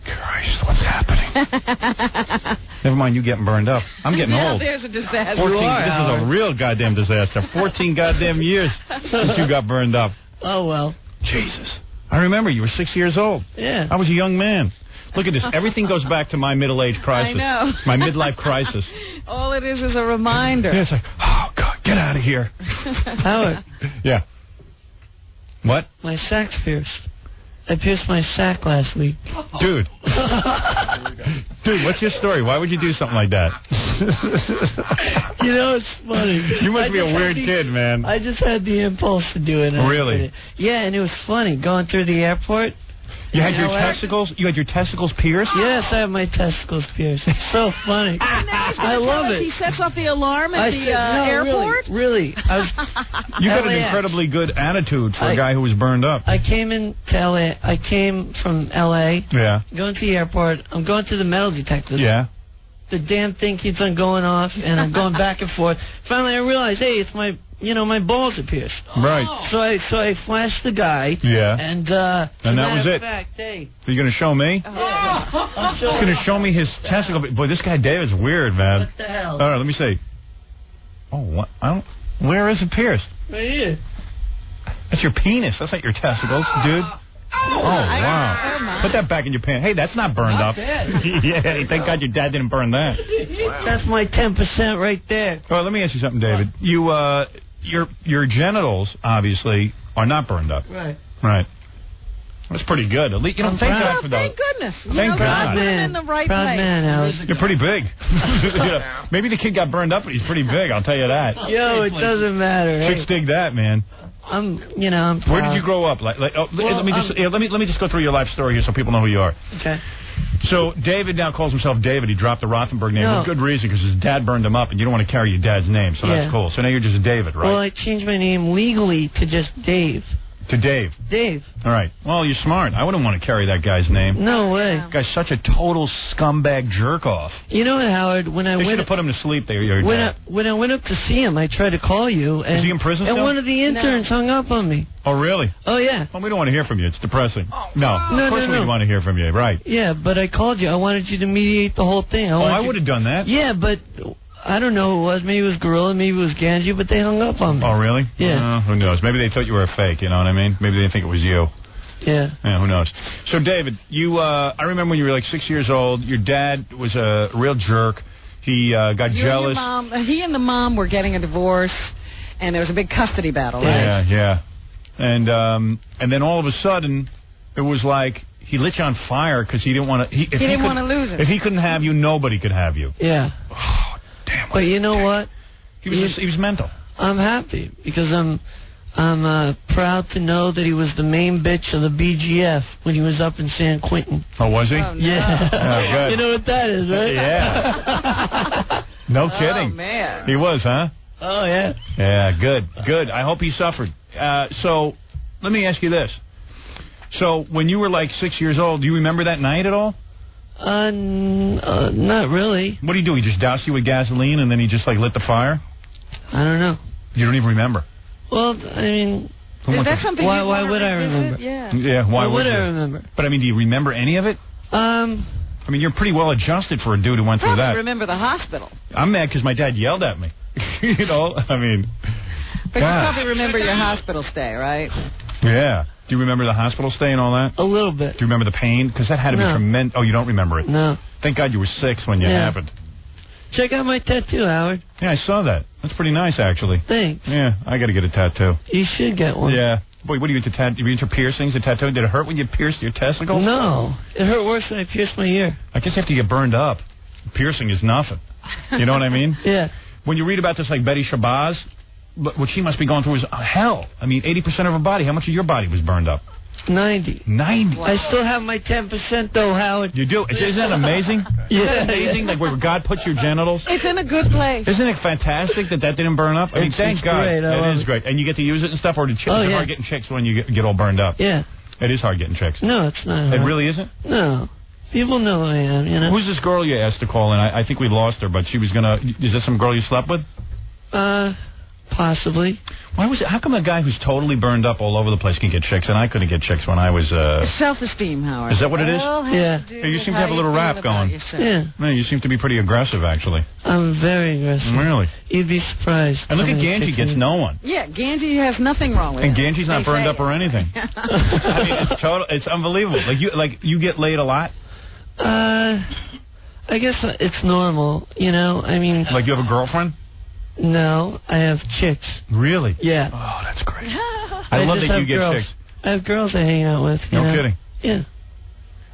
Christ, what's happening? Never mind you getting burned up. I'm getting old. There's a disaster. 14, this is a real goddamn disaster. 14 goddamn years since you got burned up. Oh, well. Jesus. I remember you were 6 years old. Yeah. I was a young man. Look at this. Everything goes back to my middle-age crisis. I know. My midlife crisis. All it is a reminder. Yeah, it's like, oh, God, get out of here. Howard. Yeah. What? My sack's pierced. I pierced my sack last week. Dude. Dude, what's your story? Why would you do something like that? It's funny. You must be a weird kid, man. I just had the impulse to do it. Really? Yeah, and it was funny. Going through the airport. You had your testicles? You had your testicles pierced? Yes, I have my testicles pierced. It's so funny. I love it. He sets off the alarm at the airport? Really. You got an incredibly good attitude for a guy who was burned up. I came in to L.A. I came from L.A. Yeah. Going to the airport. I'm going to the metal detector. Yeah. The damn thing keeps on going off, and I'm going back and forth. Finally, I realized, hey, it's my balls are pierced. Right. So I flashed the guy. Yeah. And that was it. Fact, hey. Are you going to show me? Yeah. He's going to show me his testicle. Boy, this guy David's weird, man. What the hell? All right, let me see. Oh, what? Where is it pierced? Right here. That's your penis. That's not your testicles, dude. Oh, wow. Put that back in your pants. Hey, that's not burned up. Yeah, thank God your dad didn't burn that. Wow. That's my 10% right there. Well, let me ask you something, David. Your genitals, obviously, are not burned up. Right. Right. That's pretty good. Thank God for those. Thank goodness. Thank God. In the right Proud place. man, Alex. You're pretty big. Maybe the kid got burned up, but he's pretty big, I'll tell you that. Yo, it doesn't matter. Chicks dig that, man. I'm proud. Where did you grow up? Let me just go through your life story here so people know who you are. Okay. So David now calls himself David. He dropped the Rothenberg name No. with good reason because his dad burned him up, and you don't want to carry your dad's name, so that's cool. So now you're just David, right? Well, I changed my name legally to just Dave. To Dave. Dave. All right. Well, you're smart. I wouldn't want to carry that guy's name. No way. That guy's such a total scumbag jerk-off. You know what, Howard? When I They should went have put him to sleep there, your when dad. I went up to see him, I tried to call you. And, Is he in prison and still? one of the interns hung up on me. Oh, really? Oh, yeah. Well, we don't want to hear from you. It's depressing. No, No, of course no. we want to hear from you, right. Yeah, but I called you. I wanted you to mediate the whole thing. I would have done that. Yeah, but I don't know who it was. Maybe it was Gorilla, maybe it was Ganji, but they hung up on me. Oh, really? Yeah. Who knows? Maybe they thought you were a fake, you know what I mean? Maybe they didn't think it was you. Yeah. Yeah, who knows? So, David, I remember when you were like 6 years old, your dad was a real jerk. He got jealous. He and the mom were getting a divorce, and there was a big custody battle, right? Yeah. And then all of a sudden, it was like he lit you on fire because he didn't want to. He didn't want to lose it. If he couldn't have you, nobody could have you. Yeah. Oh, damn. But you know what? He was mental. I'm happy because I'm proud to know that he was the main bitch of the BGF when he was up in San Quentin. Oh, was he? Oh, no. Yeah. Oh, good. You know what that is, right? Yeah. No kidding. Oh, man. He was, huh? Oh, yeah. Yeah, good. I hope he suffered. So, let me ask you this. So, when you were like 6 years old, do you remember that night at all? Not really. What do you do? He just doused you with gasoline and then he just like lit the fire? I don't know. You don't even remember? Well, I mean, Is that something why you want would to I revisit? remember? Yeah. Yeah, why would you? I remember? But I mean, do you remember any of it? I mean, you're pretty well adjusted for a dude who went through Probably that. remember the hospital. I'm mad because my dad yelled at me. You know, I mean. But God. you probably remember your hospital stay, right? Yeah. Do you remember the hospital stay and all that? A little bit. Do you remember the pain? Because that had to be No. tremendous. Oh, you don't remember it? No. Thank God you were 6 when it Yeah. happened. Check out my tattoo, Howard. Yeah, I saw that. That's pretty nice, actually. Thanks. Yeah, I got to get a tattoo. You should get one. Yeah. Boy, what are you into? You into piercings? A tattoo? Did it hurt when you pierced your testicles? No. It hurt worse when I pierced my ear. I guess you have to get burned up. Piercing is nothing. You know what I mean? Yeah. When you read about this, like Betty Shabazz, what she must be going through is hell. I mean, 80% of her body. How much of your body was burned up? 90. 90. I still have my 10% though, Howard. You do? Isn't that amazing? Yeah. Isn't that amazing? Like where God puts your genitals? It's in a good place. Isn't it fantastic that didn't burn up? I mean, thank It's God. great. I It love is it. great. And you get to use it and stuff, or is it Oh, yeah. hard getting chicks when you get all burned up? Yeah. It is hard getting chicks. No, it's not. It really isn't? No. People know who I am, you know. Who's this girl you asked to call in? I think we lost her, but she was going to... Is this some girl you slept with? Possibly. Why was it? How come a guy who's totally burned up all over the place can get chicks, and I couldn't get chicks when I was... Self-esteem, Howard. Is that what it is? Yeah. Hey, you seem to have a little rap going. Yeah. No, you seem to be pretty aggressive, actually. I'm very aggressive. Really? You'd be surprised. And look how at many Ganji chicks gets I- no one. Yeah, Ganji has nothing wrong with And him. Ganji's not They burned say. up or anything. I mean, it's total. It's unbelievable. Like you get laid a lot. I guess it's normal, you know. I mean, Like you have a girlfriend? no, I have chicks. Really? Yeah. Oh, that's great. I love just that you have get girls. chicks. I have girls I hang out with. You No know? kidding. Yeah.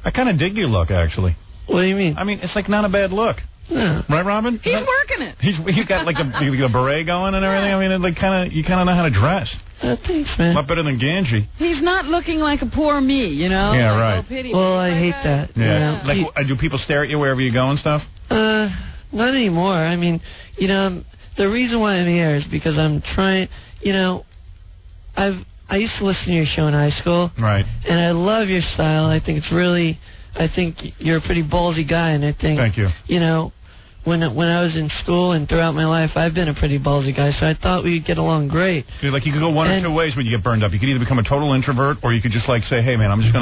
I kind of dig your look, actually. What do you mean? I mean, it's like not a bad look, No. right, Robin? He's working it. You got like a beret going and everything. I mean, it like you kind of know how to dress. Thanks, man. A lot better than Ganji. He's not looking like a poor me, you know? Yeah, Like, right. oh, pity Well, me. I hate that. you Yeah. know? Like, do people stare at you wherever you go and stuff? Not anymore. I mean, you know, the reason why I'm here is because I'm trying, you know, I used to listen to your show in high school. Right. And I love your style. I think you're a pretty ballsy guy, and I think, Thank you. you know, when I was in school and throughout my life, I've been a pretty ballsy guy, so I thought we'd get along great. Like you could go one or two ways when you get burned up. You could either become a total introvert, or you could just like say, "Hey, man, I'm just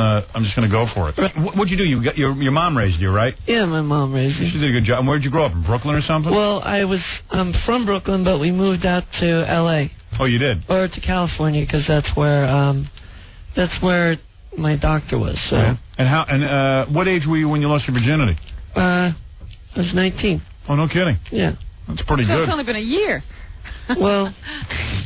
gonna go for it." What'd you do? You got your mom raised you, right? Yeah, my mom raised me. She did a good job. And where'd you grow up? In Brooklyn or something? Well, I'm from Brooklyn, but we moved out to L.A. Oh, you did? Or to California, because that's where my doctor was. So. Yeah. And what age were you when you lost your virginity? I was 19. Oh, no kidding. Yeah. That's pretty So good. it's only been a year. Well,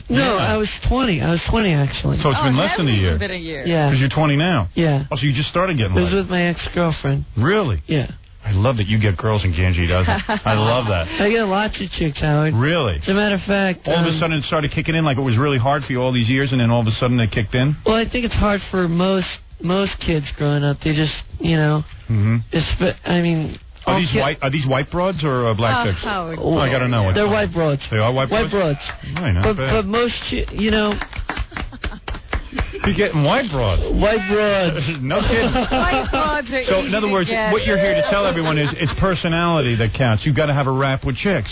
no, Yeah. I was 20. I was 20 actually. So it's been less than a year. Been a year. Yeah. Because you're 20 now. Yeah. Oh, so you just started getting It was laid. with my ex-girlfriend. Really? Yeah. I love that you get girls and Ganji doesn't. I love that. I get lots of chicks, Howard. Really? As a matter of fact... All of a sudden it started kicking in, like it was really hard for you all these years, and then all of a sudden it kicked in? Well, I think it's hard for most kids growing up. They just, you know... I mean... Are these white broads or black chicks? Howard. Oh, I got to know. They're white broads. They are white broads? White broads. Right, not bad. But most, you know... You're getting white broads. White broads. No kidding. White broads are So, in other words, what you're here to tell everyone is it's personality that counts. You've got to have a rap with chicks.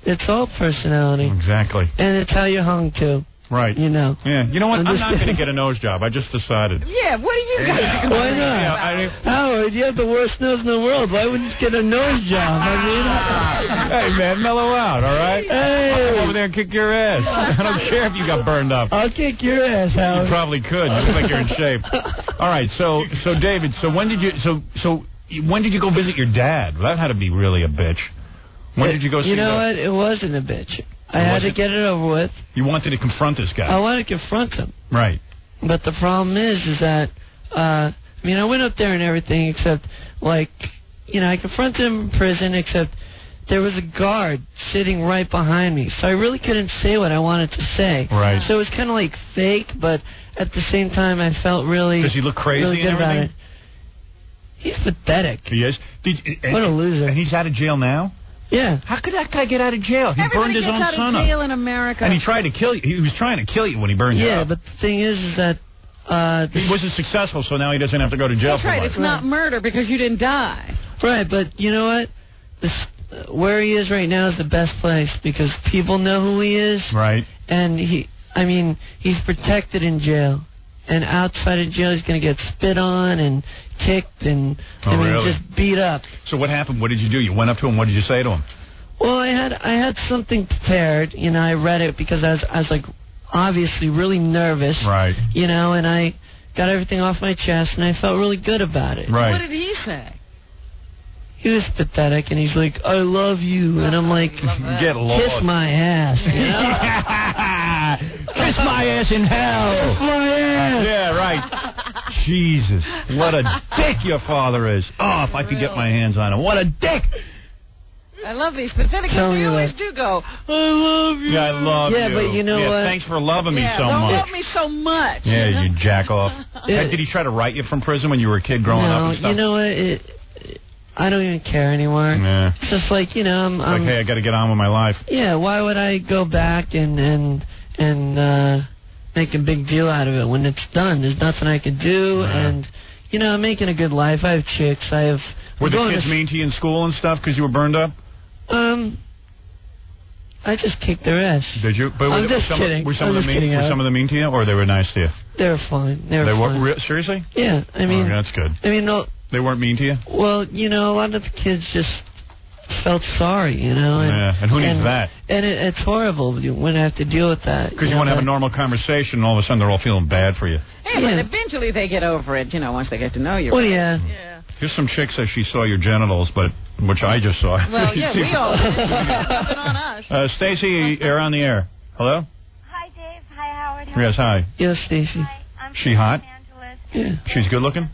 It's all personality. Exactly. And it's how you're hung, too. Right. You know. Yeah. You know what? I'm not going to get a nose job. I just decided. Yeah, what are you guys Why not? Howard, you have the worst nose in the world. Why wouldn't you get a nose job? I mean... Hey, man, mellow out, all right? Hey. I'll come over there and kick your ass. I don't care if you got burned up. I'll kick your ass, Howard. You probably could. You look like you're in shape. All right, so David, when did you go visit your dad? Well, that had to be really a bitch. When did you go see You know what? It wasn't a bitch. I had to get it over with. You wanted to confront this guy. I wanted to confront him. Right. But the problem is that, I mean, I went up there and everything except, like, you know, I confronted him in prison except there was a guard sitting right behind me. So I really couldn't say what I wanted to say. Right. So it was kind of like fake, but at the same time I felt really... Does he look crazy really good and everything? about it. He's pathetic. He is? What a loser. And he's out of jail now? Yeah. How could that guy get out of jail? He burned his own son up. Everybody gets out of jail in America. And he tried to kill you. He was trying to kill you when he burned you up. Yeah, but the thing is that... he wasn't successful, so now he doesn't have to go to jail That's for right. life. It's not murder because you didn't die. Right, but you know what? Where he is right now is the best place because people know who he is. Right. And he's protected in jail. And outside of jail, he's going to get spit on and kicked and really? Just beat up. So what happened? What did you do? You went up to him. What did you say to him? Well, I had something prepared. You know, I read it because I was like obviously really nervous. Right. You know, and I got everything off my chest, and I felt really good about it. Right. What did he say? He was pathetic, and he's like, "I love you," and I'm like, "Get lost. Kiss my ass, you know? Kiss my ass in hell. Kiss my ass. Yeah, right. Jesus, what a dick your father is. Oh, if I could get my hands on him, what a dick. I love these pathetic kids. They always do go, I love you. Yeah, I love you. Yeah, but you know what? Thanks for loving me so don't much. love me so much. Yeah, you jack off. Did he try to write you from prison when you were a kid growing up and stuff? You know what? I don't even care anymore. Yeah. It's just like, you know, I'm like, hey, I got to get on with my life. Yeah, why would I go back and make a big deal out of it when it's done? There's nothing I could do, and you know, I'm making a good life. I have chicks. Were the kids mean to you in school and stuff because you were burned up? I just kicked their ass. Did you? But I'm just kidding. Were some of them mean to you, or they were nice to you? They were fine. They were fine. Seriously? Yeah, I mean, that's good. I mean, no. They weren't mean to you? Well, you know, a lot of the kids just felt sorry, you know. And who needs that? And it's horrible when I have to deal with that. Because you want to have a normal conversation, and all of a sudden they're all feeling bad for you. Hey, but eventually they get over it, you know, once they get to know you. Well, right? yeah. Here's some chick says she saw your genitals, which I just saw. Well, yeah, we all did. Nothing on us. Stacy, you're on the air. Hello? Hi, Dave. Hi, Howard. Yes, hi. Yes, Stacy. Hi, I'm She hot? Los Angeles. Yeah. She's good looking?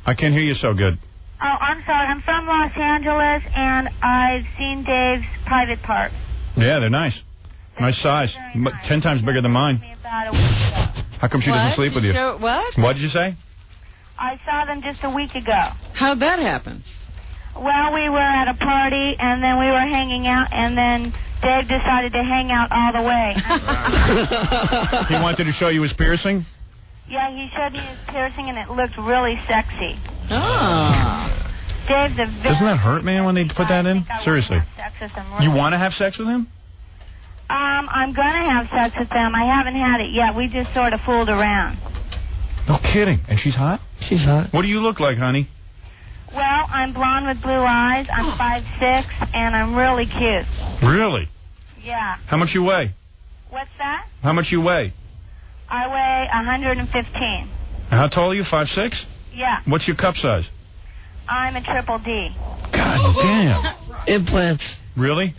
I can't hear you so good. Oh, I'm sorry. I'm from Los Angeles, and I've seen Dave's private parts. Yeah, they're nice. Nice size. 10 times bigger than mine. About a week ago. How come she doesn't sleep with you? What? What did you say? I saw them just a week ago. How'd that happen? Well, we were at a party, and then we were hanging out, and then Dave decided to hang out all the way. He wanted to show you his piercing? Yeah, he showed me his piercing, and it looked really sexy. Oh. Dave's a very... Doesn't that hurt, man, when they put that in? Seriously. Sex with him, really. You want to have sex with him? I'm going to have sex with them. I haven't had it yet. We just sort of fooled around. No kidding. And she's hot? She's hot. What do you look like, honey? Well, I'm blonde with blue eyes. I'm 5'6", and I'm really cute. Really? Yeah. How much you weigh? What's that? How much you weigh? I weigh 115. How tall are you? 5'6"? Yeah. What's your cup size? I'm a triple D. God damn. Implants. Really?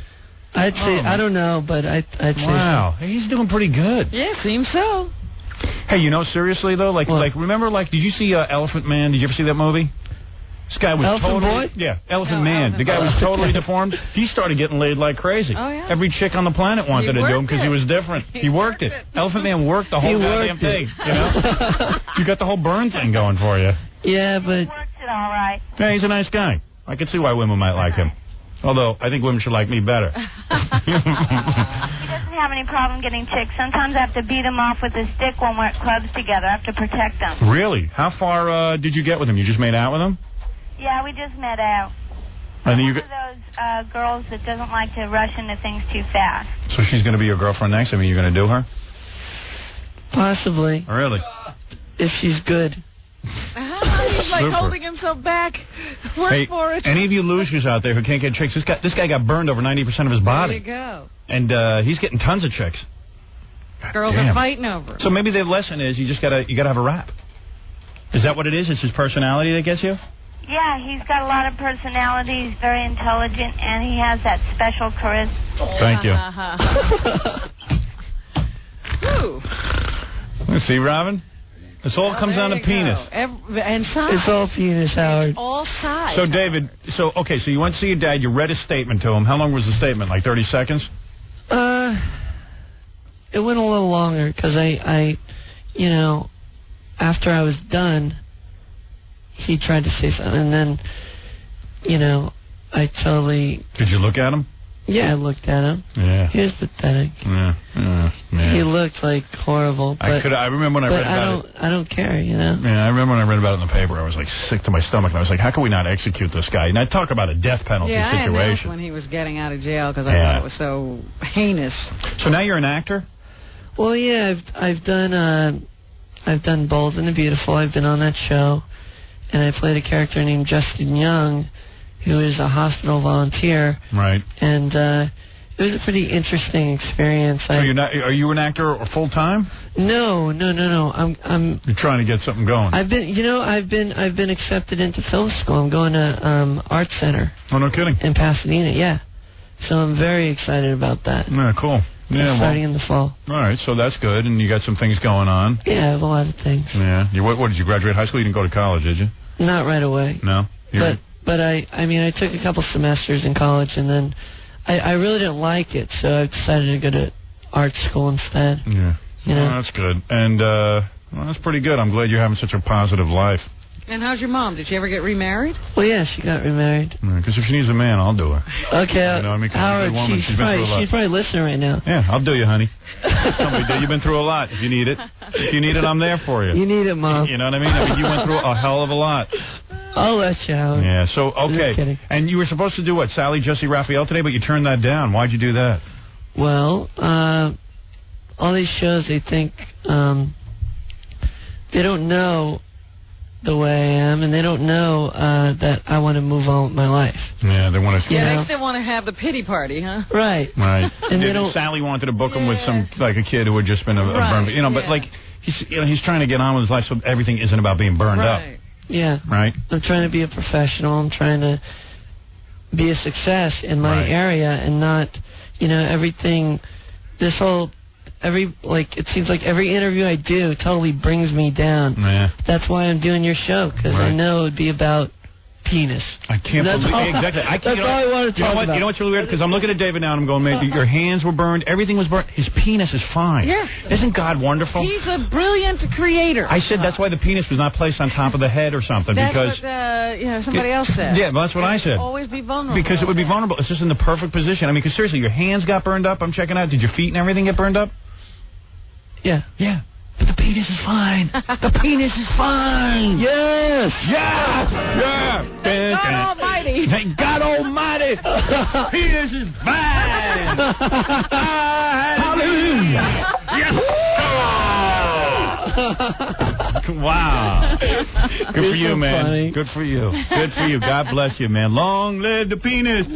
I'd say, I don't know, but I'd say wow. Hey, he's doing pretty good. Yeah, seems so. Hey, you know, seriously, though, like, remember, did you see Elephant Man? Did you ever see that movie? This guy was Elephant totally... Boy? Yeah, Elephant Man. The guy was totally deformed. He started getting laid like crazy. Oh, yeah. Every chick on the planet wanted to do him because he was different. He He worked it. Elephant Man worked the whole goddamn thing. You know? You got the whole burn thing going for you. Yeah, but... Works it all right. Yeah, he's a nice guy. I can see why women might like him. Although, I think women should like me better. He doesn't have any problem getting chicks. Sometimes I have to beat him off with a stick when we're at clubs together. I have to protect him. Really? How far did you get with him? You just made out with him? Yeah, we just met out. And then One of those girls that doesn't like to rush into things too fast. So she's going to be your girlfriend next? I mean, you're going to do her? Possibly. Oh, really? If she's good. He's like Super. holding himself back. Work Hey, for it. any of you losers out there who can't get chicks, this guy got burned over 90% of his body. There you go. And he's getting tons of chicks. Girls damn. are fighting over it. So maybe the lesson is you gotta have a rap. Is that what it is? It's his personality that gets you? Yeah, he's got a lot of personality. He's very intelligent, and he has that special charisma. Thank you. See, Robin? This all comes down to penis. And size. It's all penis, Howard. All size. So, David, so you went to see your dad, you read a statement to him. How long was the statement, like 30 seconds? It went a little longer, because I, you know, after I was done, he tried to say something, and then, you know, I totally... Did you look at him? Yeah, I looked at him. Yeah. He was pathetic. Yeah. He looked like horrible. But, I remember when I read about it. I don't care, you know? Yeah, I remember when I read about it in the paper, I was like sick to my stomach, and I was like, how can we not execute this guy? And I talk about a death penalty I announced situation. when he was getting out of jail because I thought it was so heinous. So now you're an actor? Well, yeah, I've done Bold and the Beautiful. I've been on that show, and I played a character named Justin Young, who is a hospital volunteer. Right. And it was a pretty interesting experience. So are you an actor or full time? No. I'm. You're trying to get something going. I've been accepted into film school. I'm going to Art Center. Oh, no kidding. In Pasadena, yeah. So I'm very excited about that. Yeah, cool. Yeah, starting in the fall. All right, so that's good, and you got some things going on. Yeah, I have a lot of things. Yeah. What did you graduate high school? You didn't go to college, did you? Not right away. No. But I mean, I took a couple semesters in college, and then I really didn't like it, so I decided to go to art school instead. Yeah. You know? Well, that's good. And well, that's pretty good. I'm glad you're having such a positive life. And how's your mom? Did she ever get remarried? Well, yeah, she got remarried. Because if she needs a man, I'll do her. Okay, you know, I mean, 'cause Howard, she's a good woman. she's probably listening right now. Yeah, I'll do you, honey. You've been through a lot. If you need it, I'm there for you. You need it, Mom. You know what I mean? I mean, you went through a hell of a lot. I'll let you, Howard. Yeah. So Just kidding. And you were supposed to do what? Sally Jesse Raphael today, but you turned that down. Why'd you do that? Well, all these shows, they think they don't know the way I am, and they don't know that I want to move on with my life. Yeah, they want to. Yeah, they want to have the pity party, huh? Right. Right. And they don't. Sally wanted to book him with some a kid who had just been burned. You know, but like he's trying to get on with his life, so everything isn't about being burned up. Yeah. Right. I'm trying to be a professional. I'm trying to be a success in my area, and not, you know, everything. It seems like every interview I do totally brings me down. Yeah. That's why I'm doing your show, because I know it would be about penis. I can't believe exactly. That's all I want to talk about. You know what's really weird? Because I'm looking at David now and I'm going, man, your hands were burned, everything was burned. His penis is fine. Yeah. Isn't God wonderful? He's a brilliant creator. I said that's why the penis was not placed on top of the head or something. That's because what somebody else said. Yeah, well, that's what I said. Always be vulnerable. Because it would be vulnerable. It's just in the perfect position. I mean, because seriously, your hands got burned up. I'm checking out. Did your feet and everything get burned up? Yeah. Yeah. But the penis is fine. The penis is fine. Yes. Yes. Yeah. Thank God Almighty. Thank God Almighty. The penis is fine. Hallelujah. Yes. Wow. Good for you, man. Funny. Good for you. Good for you. God bless you, man. Long live the penis. I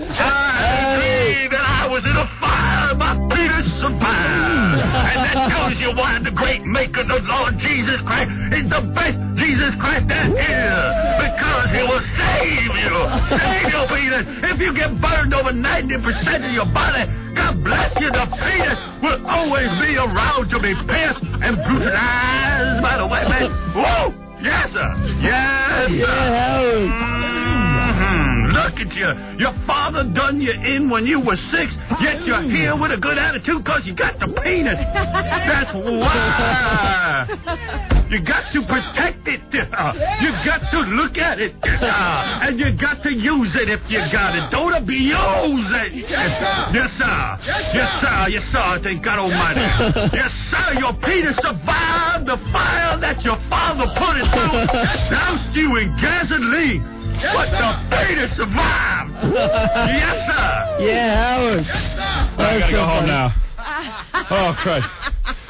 agree that I was in a fire, my penis on fire. And that tells you why the great maker, the Lord Jesus Christ, is the best Jesus Christ there is. Because he will save you. Save your penis. If you get burned over 90% of your body, God bless you, the penis will always be around to be pierced and brutalized by the white man. Woo! Yes, sir. Yes, sir. Yeah, Howard. Look at you. Your father done you in when you were 6, yet you're here with a good attitude because you got the penis. That's why. You got to protect it. You got to look at it. And you got to use it if you got it. Don't abuse it. Yes, sir. Yes, sir. Yes, sir. Yes, sir. Thank God Almighty. Yes, sir. Your penis survived the fire that your father put it through. Doused you in gasoline. But the penis survived. Yes, sir. Yeah, Howard. I gotta go home now. Oh, Christ.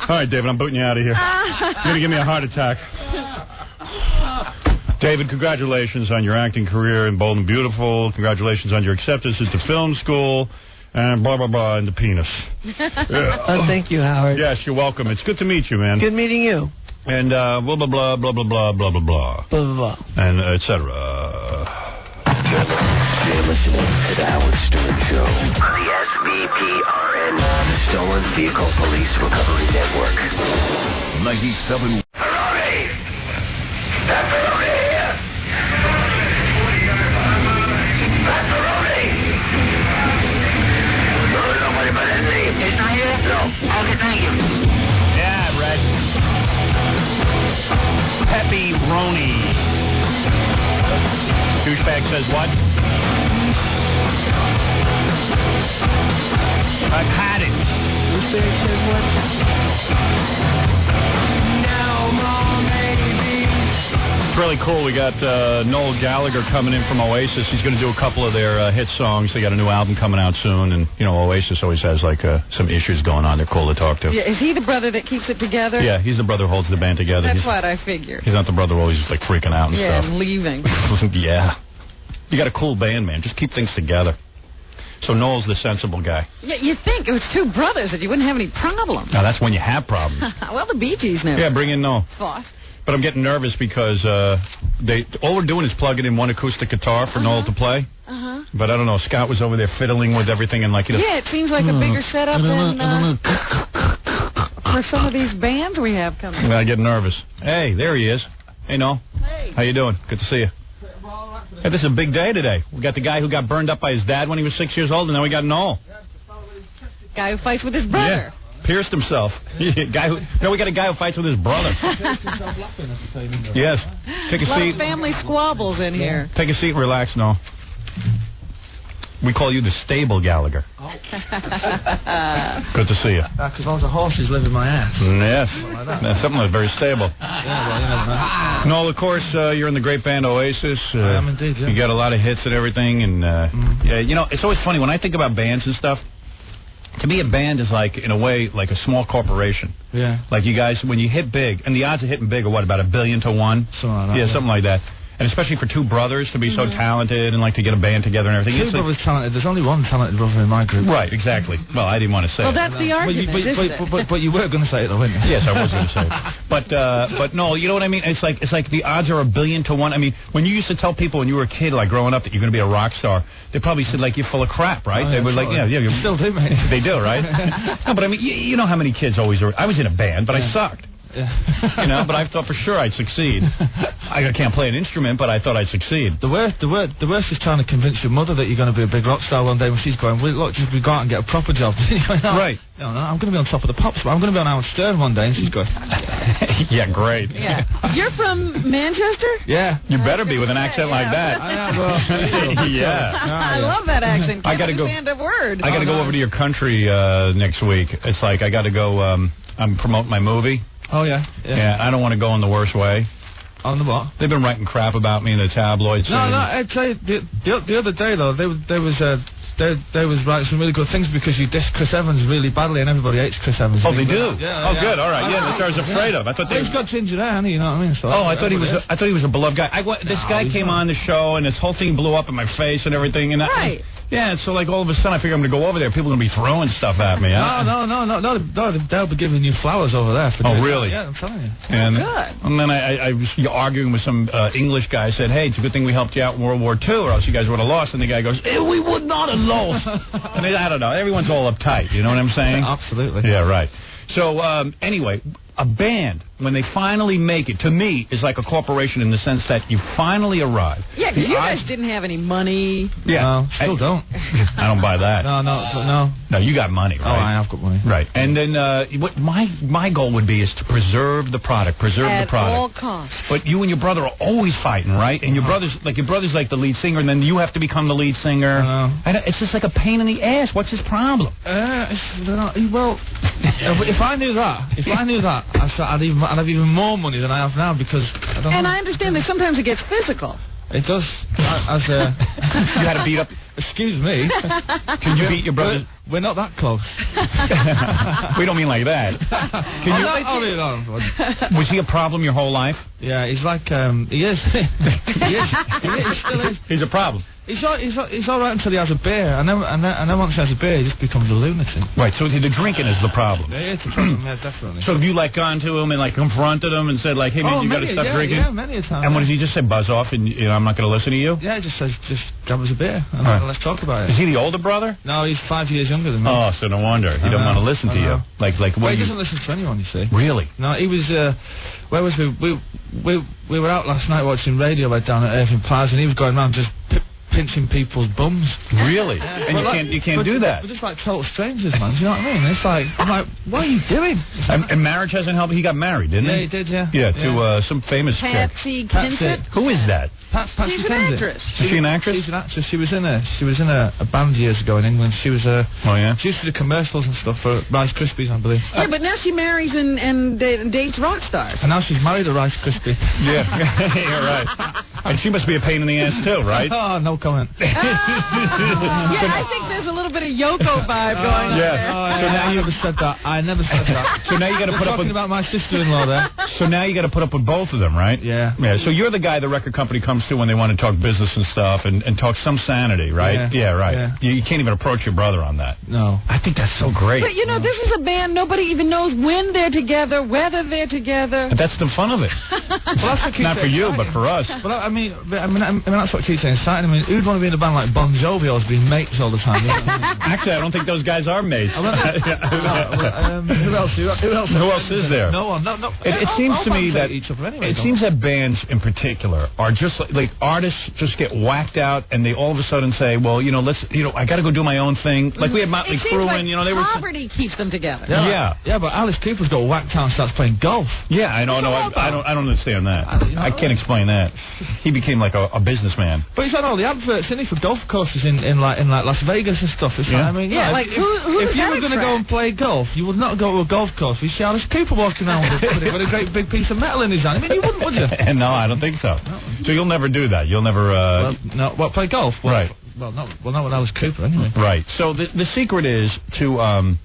All right, David, I'm booting you out of here. You're going to give me a heart attack. David, congratulations on your acting career in Bold and Beautiful. Congratulations on your acceptance into film school. And blah, blah, blah, and the penis. Oh, thank you, Howard. Yes, you're welcome. It's good to meet you, man. Good meeting you. And blah, blah, blah, blah, blah, blah, blah, blah, blah. Blah, blah, blah. And et cetera. You're listening to the Howard Stern Show on the SVPRN, the Stolen Vehicle Police Recovery Network. 97. Pepperoni! Pepperoni here! Pepperoni! Nobody but his name. He's not here? No. Okay, thank you. Yeah, Red. Peppy Roni. Douchebag says what? I've had it. Douchebag says what? It's really cool. We got Noel Gallagher coming in from Oasis. He's going to do a couple of their hit songs. They got a new album coming out soon, and you know Oasis always has like some issues going on. They're cool to talk to. Yeah, is he the brother that keeps it together? Yeah, he's the brother who holds the band together. That's what I figured. He's not the brother who always like freaking out and yeah, stuff. and leaving. Yeah. You got a cool band, man. Just keep things together. So Noel's the sensible guy. Yeah, you think it was two brothers that you wouldn't have any problems. Now that's when you have problems. Well, the Bee Gees never. Yeah, bring in Noel. Fought. But I'm getting nervous because all we're doing is plugging in one acoustic guitar for Noel to play. But I don't know. Scott was over there fiddling with everything and like. Yeah, it seems like a bigger setup than for some of these bands we have coming. I get nervous. Hey, there he is. Hey, Noel. Hey. How you doing? Good to see you. Hey, this is a big day today. We got the guy who got burned up by his dad when he was 6 years old, and then we got Noel. Guy who fights with his brother. Yeah. Pierced himself. We got a guy who fights with his brother. Yes. Take a lot seat. of family squabbles in here. Take a seat and relax, Noel. We call you the stable Gallagher. Good to see you. Because all the horses live in my ass. Yes. Like that. That's something that's very stable. Yeah, well, you never know. Noel, of course, you're in the great band Oasis. I am indeed, yeah. You got a lot of hits and everything. And, yeah, you know, it's always funny when I think about bands and stuff. To me, a band is like, in a way, like a small corporation. Yeah. Like you guys, when you hit big, and the odds of hitting big are what, about 1 billion to 1? Something like that. Yeah, something like that. And especially for two brothers to be so talented and like to get a band together and everything. Two brothers talented. There's only one talented brother in my group. Right, exactly. Well, I didn't want to say well, it. that's the argument, but you were going to say it, though, weren't you? Yes, I was going to say it. But no, you know what I mean? It's like the odds are 1 billion to 1. I mean, when you used to tell people when you were a kid, like growing up, that you're going to be a rock star, they probably said like you're full of crap, right? Oh, they yeah, were like, yeah, you still do, mate. They do, right? No, but I mean, you know how many kids always are. I was in a band, but I sucked. Yeah. You know, but I thought for sure I'd succeed. I can't play an instrument, but I thought I'd succeed. The worst is trying to convince your mother that you're going to be a big rock star one day when she's going, well, look, just go out and get a proper job. Going, no, right. No, I'm going to be on top of the pops, but I'm going to be on Howard Stern one day, and she's going... Yeah, great. Yeah. You're from Manchester? Yeah. You better be with an accent like that. I am, well, yeah. I love that accent. I got to go. Understand a word. I got to go over to your country next week. It's like I got to go. I'm promoting my movie. Oh, yeah. Yeah, I don't want to go in the worst way. On the what? They've been writing crap about me in the tabloids. No, I tell you, the other day, though, they was writing some really good things because you dissed Chris Evans really badly and everybody hates Chris Evans. Oh, they do? Yeah, oh, good, all right. Yeah, that's what I was afraid of. I thought he's got ginger hair, you know what I mean? So I thought he was a beloved guy. This guy came on the show and this whole thing blew up in my face and everything. And right. Yeah, so like all of a sudden I figure I'm going to go over there. People are going to be throwing stuff at me. No, they'll be giving you flowers over there. Oh, really? Yeah, I'm telling you. And, good. And then I was arguing with some English guy. I said, hey, it's a good thing we helped you out in World War II or else you guys would have lost. And the guy goes, we would not have lost. And I don't know. Everyone's all uptight. You know what I'm saying? Absolutely. Yeah, right. So, anyway, a band, when they finally make it, to me, is like a corporation in the sense that you finally arrive. Yeah, because you guys didn't have any money. Yeah. No, still don't. I don't buy that. No. No, you got money, right? Oh, I have got money. Right. And then what my goal would be is to preserve the product, At all costs. But you and your brother are always fighting, right? And your brother's like the lead singer, and then you have to become the lead singer. It's just like a pain in the ass. What's his problem? Well, if I knew that, I'd have even more money than I have now because I don't know. I understand that sometimes it gets physical. It does. You had to beat up. Excuse me. Can you beat your brother? We're not that close. We don't mean like that. Was he a problem your whole life? Yeah, he's like he is. He still is. He's a problem. He's all right until he has a beer, and then once he has a beer, he just becomes a lunatic. Right. So the drinking is the problem. Yeah, it's a problem. Yeah, definitely. So have you like gone to him and like confronted him and said like, hey man, you got to stop drinking? Yeah, many a time. And what does he just say? Buzz off, and I'm not going to listen to you? Yeah, he just says, just grab us a beer and let's talk about it. Is he the older brother? No, he's 5 years younger than me. Oh, so no wonder he don't want to listen to you. Like well, he doesn't listen to anyone, you see. Really? No, he was. Where was we were out last night watching Radiohead down at Irving Plaza, and he was going around just pinching people's bums. Really? And you can't do that. We're just like total strangers, man. Do you know what I mean? It's like, I'm like, what are you doing? And marriage hasn't helped. He got married, didn't he? Yeah, he did. Yeah. Yeah, to some famous chick. Patsy Kensit. Who is that? Patsy She's an actress. Is she an actress? She's an actress. She was in a band years ago in England. She was Oh yeah. She used to do commercials and stuff for Rice Krispies, I believe. Yeah, but now she marries and dates rock stars. And now she's married a Rice Krispie. Yeah, you're right. And she must be a pain in the ass too, right? Oh, no comment. Yeah, I think there's a little bit of Yoko vibe going on there. So now you never said that. I never said that. So now you got to put up with talking about my sister-in-law there. So now you got to put up with both of them, right? Yeah. Yeah. So you're the guy the record company comes to when they want to talk business and stuff and talk some sanity, right? Yeah, right. Yeah. You can't even approach your brother on that. No. I think that's so great. But you know, this is a band. Nobody even knows when they're together, whether they're together. But that's the fun of it. Well, that's what keeps Not for you, but for us. Well, I mean, that's what keeps saying exciting. I mean, who'd want to be in a band like Bon Jovi or be mates all the time? Actually, I don't think those guys are mates. Who else? Who else is there? No one. No. It seems to me that each other anyway. It seems that bands in particular are just like artists just get whacked out and they all of a sudden say, well, I got to go do my own thing. Like we had Motley Crue and they were. Poverty keeps them together. Yeah, but Alice Cooper's got whacked out and starts playing golf. Yeah, I know. I don't understand that. I can't explain that. He became like a businessman. But he's on all the adverts, isn't he, for golf courses in like Las Vegas and stuff. It's like, I mean, like if you were going to go and play golf, you would not go to a golf course. You see Alice Cooper walking around with a great big piece of metal in his hand. I mean, you wouldn't, would you? No, I don't think so. So you'll never do that. You'll never. Play golf. Well, right. Well, not with Alice Cooper anyway. Right. So the secret is to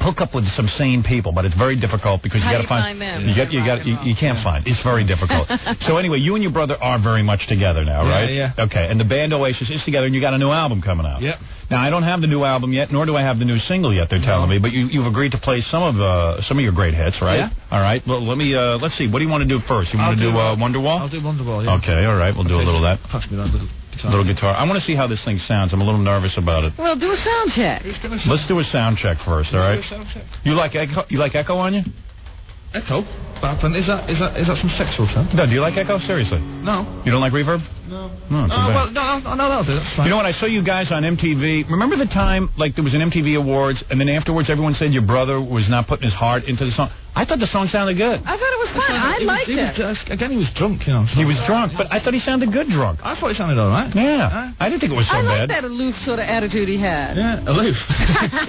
hook up with some sane people, but it's very difficult because you got to find them. You can't find. It's very difficult. So anyway, you and your brother are very much together now, right? Yeah. Okay, and the band Oasis is together, and you got a new album coming out. Yep. Now I don't have the new album yet, nor do I have the new single yet. They're telling me, but you've agreed to play some of your great hits, right? Yeah. All right. Well, let's see. What do you want to do first? You want to do Wonderwall? I'll do Wonderwall. Yeah. Okay. All right. We'll do a little of that. Pass me that little guitar. I want to see how this thing sounds. I'm a little nervous about it. Well, do a sound check. Let's do a sound check first, all right? You like echo? You like echo on you? Echo? Is that some sexual term? No, do you like echo? Seriously? No. You don't like reverb? No. No, too bad. Well, no, that'll do. That's fine. You know what? I saw you guys on MTV. Remember the time, like, there was an MTV Awards, and then afterwards everyone said your brother was not putting his heart into the song? I thought the song sounded good. I thought it was fun. I liked it. Again, he was drunk, you know. He was drunk, but I thought he sounded good drunk. I thought he sounded all right. Yeah. I didn't think it was so bad. I bad. like that aloof sort of attitude he had. Yeah, aloof.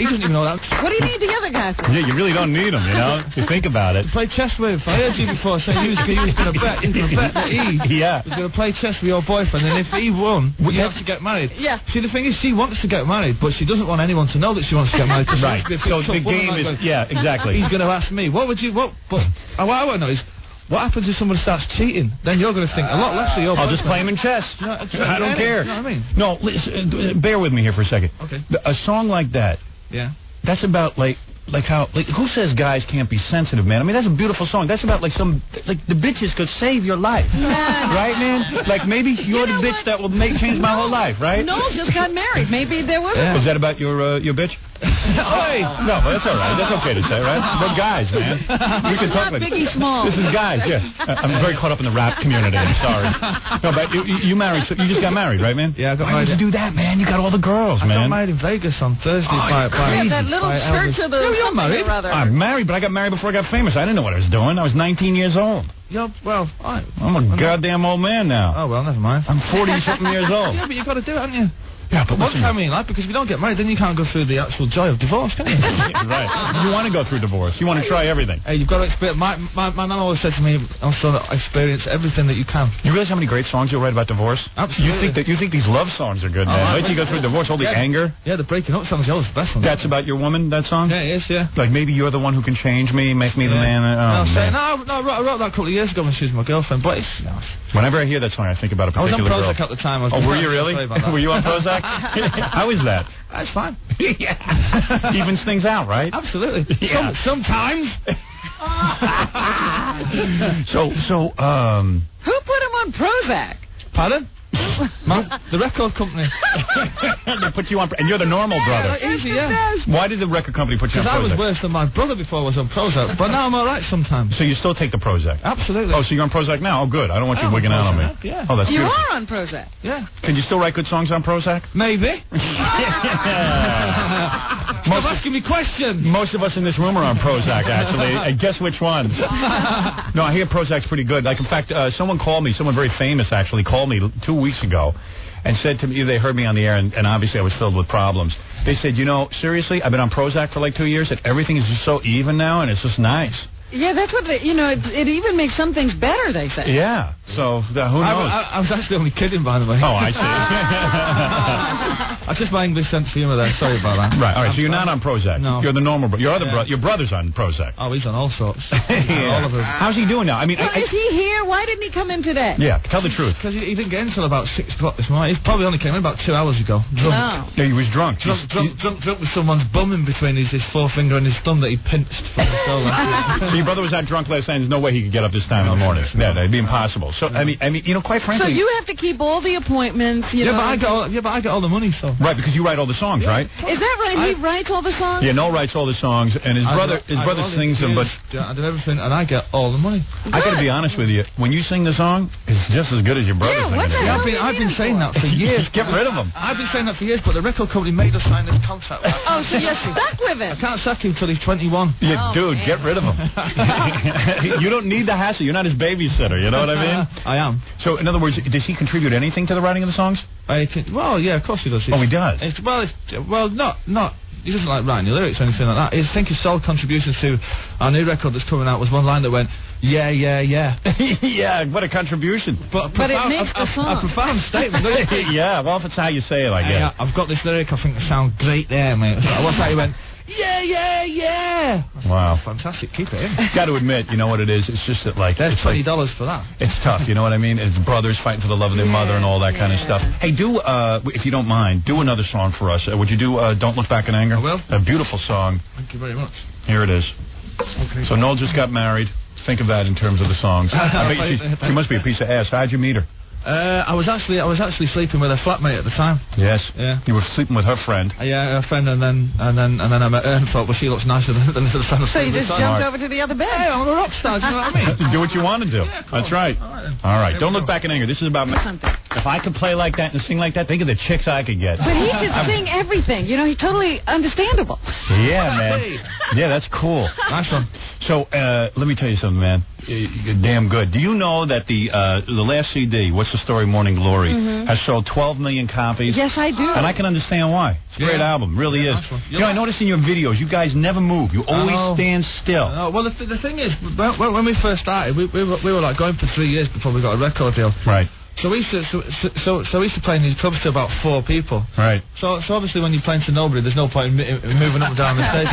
He doesn't even know that. What do you need the other guy for? Yeah, you really don't need him, you know, if you think about it. Play chess with. I heard you before saying he was going to bet that he was going to play chess with your boyfriend, and if he won, you have to get married. Yeah. See, the thing is, she wants to get married, but she doesn't want anyone to know that she wants to get married. Right. So the game is, exactly. He's going to ask me, what I want to know is, what happens if someone starts cheating? Then you're going to think a lot less of your boyfriend. I'll just play him in chess. I don't care. You know what I mean? No, listen, bear with me here for a second. Okay. A song like that, yeah, that's about, like, who says guys can't be sensitive, man? I mean, that's a beautiful song. That's about, like, the bitches could save your life. Right, man? Like, maybe you're the bitch that will change my whole life, right? Noel just got married. Maybe there was Was that about your bitch? Hey! No, but that's all right. That's okay to say, right? We're guys, man. We can talk about it. Biggie Smalls. This is guys, yeah. I'm very caught up in the rap community. I'm sorry. No, but you married. So you just got married, right, man? Yeah, I got married. Why married. did you do that, man? You got all the girls, I man. got married in Vegas on Thursday by that little church of the... You're married? I'm married, but I got married before I got famous. I didn't know what I was doing. I was 19 years old. Yeah, well, I'm a goddamn old man now. Oh, well, never mind. I'm 40-something years old. Yeah, but you've got to do it, haven't you? Yeah, but one time in life, because if you don't get married, then you can't go through the actual joy of divorce, can you? Right. You want to go through divorce. You want to try everything. Hey, you've got to experience... My mum always said to me, also, experience everything that you can. You realize how many great songs you'll write about divorce? Absolutely. You think these love songs are good, man. Wait till you go through divorce, all the anger. Yeah, the breaking up songs are always the best ones. That's about your woman, that song? Yeah, it is, yeah. Like, maybe you're the one who can change me, make me the man. Oh, man. No, I wrote that a couple of years ago when she was my girlfriend, but it's... Whenever I hear that song, I think about a particular girl. I was on Prozac at the time. Were you really? Were you on Prozac? How is that? That's fine. Yeah. Evens things out, right? Absolutely. Yeah. Sometimes. So, Who put him on Prozac? Pardon? The record company. They put you on, and you're the normal brother. Easy, yeah. Why did the record company put you on Prozac? Because I was worse than my brother before I was on Prozac, but now I'm all right sometimes. So you still take the Prozac? Absolutely. Oh, so you're on Prozac now? Oh, good. I don't want you wigging out on me. Yeah. Oh, that's You beautiful. are on Prozac. Yeah. Can you still write good songs on Prozac? Maybe. Stop asking me questions. Most of us in this room are on Prozac, actually. And guess which one? No, I hear Prozac's pretty good. Like, in fact, someone very famous actually, called me 2 weeks ago and said to me, they heard me on the air, and obviously I was filled with problems. They said, seriously, I've been on Prozac for like 2 years, and everything is just so even now, and it's just nice. Yeah, that's what it even makes some things better, they say. Yeah, so who knows? I was actually only kidding, by the way. Oh, I see. I just my English sense of humor there. Sorry about that. Right, all right, so you're not on Prozac. No. You're the normal brother. Your brother's on Prozac. Oh, he's on all sorts. Yeah. All of them. How's he doing now? I mean, Is he here? Why didn't he come in today? Yeah, tell the truth. Because he didn't get in until about 6 o'clock this morning. He probably only came in about 2 hours ago. Drunk. Oh. Yeah, he was drunk. Drunk with someone's bum in between his forefinger and his thumb that he pinched from the soul. So your brother was that drunk last night. There's no way he could get up this time in the morning. Yeah, that'd be impossible. So I mean, quite frankly. So you have to keep all the appointments. But I get all the money. So right, because you write all the songs, right? Is that right? He writes all the songs. Yeah, Noel writes all the songs, and his brother sings them. But I do everything, and I get all the money. I got to be honest with you. When you sing the song, it's just as good as your brother singing it. I've been saying that for years. Get rid of him. I've been saying that for years, but the record company made us sign this contract. Oh, so you're stuck with it. I can't sack him till he's 21. Yeah, dude, get rid of him. You don't need the hassle. You're not his babysitter. You know what I mean? I am. So, in other words, does he contribute anything to the writing of the songs? Well, yeah, of course he does. Oh, he does? Not. He doesn't like writing the lyrics or anything like that. I think his sole contributions to our new record that's coming out was one line that went, yeah, yeah, yeah. Yeah, what a contribution. But it makes the song. A profound statement. Yeah, well, if it's how you say it, I guess. I've got this lyric I think it sounds great there, mate. What's that? He went, yeah, yeah, yeah. Wow. Fantastic. Keep it in. Got to admit, you know what it is? It's just that, like... There's $20 for that. It's tough, you know what I mean? It's brothers fighting for the love of their mother and all that kind of stuff. Hey, if you don't mind, do another song for us. Would you do Don't Look Back in Anger? I will. A beautiful song. Thank you very much. Here it is. Okay. So Noel just got married. Think of that in terms of the songs. I bet she must be a piece of ass. How'd you meet her? I was actually sleeping with her flatmate at the time. Yes. Yeah. You were sleeping with her friend. Yeah, her friend, and then I met her and thought, well, she looks nicer than the son of. So you just jumped over to the other bed. Hey, I'm a rock star. Do you know what I mean? Do what you want to do. Yeah, that's right. All right. Don't look back in anger. This is about me. If I could play like that and sing like that, think of the chicks I could get. But he could sing everything. You know, he's totally understandable. Yeah, man. Yeah, that's cool. Nice one. So let me tell you something, man. You're damn good. Do you know that the last CD, What's the Story, Morning Glory, has sold 12 million copies? Yes, I do. And I can understand why. It's a great album, really is. Nice one. You know, I noticed in your videos, you guys never move. You always stand still. Well, the thing is, when we first started, we were like going for 3 years before we got a record deal. Right. So we used to play in these clubs to about 4 people. Right. So obviously when you're playing to nobody, there's no point in moving up and down the stage.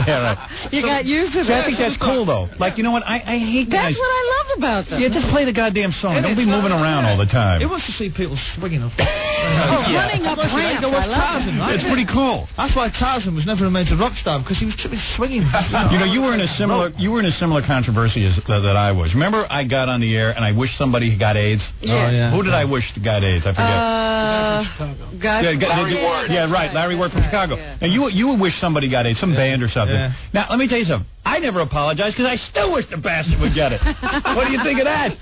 Yeah, right. You got used to See, that. I think that's cool, though. Like, you know what? I hate guys. That's what I love about them. Yeah, just play the goddamn song. Don't be moving around all the time. It wants to see people swinging up. Running up ramps. I love Tarzan, that. right? It's pretty cool. That's why Tarzan was never a major rock star, because he was swinging. You know, you were in a similar controversy as that I was. Remember, I got on the air and I wished somebody got AIDS. Yeah. Oh, yeah. Who did I wish got AIDS? I forget. Larry Ward. Yeah, right. Larry Ward from Chicago. Yeah. And you would wish somebody got AIDS, some band or something. Yeah. Now, let me tell you something. I never apologized because I still wish the bastard would get it. What do you think of that?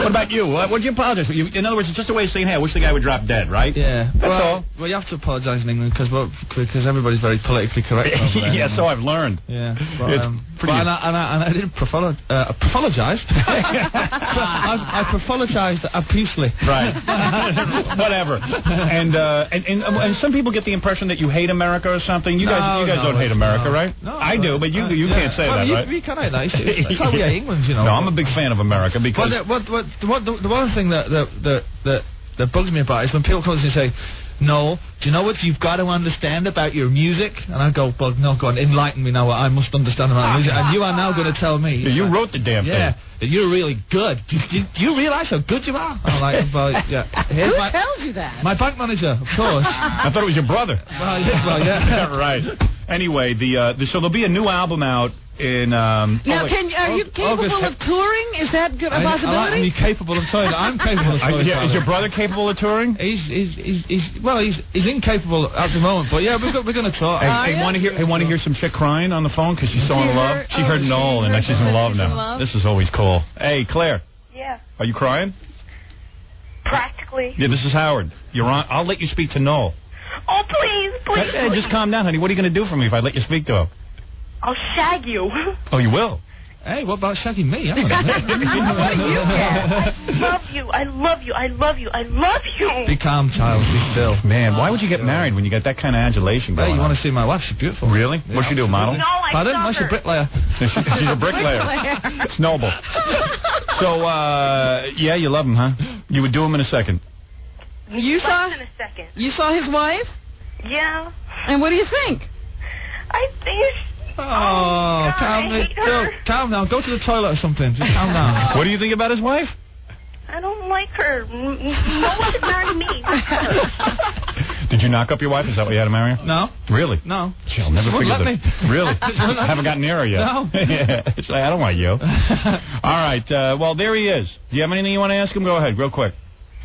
What about you? What'd you apologize for? In other words, it's just a way of saying, hey, I wish the guy would drop dead, right? Yeah. That's all. Well, you have to apologise in England because everybody's very politically correct. Over there, yeah, so I've learned. Yeah. It's pretty... And I didn't apologise. I apologised profusely. Right. Whatever. And some people get the impression that you hate America or something. You guys don't hate America, right? No, I do, but you can't say that, right? You can't hate that. That's how we hate England, you know. No, I'm a big fan of America because... The one thing that bugs me about it is when people come to me and say, no, do you know what you've got to understand about your music? And I go, well, no, go on, enlighten me now what I must understand about music. And you are now going to tell me... You wrote the damn thing. Yeah, that you're really good. Do you realise how good you are? I'm like, well, yeah. Who tells you that? My bank manager, of course. I thought it was your brother. Well, yeah. Right. Anyway, so there'll be a new album out in... Now, are you capable of touring? Is that a possibility? I like to be capable of touring. I'm capable of touring. Is your brother capable of touring? He's incapable at the moment, but yeah, we're going to tour. Hey, want to hear some chick crying on the phone because she's so in love? She heard Noel, and now she's in love now. This is always cool. Hey, Claire. Yeah. Are you crying? Practically. Yeah, this is Howard. You're on. I'll let you speak to Noel. Oh, please. Hey, just calm down, honey. What are you going to do for me if I let you speak to him? I'll shag you. Oh, you will? Hey, what about shagging me? I love you. I love you. I love you. I love you. Be calm, child. Be still. Man, why would you get married when you got that kind of adulation going on? Hey, you want to see my wife? She's beautiful. Really? Yeah, What's she do, model? No, I Pardon? saw She's a bricklayer. She's a bricklayer. It's noble. So, yeah, you love him, huh? You would do him in a second. You saw? In a second. You saw his wife? Yeah. And what do you think? I think Oh, calm down. Go to the toilet or something. Just calm down. What do you think about his wife? I don't like her. No one should marry me. Did you knock up your wife? Is that why you had to marry her? No. Really? No. She'll never forget let that. me. Really? I haven't gotten near her yet. No. Yeah. She's like, I don't want you. All right. Well, there he is. Do you have anything you want to ask him? Go ahead, real quick.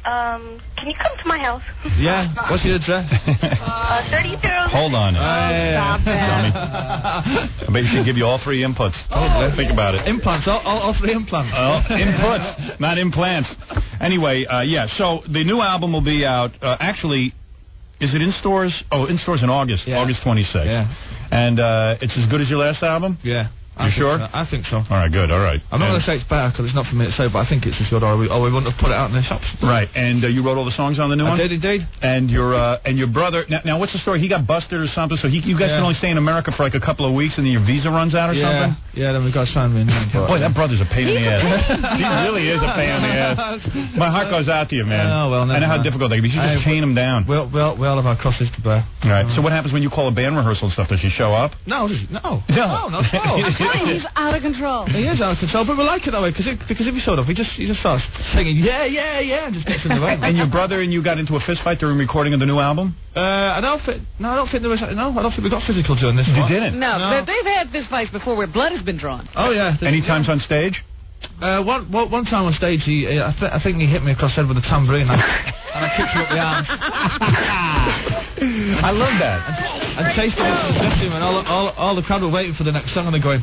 Can you come to my house? Yeah. What's your address? 32. Hold on. Stop that. I bet she give you all 3 inputs. Think about it. Implants. All 3 implants. Inputs, not implants. Anyway, yeah. So the new album will be out. Actually, is it in stores? Oh, in stores in August. Yeah. August 26th. Yeah. And it's as good as your last album? Yeah. You sure? So. I think so. All right, good. All right. I'm not going to say it's better because it's not for me to say, but I think it's as good, or we wouldn't have put it out in the shops. Right. And you wrote all the songs on the new one? I did indeed. And your brother. Now, what's the story? He got busted or something, so you guys can only stay in America for like a couple of weeks, and then your visa runs out or something. Yeah. Then we got signed in. Boy, that brother's a pain in the ass. He really is a pain in the ass. My heart goes out to you, man. Oh, well, I know how difficult they can be. You should just chain him down. We all have our crosses to bear. All right. So what happens when you call a band rehearsal and stuff? Does she show up? No. He's out of control. He is out of control, but we like it that way because if he showed up, he just starts singing, yeah, and just gets in the way. And your brother and you got into a fist fight during recording of the new album? I don't think we got physical during this. You didn't? No. They've had fist fights before where blood has been drawn. Oh yeah. Any times on stage? One time on stage, I think he hit me across the head with a tambourine, and I kicked him up the arm. I love that. And chased him into the dressing room, and all the crowd were waiting for the next song, and they're going.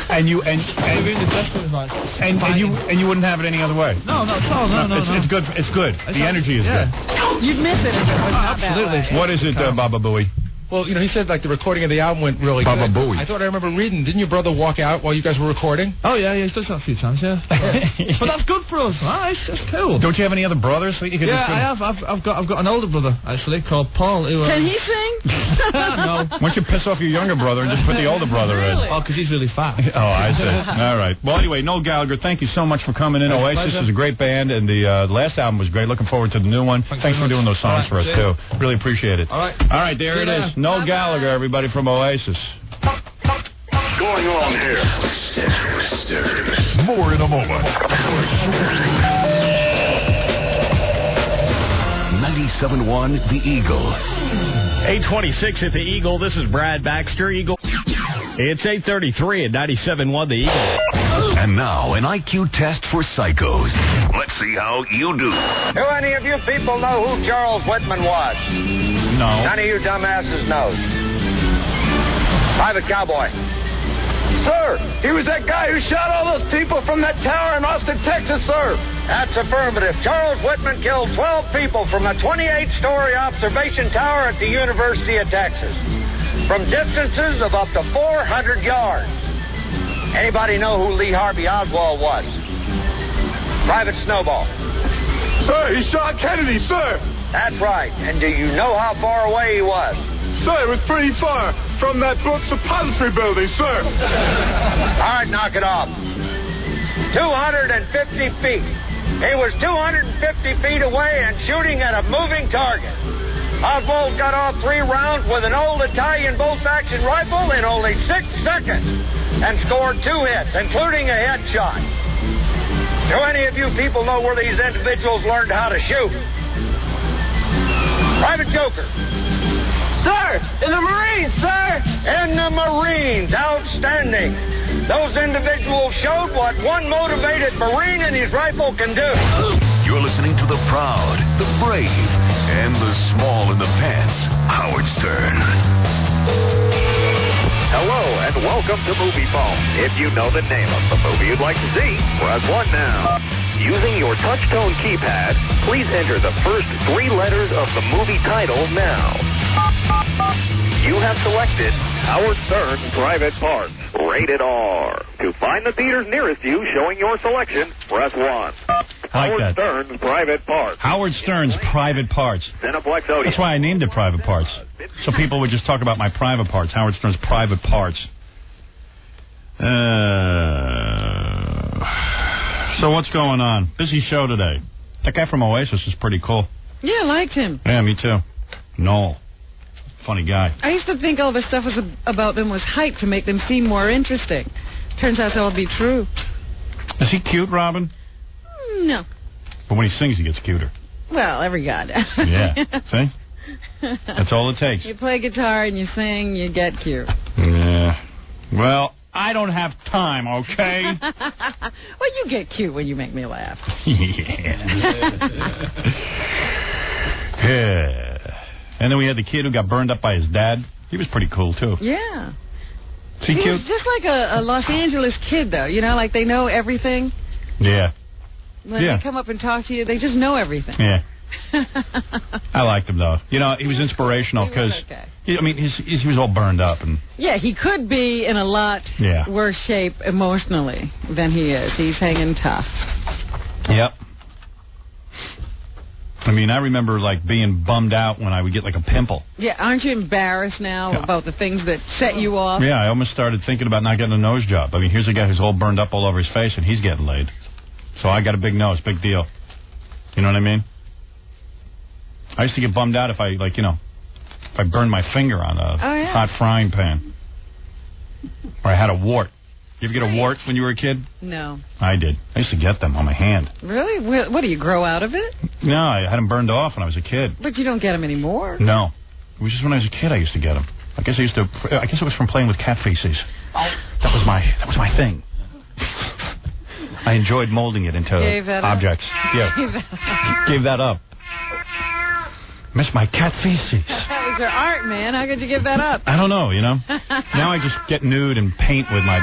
And you in the dressing room, like, and you wouldn't have it any other way. No, not at all. No. It's good. It's good. The energy is good. You'd miss it if it was not absolutely. that way. What is it, Baba Booey? Well, you know, he said like the recording of the album went really Baba good. Booey. I thought I remember reading. Didn't your brother walk out while you guys were recording? Oh yeah, he's done that a few times, yeah. But that's good for us. That's cool. Don't you have any other brothers that you could? Yeah, I have. I've got an older brother actually called Paul. Who, Can he sing? No. Why don't you piss off your younger brother and just put the older brother in? Oh, because he's really fat. Oh, I see. All right. Well, anyway, Noel Gallagher, thank you so much for coming in. Oasis is a great band, and the last album was great. Looking forward to the new one. Thanks for doing those songs for us, too. Really appreciate it. All right, there it is. Noel Gallagher, everybody from Oasis. Going on here? More in a moment. 97.1 The Eagle. 8:26 at the Eagle. This is Brad Baxter, Eagle. It's 8:33 at 97.1 The Eagle. And now, an IQ test for psychos. Let's see how you do. Do any of you people know who Charles Whitman was? No. None of you dumbasses knows. Private Cowboy. Sir, he was that guy who shot all those people from that tower in Austin, Texas, sir. That's affirmative. Charles Whitman killed 12 people from a 28-story observation tower at the University of Texas, from distances of up to 400 yards. Anybody know who Lee Harvey Oswald was? Private Snowball. Sir, he shot Kennedy, sir. That's right. And do you know how far away he was? Sir, it was pretty far from that book suppository building, sir. All right, knock it off. 250 feet. He was 250 feet away and shooting at a moving target. Oswald got off 3 rounds with an old Italian bolt-action rifle in only 6 seconds and scored 2 hits, including a headshot. Do any of you people know where these individuals learned how to shoot? Private Joker. Sir, in the Marines, sir. In the Marines. Outstanding. Those individuals showed what one motivated Marine and his rifle can do. You're listening to the proud, the brave, and the small in the pants, Howard Stern. Hello, and welcome to Movie Phone. If you know the name of the movie you'd like to see, press 1 now. Using your touch-tone keypad, please enter the first 3 letters of the movie title now. You have selected Howard Stern's Private Parts, rated R. To find the theaters nearest you showing your selection, press 1. Howard Stern's Private Parts. Howard Stern's Private Parts. Cineplex Audio. That's why I named it Private Parts. So people would just talk about my private parts. Howard Stern's Private Parts. So what's going on? Busy show today. That guy from Oasis is pretty cool. Yeah, I liked him. Yeah, me too. Noel. Funny guy. I used to think all the stuff was about them was hype to make them seem more interesting. Turns out to all be true. Is he cute, Robin? No. But when he sings, he gets cuter. Well, every guy does. Yeah. See? That's all it takes. You play guitar and you sing, you get cute. Yeah. Well, I don't have time, okay? Well, you get cute when you make me laugh. Yeah. And then we had the kid who got burned up by his dad. He was pretty cool, too. Yeah. Is he cute? Was just like a Los Angeles kid, though. You know, like they know everything. Yeah. When they come up and talk to you, they just know everything. Yeah. I liked him, though. You know, he was inspirational because, I mean, he was all burned up. And yeah, he could be in a lot worse shape emotionally than he is. He's hanging tough. Yep. I mean, I remember, like, being bummed out when I would get, like, a pimple. Yeah, aren't you embarrassed now about the things that set you off? Yeah, I almost started thinking about not getting a nose job. I mean, here's a guy who's all burned up all over his face, and he's getting laid. So I got a big nose, big deal. You know what I mean? I used to get bummed out if I, like, you know, if I burned my finger on a hot frying pan. Or I had a wart. You ever get a wart when you were a kid? No. I did. I used to get them on my hand. Really? What, do you grow out of it? No, I had them burned off when I was a kid. But you don't get them anymore. No. It was just when I was a kid I used to get them. I guess it was from playing with cat feces. That was my thing. I enjoyed molding it into objects. Yeah. Gave that up. Miss my cat feces. That was your art, man. How could you give that up? I don't know, you know. Now I just get nude and paint with my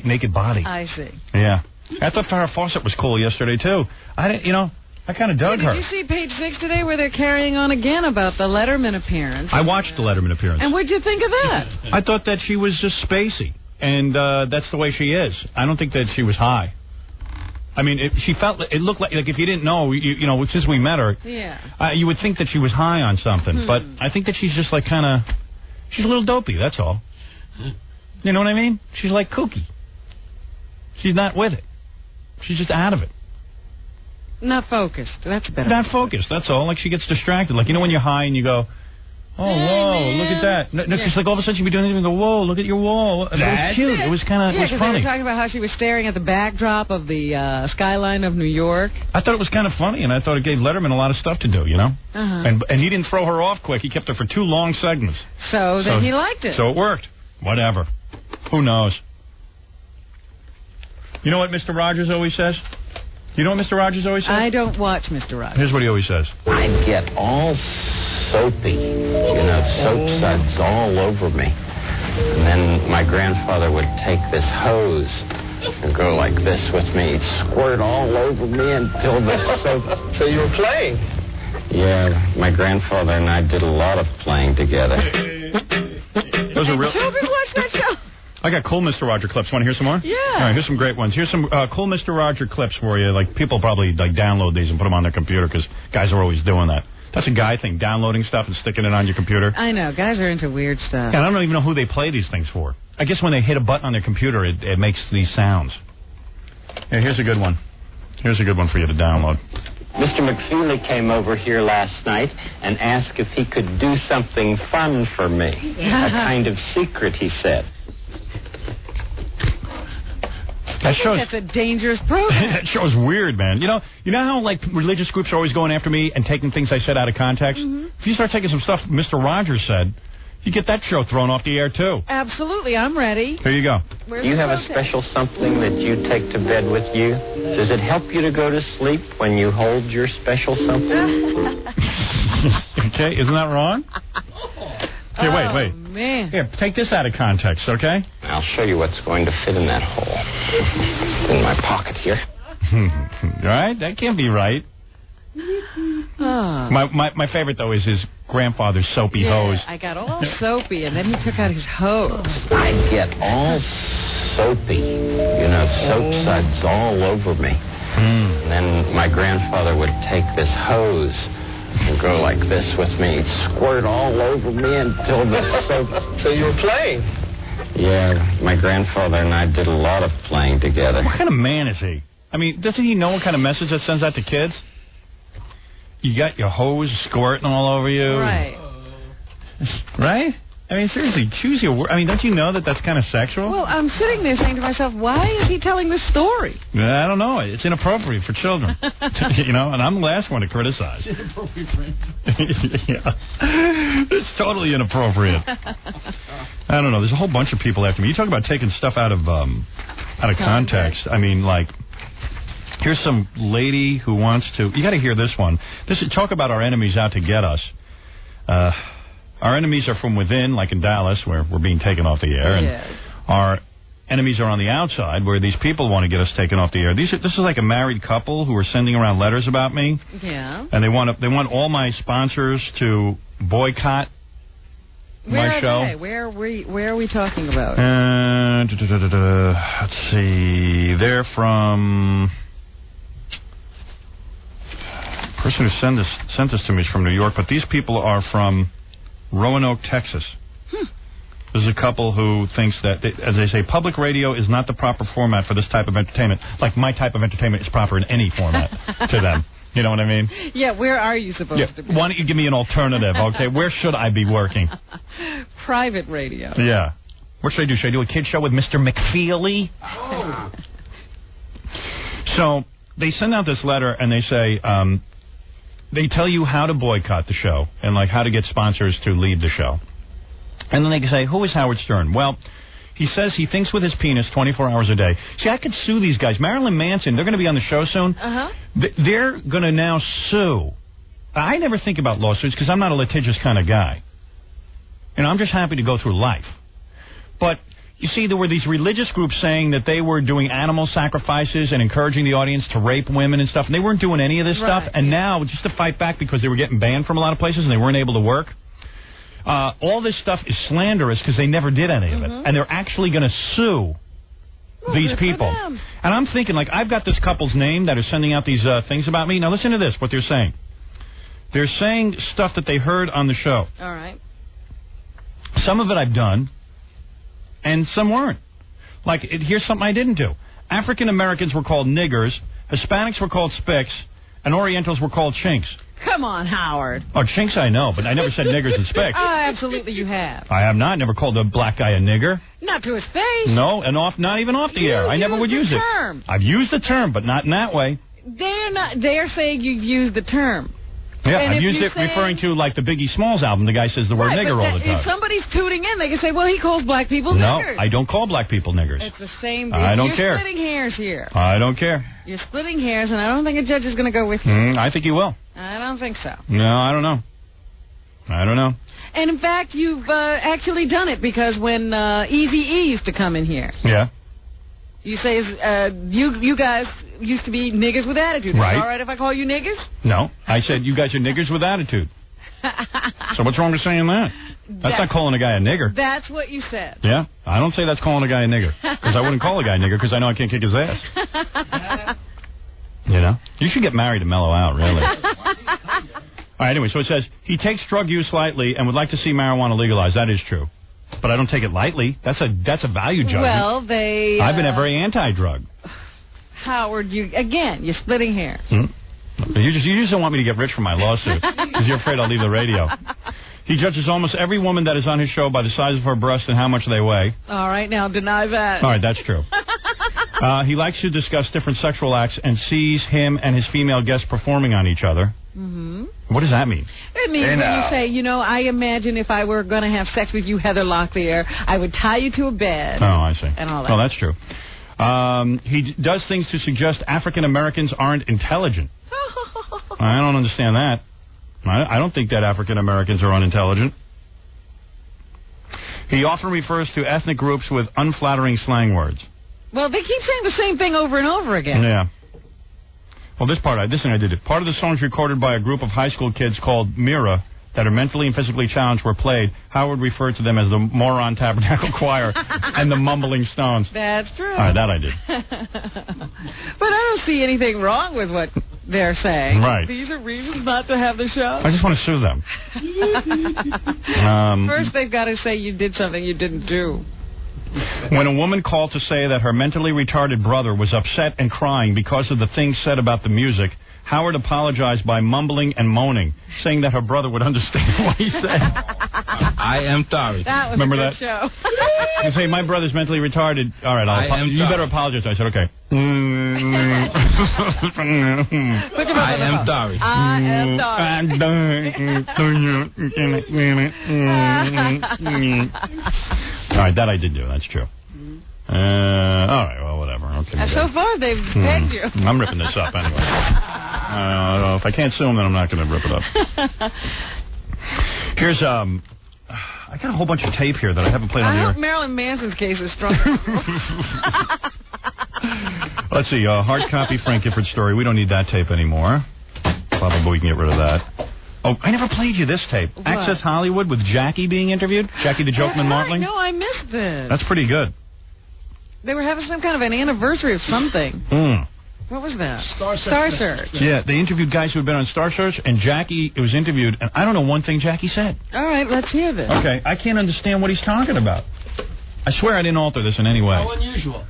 naked body. I see. Yeah. I thought Farrah Fawcett was cool yesterday, too. I I kind of dug her. Did you see page 6 today where they're carrying on again about the Letterman appearance? I watched the Letterman appearance. And what'd you think of that? I thought that she was just spacey, and that's the way she is. I don't think that she was high. I mean, it looked like if you didn't know, you know, since we met her, you would think that she was high on something. But I think that she's just like she's a little dopey, that's all. You know what I mean? She's like kooky. She's not with it. She's just out of it. Not focused. That's better. Not focused, that's all. Like she gets distracted. Like, you know when you're high and you go, oh, whoa, look at that. No, she's like all of a sudden she'd be doing anything and go, whoa, look at your wall. It was cute. It was kind of it was funny. They were talking about how she was staring at the backdrop of the skyline of New York. I thought it was kind of funny, and I thought it gave Letterman a lot of stuff to do, you know? And he didn't throw her off quick. He kept her for 2 long segments. So then he liked it. So it worked. Whatever. Who knows? You know what Mr. Rogers always says? You know what Mr. Rogers always says? I don't watch Mr. Rogers. Here's what he always says. I'd get all soapy, you know, soap suds all over me. And then my grandfather would take this hose and go like this with me. He'd squirt all over me until the soap... So you were playing? Yeah, my grandfather and I did a lot of playing together. Those are real... Children watch that show. I got cool Mr. Roger clips. Want to hear some more? Yeah. All right, here's some great ones. Here's some cool Mr. Roger clips for you. Like, people probably like download these and put them on their computer because guys are always doing that. That's a guy thing, downloading stuff and sticking it on your computer. I know. Guys are into weird stuff. And I don't even know who they play these things for. I guess when they hit a button on their computer, it makes these sounds. Yeah, here's a good one. Here's a good one for you to download. Mr. McFeely came over here last night and asked if he could do something fun for me. A kind of secret, he said. That's a dangerous program. That show's weird, man. You know how like religious groups are always going after me and taking things I said out of context? If you start taking some stuff Mr. Rogers said, you get that show thrown off the air too. Absolutely, I'm ready. Here you go. Do you have a special something that you take to bed with you? Does it help you to go to sleep when you hold your special something? Okay, isn't that wrong? Here, wait. Man. Here, take this out of context, okay? I'll show you what's going to fit in that hole. In my pocket here. Right? That can't be right. My favorite, though, is his grandfather's soapy hose. I got all soapy, and then he took out his hose. I'd get all soapy, you know, soap suds all over me. And then my grandfather would take this hose and go like this with me. He'd squirt all over me until the soap... So you were playing? Yeah, my grandfather and I did a lot of playing together. What kind of man is he? I mean, doesn't he know what kind of message that sends out to kids? You got your hose squirting all over you. Right. Right? I mean, seriously, choose your word. I mean, don't you know that that's kind of sexual? Well, I'm sitting there saying to myself, why is he telling this story? I don't know. It's inappropriate for children. You know, and I'm the last one to criticize. Inappropriate, Frank. Yeah. It's totally inappropriate. I don't know. There's a whole bunch of people after me. You talk about taking stuff out of context. I mean, like, here's some lady who wants to... You got to hear this one. Talk about our enemies out to get us. Our enemies are from within, like in Dallas, where we're being taken off the air. And our enemies are on the outside, where these people want to get us taken off the air. This is like a married couple who are sending around letters about me. Yeah. And they want all my sponsors to boycott my show. Where are we talking about? Let's see. They're from... The person who sent this to me is from New York, but these people are from Roanoke, Texas. There's a couple who thinks that, as they say, public radio is not the proper format for this type of entertainment. Like my type of entertainment is proper in any format to them. You know what I mean? Yeah, where are you supposed to be? Why don't you give me an alternative, okay? Where should I be working? Private radio. Yeah. What should I do? Should I do a kid show with Mr. McFeely? Oh. So they send out this letter and they say... they tell you how to boycott the show and like how to get sponsors to leave the show. And then they say, who is Howard Stern? Well, he says he thinks with his penis 24 hours a day. See, I could sue these guys. Marilyn Manson, they're going to be on the show soon. They're going to now sue. I never think about lawsuits because I'm not a litigious kind of guy. You know, I'm just happy to go through life. But You see, there were these religious groups saying that they were doing animal sacrifices and encouraging the audience to rape women and stuff, and they weren't doing any of this stuff. And now, just to fight back because they were getting banned from a lot of places and they weren't able to work, all this stuff is slanderous because they never did any of it. And they're actually going to sue these people. And I'm thinking, like, I've got this couple's name that are sending out these things about me. Now, listen to this, what they're saying. They're saying stuff that they heard on the show. All right. Some of it I've done. And some weren't. Like, here's something I didn't do. African Americans were called niggers, Hispanics were called spicks, and Orientals were called chinks. Come on, Howard. Oh, chinks I know, but I never said niggers and spicks. Absolutely you have. I have not. Never called a black guy a nigger. Not to his face. No, and not even off the air. I never would use it. Term. I've used the term, but not in that way. They're saying you've used the term. Yeah, I've used it referring to, like, the Biggie Smalls album. The guy says the word nigger all the time. If somebody's tuning in, they can say, well, he calls black people niggers. No, I don't call black people niggers. It's the same. I don't care. You're splitting hairs here. I don't care. You're splitting hairs, and I don't think a judge is going to go with you. I think he will. I don't think so. No, I don't know. I don't know. And, in fact, you've actually done it because when Eazy-E used to come in here. Yeah. You say, you guys used to be niggers with attitude. Right. Is it all right if I call you niggers? No. I said you guys are niggers with attitude. So what's wrong with saying that? That's not calling a guy a nigger. That's what you said. Yeah. I don't say that's calling a guy a nigger. Because I wouldn't call a guy a nigger because I know I can't kick his ass. You know? You should get married to mellow out, really. All right, anyway, so it says, he takes drug use lightly and would like to see marijuana legalized. That is true. But I don't take it lightly. That's a value judgment. Well, I've been very anti-drug. Howard, you're splitting hairs. You just don't want me to get rich from my lawsuit because you're afraid I'll leave the radio. He judges almost every woman that is on his show by the size of her breast and how much they weigh. All right, now deny that. All right, that's true. He likes to discuss different sexual acts and sees him and his female guests performing on each other. What does that mean? It means when you say, I imagine if I were going to have sex with you, Heather Locklear, I would tie you to a bed. Oh, I see. And all that. Oh, that's true. He does things to suggest African Americans aren't intelligent. I don't understand that. I don't think that African Americans are unintelligent. He often refers to ethnic groups with unflattering slang words. Well, they keep saying the same thing over and over again. Yeah. Well, this thing I did it. Part of the songs recorded by a group of high school kids called Mira that are mentally and physically challenged were played. Howard referred to them as the Moron Tabernacle Choir and the Mumbling Stones. That's true. All right, that I did. But I don't see anything wrong with what they're saying. Right. These are reasons not to have the show. I just want to sue them. First, they've got to say you did something you didn't do. When a woman called to say that her mentally retarded brother was upset and crying because of the things said about the music, Howard apologized by mumbling and moaning, saying that her brother would understand what he said. I am sorry. That was Remember a good that? show. You say, my brother's mentally retarded. All right, you better apologize. I said, okay. I am sorry. I am sorry. All right, that I did do. That's true. All right, well, whatever. Okay. So far, they've pegged you. I'm ripping this up anyway. If I can't sue them, then I'm not going to rip it up. Here's I got a whole bunch of tape here that I haven't played on the I air. hope Marilyn Manson's case is strong. Let's see, hard copy Frank Gifford story. We don't need that tape anymore. Probably we can get rid of that. Oh, I never played you this tape. What? Access Hollywood with Jackie being interviewed. Jackie the Jokeman Martling. No, I missed this. That's pretty good. They were having some kind of an anniversary of something. What was that? Star Search. Yeah, they interviewed guys who had been on Star Search, and Jackie was interviewed, and I don't know one thing Jackie said. All right, let's hear this. Okay, I can't understand what he's talking about. I swear I didn't alter this in any way. How unusual.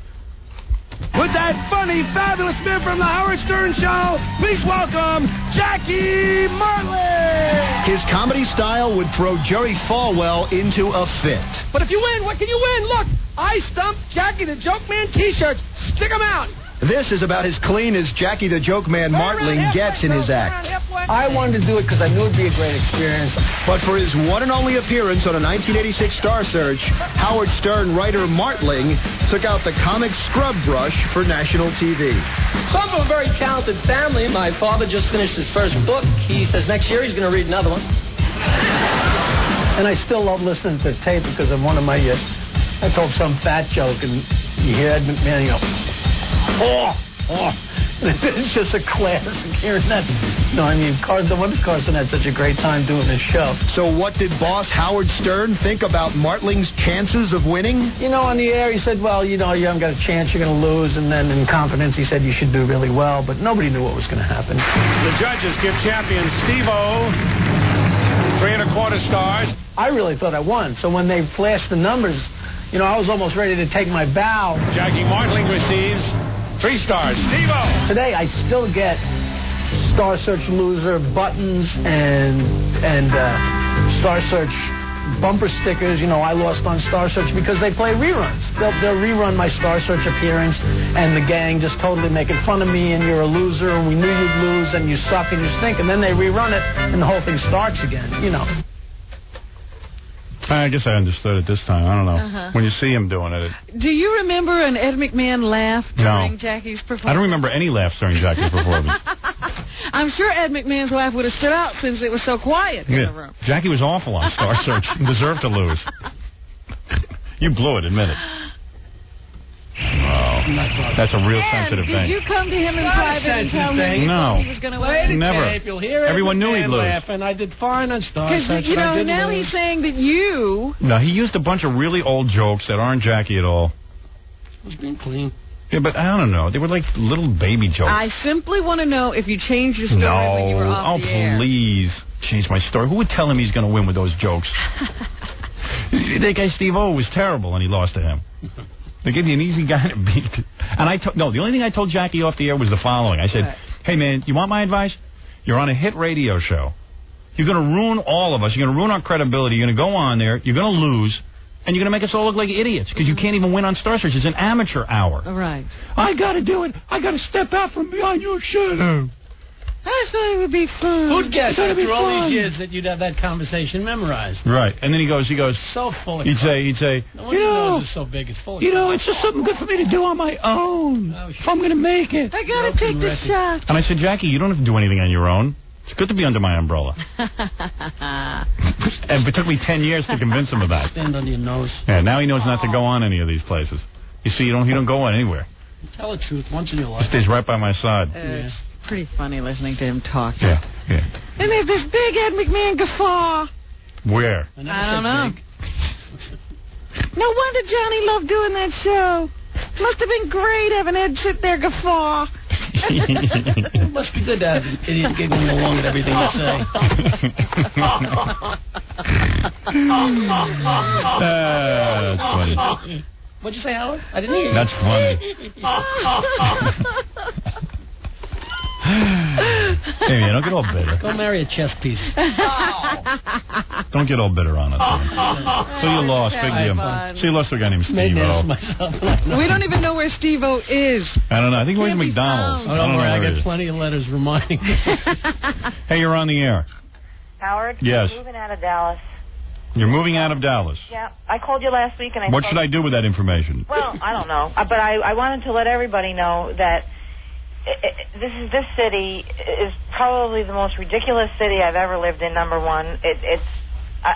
With that funny, fabulous man from the Howard Stern Show, please welcome Jackie Martling. His comedy style would throw Jerry Falwell into a fit. But if you win, what can you win? Look, I stumped Jackie the Joke Man T-shirts. Stick 'em out. This is about as clean as Jackie the Joke Man Martling gets in his act. I wanted to do it because I knew it'd be a great experience. But for his one and only appearance on a 1986 Star Search, Howard Stern writer Martling took out the comic scrub brush for national TV. So I'm from a very talented family. My father just finished his first book. He says next year he's going to read another one. And I still love listening to the tape because I'm one of my I told some fat joke, and you hear Ed McMahon, you go, oh. It's just a classic hearing that. No, I mean, Carson had such a great time doing this show. So what did boss Howard Stern think about Martling's chances of winning? You know, on the air, he said, well, you know, you haven't got a chance, you're going to lose. And then in confidence, he said you should do really well. But nobody knew what was going to happen. The judges give champion Steve-O 3 1/4 stars. I really thought I won. So when they flashed the numbers, you know, I was almost ready to take my bow. Jackie Martling receives 3 stars. Steve-O. Today, I still get Star Search loser buttons and Star Search bumper stickers. You know, I lost on Star Search because they play reruns. They'll rerun my Star Search appearance, and the gang just totally making fun of me, and you're a loser, and we knew you'd lose, and you suck, and you stink, and then they rerun it, and the whole thing starts again, you know. I guess I understood it this time. I don't know. When you see him doing it. Do you remember an Ed McMahon laugh during Jackie's performance? I don't remember any laughs during Jackie's performance. I'm sure Ed McMahon's laugh would have stood out since it was so quiet in the room. Jackie was awful on Star Search and deserved to lose. You blew it, admit it. Oh, that's a real sensitive thing. Did you come to him in private and tell him he was going to win? Never. Everyone knew he'd lose. And I did fine on Star Search. Because, you know, now he's saying that you... No, he used a bunch of really old jokes that aren't Jackie at all. I was being clean. Yeah, but I don't know. They were like little baby jokes. I simply want to know if you changed your story when you were off the air. Oh, please change my story. Who would tell him he's going to win with those jokes? That guy Steve-O was terrible, and he lost to him. They gave you an easy guy to beat. And the only thing I told Jackie off the air was the following. I said, hey, man, you want my advice? You're on a hit radio show. You're going to ruin all of us. You're going to ruin our credibility. You're going to go on there. You're going to lose. And you're going to make us all look like idiots because you can't even win on Star Search. It's an amateur hour. Right. I got to do it. I got to step out from behind your shadow. I thought it would be fun. Who'd guess after all these years that you'd have that conversation memorized? Right. And then he goes, so full of he'd say, no wonder your nose is so big, it's full of it's just something good for me to do on my own. If I'm going to make it. I got to take the shot. And I said, Jackie, you don't have to do anything on your own. It's good to be under my umbrella. And it took me 10 years to convince him of that. Stand under your nose. Yeah, now he knows not to go on any of these places. You see, he don't go on anywhere. Tell the truth once in your life. He stays right by my side. It's pretty funny listening to him talk. Yeah. And there's this big Ed McMahon guffaw. Where? I don't know. No wonder Johnny loved doing that show. Must have been great having Ed sit there guffaw. It must be good to have an idiot giggling along at everything you say. That's funny. What'd you say, Howard? I didn't hear you. That's funny. Hey, man, don't get all bitter. Go marry a chess piece. Don't get all bitter on it. So you lost, big Jim. So you lost to a guy named Steve-O. We don't even know where Steve-O is. I don't know. I think he went to McDonald's. I don't know. I got plenty of letters reminding me. Hey, you're on the air. Howard? Yes. I'm moving out of Dallas. You're moving out of Dallas. Yeah. I called you last week and I What should I do with that information? Well, I don't know. But I wanted to let everybody know that this city is probably the most ridiculous city I've ever lived in, number one. I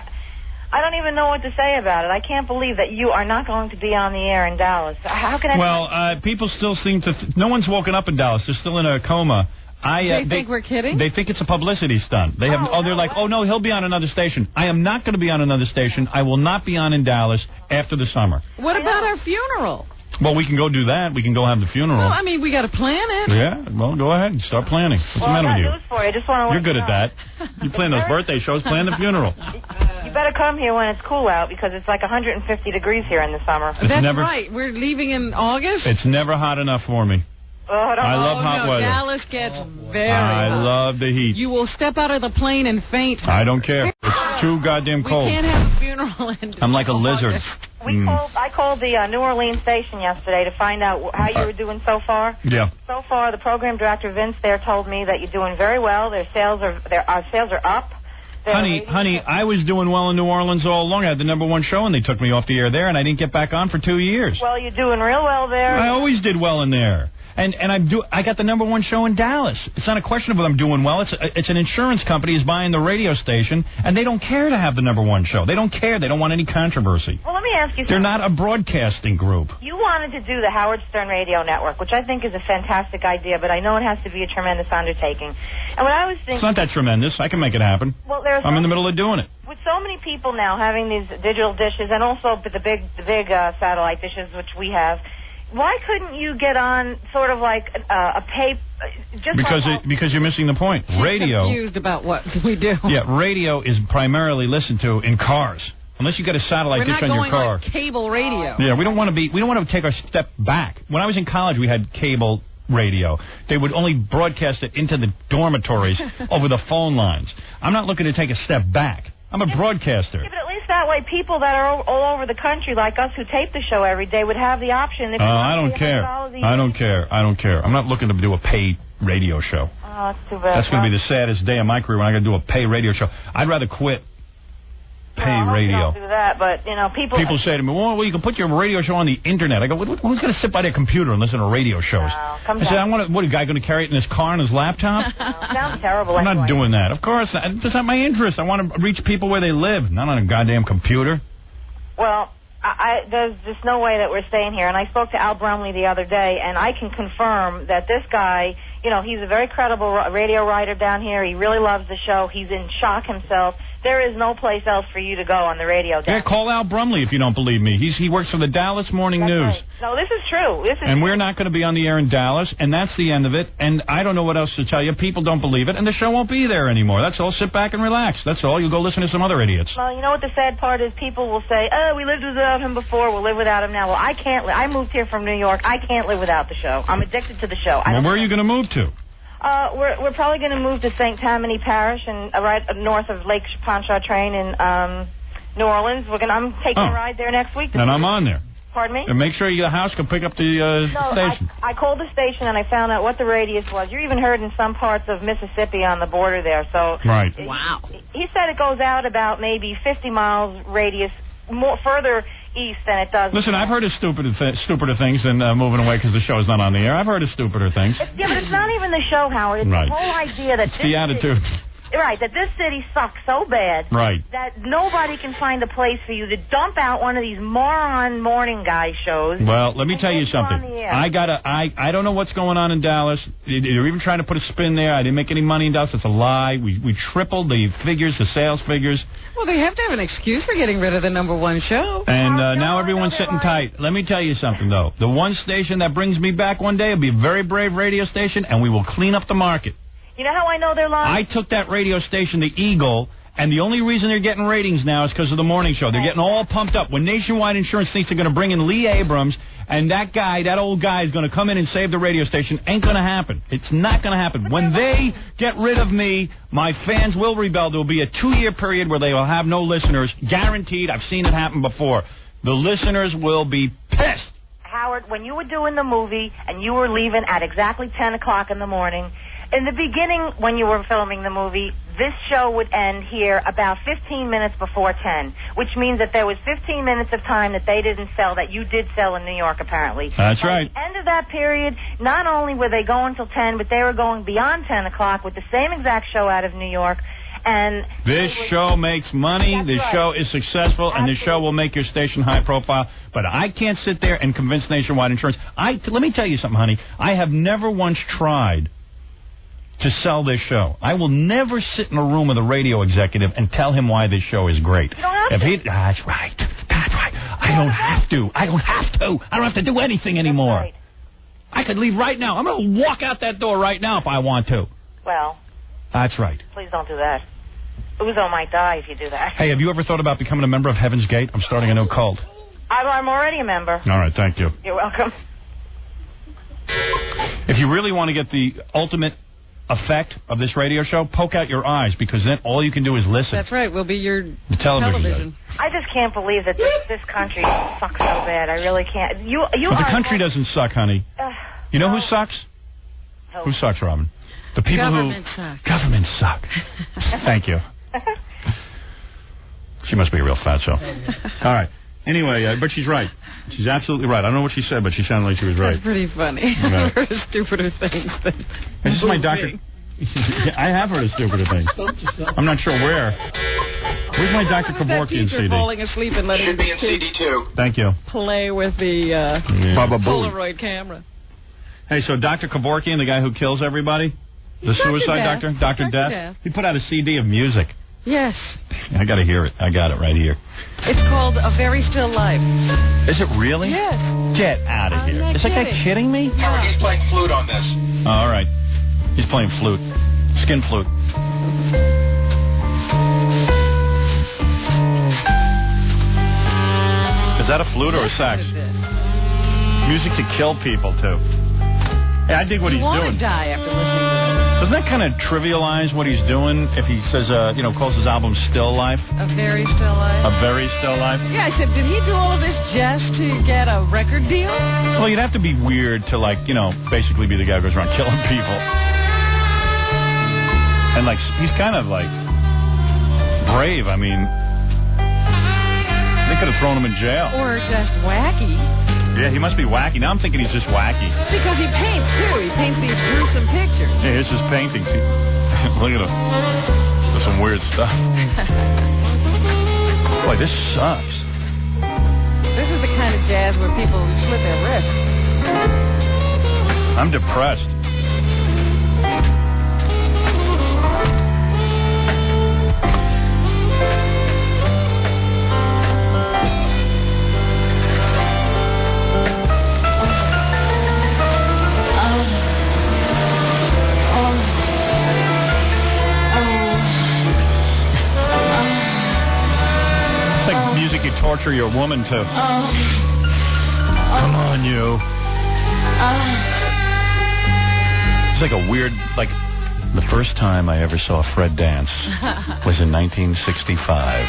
don't even know what to say about it. I can't believe that you are not going to be on the air in Dallas. How can I... Well, people still seem to... no one's woken up in Dallas. They're still in a coma. They think we're kidding? They think it's a publicity stunt. They have. They're like, oh, no, he'll be on another station. I am not going to be on another station. I will not be on in Dallas after the summer. What about our funeral? Well, we can go do that. We can go have the funeral. Well, I mean, we got to plan it. Yeah, well, go ahead and start planning. What's the matter with you? News for you. I just want to You're good at that. You plan those birthday shows, plan the funeral. You better come here when it's cool out because it's like 150 degrees here in the summer. That's right. We're leaving in August. It's never hot enough for me. I love hot weather. Dallas gets very I hot. love the heat. You will step out of the plane and faint. I don't care. It's too goddamn cold. We can't have a funeral. I'm like a lizard. I called the New Orleans station yesterday to find out how you were doing so far. Yeah. So far, the program director Vince there told me that you're doing very well. Our sales are up. Honey, I was doing well in New Orleans all along. I had the #1 show, and they took me off the air there, and I didn't get back on for 2 years. Well, you're doing real well there. I always did well in there. And I got the #1 show in Dallas. It's not a question of whether I'm doing well. It's an insurance company is buying the radio station, and they don't care to have the #1 show. They don't care. They don't want any controversy. Well, let me ask you something. They're not a broadcasting group. You wanted to do the Howard Stern Radio Network, which I think is a fantastic idea, but I know it has to be a tremendous undertaking. And what I was thinking... It's not that tremendous. I can make it happen. Well, I'm in the middle of doing it. With so many people now having these digital dishes and also the big satellite dishes, which we have, why couldn't you get on sort of like a pay... Because you're missing the point. Radio... confused about what we do. Yeah, radio is primarily listened to in cars. Unless you got a satellite dish on your car. We're not going like cable radio. Yeah, we don't want to take our step back. When I was in college, we had cable radio. They would only broadcast it into the dormitories over the phone lines. I'm not looking to take a step back. I'm a broadcaster. Yeah, but at least that way people that are all over the country, like us who tape the show every day, would have the option. I don't care. I don't care. I'm not looking to do a pay radio show. Oh, that's too bad. That's going to be the saddest day of my career when I got to do a pay radio show. I'd rather quit pay radio. Don't do that, but people say to me, "Well, you can put your radio show on the internet." I go, "Who's going to sit by their computer and listen to radio shows?" I said, "What, a guy going to carry it in his car and his laptop?" Sounds terrible. I'm not doing that. Of course, that's not my interest. I want to reach people where they live, not on a goddamn computer. Well, there's just no way that we're staying here. And I spoke to Al Brumley the other day, and I can confirm that this guy, he's a very credible radio writer down here. He really loves the show. He's in shock himself. There is no place else for you to go on the radio. Yeah, call Al Brumley if you don't believe me. He works for the Dallas Morning News. Right. No, this is true. We're not going to be on the air in Dallas, and that's the end of it. And I don't know what else to tell you. People don't believe it, and the show won't be there anymore. That's all. Sit back and relax. That's all. You go listen to some other idiots. Well, you know what the sad part is? People will say, "Oh, we lived without him before. We'll live without him now." Well, I can't. I moved here from New York. I can't live without the show. I'm addicted to the show. Well, where are you going to move to? We're probably going to move to St. Tammany Parish and right north of Lake Pontchartrain in New Orleans. I'm taking a ride there next week. And I'm on there. Pardon me? And make sure your house can pick up the station. I called the station and I found out what the radius was. You're even heard in some parts of Mississippi on the border there. So right. Wow. He said it goes out about maybe 50 miles radius, more further east than it does. Listen, I've heard of stupider things than moving away because the show's not on the air. I've heard of stupider things. Yeah, but it's not even the show, Howard. It's the whole idea that it's the attitude. Right, that this city sucks so bad that nobody can find a place for you to dump out one of these moron morning guy shows. Well, let me tell you something. I don't know what's going on in Dallas. They're even trying to put a spin there. I didn't make any money in Dallas. It's a lie. We tripled the figures, the sales figures. Well, they have to have an excuse for getting rid of the #1 show. And now everyone's sitting tight. Let me tell you something, though. The one station that brings me back one day will be a very brave radio station, and we will clean up the market. You know how I know they're lying? I took that radio station, the Eagle, and the only reason they're getting ratings now is because of the morning show. They're getting all pumped up. When Nationwide Insurance thinks they're going to bring in Lee Abrams, and that old guy is going to come in and save the radio station, ain't going to happen. It's not going to happen. When they get rid of me, my fans will rebel. There will be a 2-year period where they will have no listeners. Guaranteed. I've seen it happen before. The listeners will be pissed. Howard, when you were doing the movie and you were leaving at exactly 10 o'clock in the morning, in the beginning, when you were filming the movie, this show would end here about 15 minutes before 10, which means that there was 15 minutes of time that they didn't sell that you did sell in New York, apparently. That's right. At the end of that period, not only were they going till 10, but they were going beyond 10 o'clock with the same exact show out of New York. And this show makes money, this show is successful, and this show will make your station high profile. But I can't sit there and convince Nationwide Insurance. Let me tell you something, honey. I have never once tried to sell this show. I will never sit in a room with a radio executive and tell him why this show is great. You don't have to. That's right. I don't have to. I don't have to do anything anymore. Right. I could leave right now. I'm going to walk out that door right now if I want to. Well. That's right. Please don't do that. Uzo might die if you do that. Hey, have you ever thought about becoming a member of Heaven's Gate? I'm starting a new cult. I'm already a member. All right, thank you. You're welcome. If you really want to get the ultimate effect of this radio show, poke out your eyes, because then all you can do is listen. That's right. We'll be your television. I just can't believe that this country sucks so bad. I really can't. But the country doesn't suck, honey. You know who sucks? Who sucks, Robin? The people Government suck. Thank you. She must be a real fatso. All right. Anyway, but she's right. She's absolutely right. I don't know what she said, but she sounded like she was right. That's pretty funny. Right. I've heard of stupider things than This is my doctor. I have heard of stupider things. I'm not sure where. Where's my Dr. Kevorkian CD? Falling asleep and letting Should be in CD2. Thank you. play with the Baba Booey. Polaroid camera. Hey, so Dr. Kevorkian, the guy who kills everybody, the suicide doctor, Dr. Death, he put out a CD of music. Yes. I got to hear it. I got it right here. It's called A Very Still Life. Is it really? Yes. Get out of here. not Is that guy kidding. kidding me? Howard, he's playing flute on this. All right. He's playing flute. Skin flute. Is that a flute or a sax? Music to kill people, too. Hey, I dig what he's You doing. want to die after listening to this. Doesn't that kind of trivialize what he's doing if he says, calls his album Still Life? A Very Still Life. A Very Still Life? Yeah, I said, did he do all of this just to get a record deal? Well, you'd have to be weird to, basically be the guy who goes around killing people. And, he's kind of, brave. I mean, they could have thrown him in jail. Or just wacky. Yeah, he must be wacky. Now I'm thinking he's just wacky. Because he paints, too. He paints these gruesome pictures. Yeah, here's his paintings. Look at him. There's some weird stuff. Boy, this sucks. This is the kind of jazz where people slit their wrists. I'm depressed. Torture your woman to. Come on, you. It's like a weird, the first time I ever saw Fred dance was in 1965.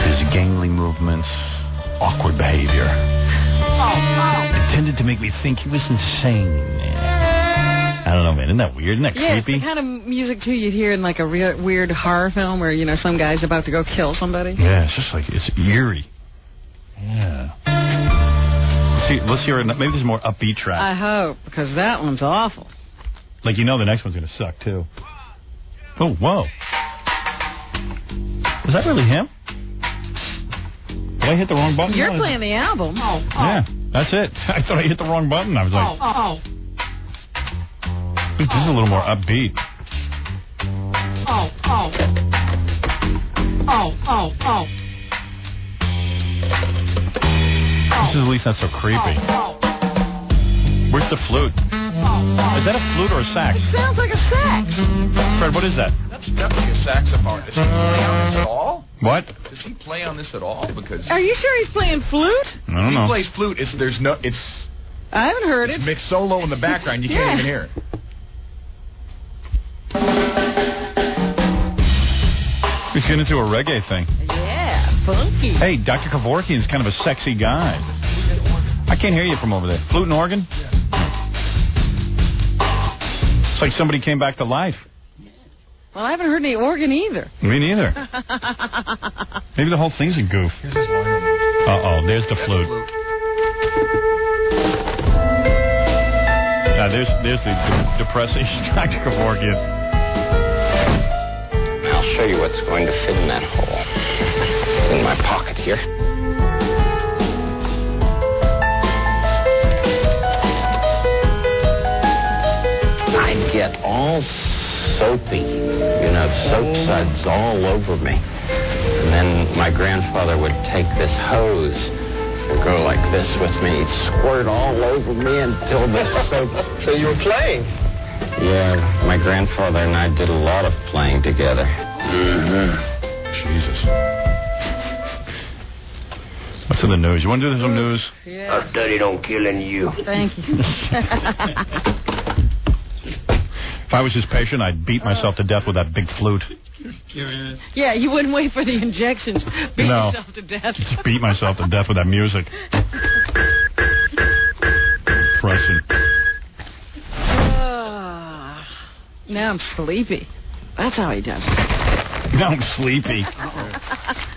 His gangly movements, awkward behavior. It tended to make me think he was insane. I don't know, man. Isn't that weird? Isn't that creepy? It's the kind of music, too, you'd hear in a weird horror film where, some guy's about to go kill somebody. Yeah, it's just it's eerie. Yeah. Let's hear it. Maybe there's more upbeat track. I hope, because that one's awful. The next one's going to suck, too. Oh, whoa. Was that really him? Did I hit the wrong button? You're playing the album. Yeah, that's it. I thought I hit the wrong button. I was like... This is a little more upbeat. This is at least not so creepy. Where's the flute? Is that a flute or a sax? It sounds like a sax. Fred, what is that? That's definitely a saxophone. Does he play on this at all? What? Does he play on this at all? Because Are you sure he's playing flute? I don't know. He plays flute. I haven't heard it. It's mixed so low in the background you can't even hear it. He's getting into a reggae thing. Yeah, funky. Hey, Dr. Kevorkian's kind of a sexy guy. I can't hear you from over there. Flute and organ? It's like somebody came back to life. Well, I haven't heard any organ either. Me neither. Maybe the whole thing's a goof. Uh-oh, there's the flute. There's the depressing Dr. Kevorkian. I'll show you what's going to fit in that hole. In my pocket here. I'd get all soapy, soap suds all over me. And then my grandfather would take this hose and go like this with me. He'd squirt all over me until the soap... So you were playing? Yeah, my grandfather and I did a lot of playing together. Jesus. What's in the news? You want to do some news? Yeah. I studied on killing you. Thank you. If I was his patient, I'd beat myself to death with that big flute. Yeah, you wouldn't wait for the injections. Beat yourself to death. Just beat myself to death with that music. Depressing. Now I'm sleepy. That's how he does it. Now I'm sleepy.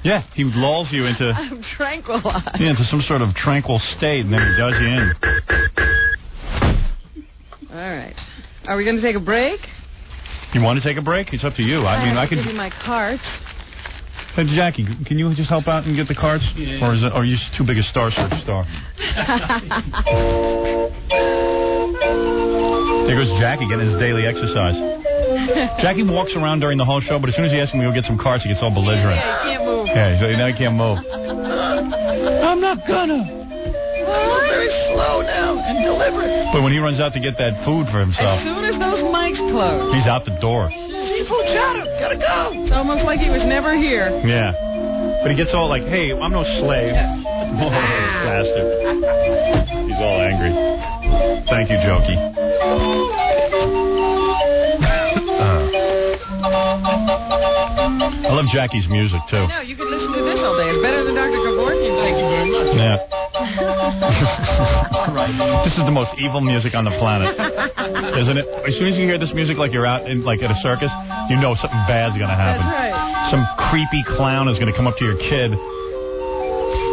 Yeah, he lulls you into... I'm tranquilized. Yeah, into some sort of tranquil state, and then he does you in. All right. Are we going to take a break? You want to take a break? It's up to you. I mean, I could... give you my cards. Hey, Jackie, can you just help out and get the cards? Yeah. Or are you too big a Star Search star? There goes Jackie getting his daily exercise. Jackie walks around during the whole show, but as soon as he asks him to go get some cards, he gets all belligerent. Yeah, he can't move. Yeah, so now he can't move. I'm not gonna. Very slow now and deliberate. But when he runs out to get that food for himself, As soon as those mics close. he's out the door. Seafood chowder, gotta go. It's almost like he was never here. Yeah. But he gets all like, hey, I'm no slave. Oh, bastard. He's all angry. Thank you, Jokey. I love Jackie's music, too. No, you can listen to this all day. It's better than Dr. Kevorkian. Thank you very much. Yeah. This is the most evil music on the planet, isn't it? As soon as you hear this music, like you're out in, like at a circus, you know something bad's going to happen. That's right. Some creepy clown is going to come up to your kid.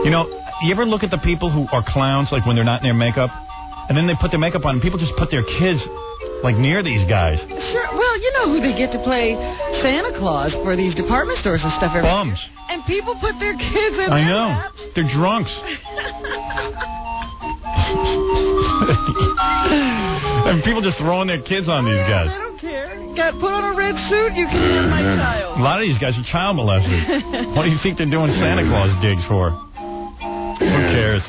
You know, you ever look at the people who are clowns, like when they're not in their makeup, and then they put their makeup on, and people just put their kids like near these guys. Sure. Well, you know who they get to play Santa Claus for these department stores and stuff. Bums. And people put their kids in I their know. laps. They're drunks. And people just throwing their kids on these guys. I don't care. Got put on a red suit, you can have my child. A lot of these guys are child molesters. What do you think they're doing Santa Claus gigs for? Who cares?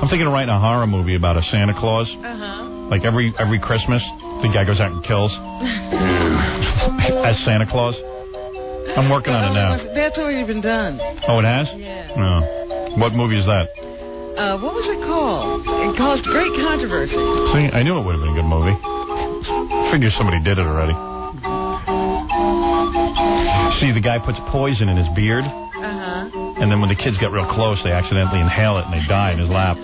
I'm thinking of writing a horror movie about a Santa Claus. Like every Christmas, the guy goes out and kills as Santa Claus. I'm working on it now. That's already been done. Oh, it has? Yeah. No. What movie is that? What was it called? It caused great controversy. See, I knew it would have been a good movie. Figure somebody did it already. See, the guy puts poison in his beard, and then when the kids get real close, they accidentally inhale it and they die in his lap.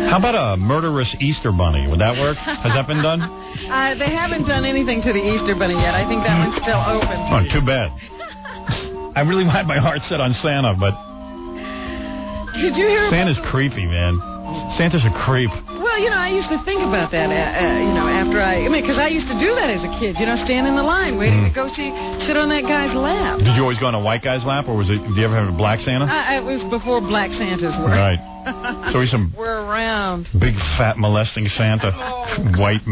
How about a murderous Easter bunny? Would that work? Has that been done? They haven't done anything to the Easter Bunny yet. I think that one's still open. Oh, too bad. I really had my heart set on Santa, but Did you hear Santa's creepy, man. Santa's a creep. Well, you know, I used to think about that, after because I used to do that as a kid, stand in the line waiting to go sit on that guy's lap. Did you always go on a white guy's lap, or did you ever have a black Santa? It was before black Santas were. Right. So he's some we're around. Big, fat, molesting Santa. White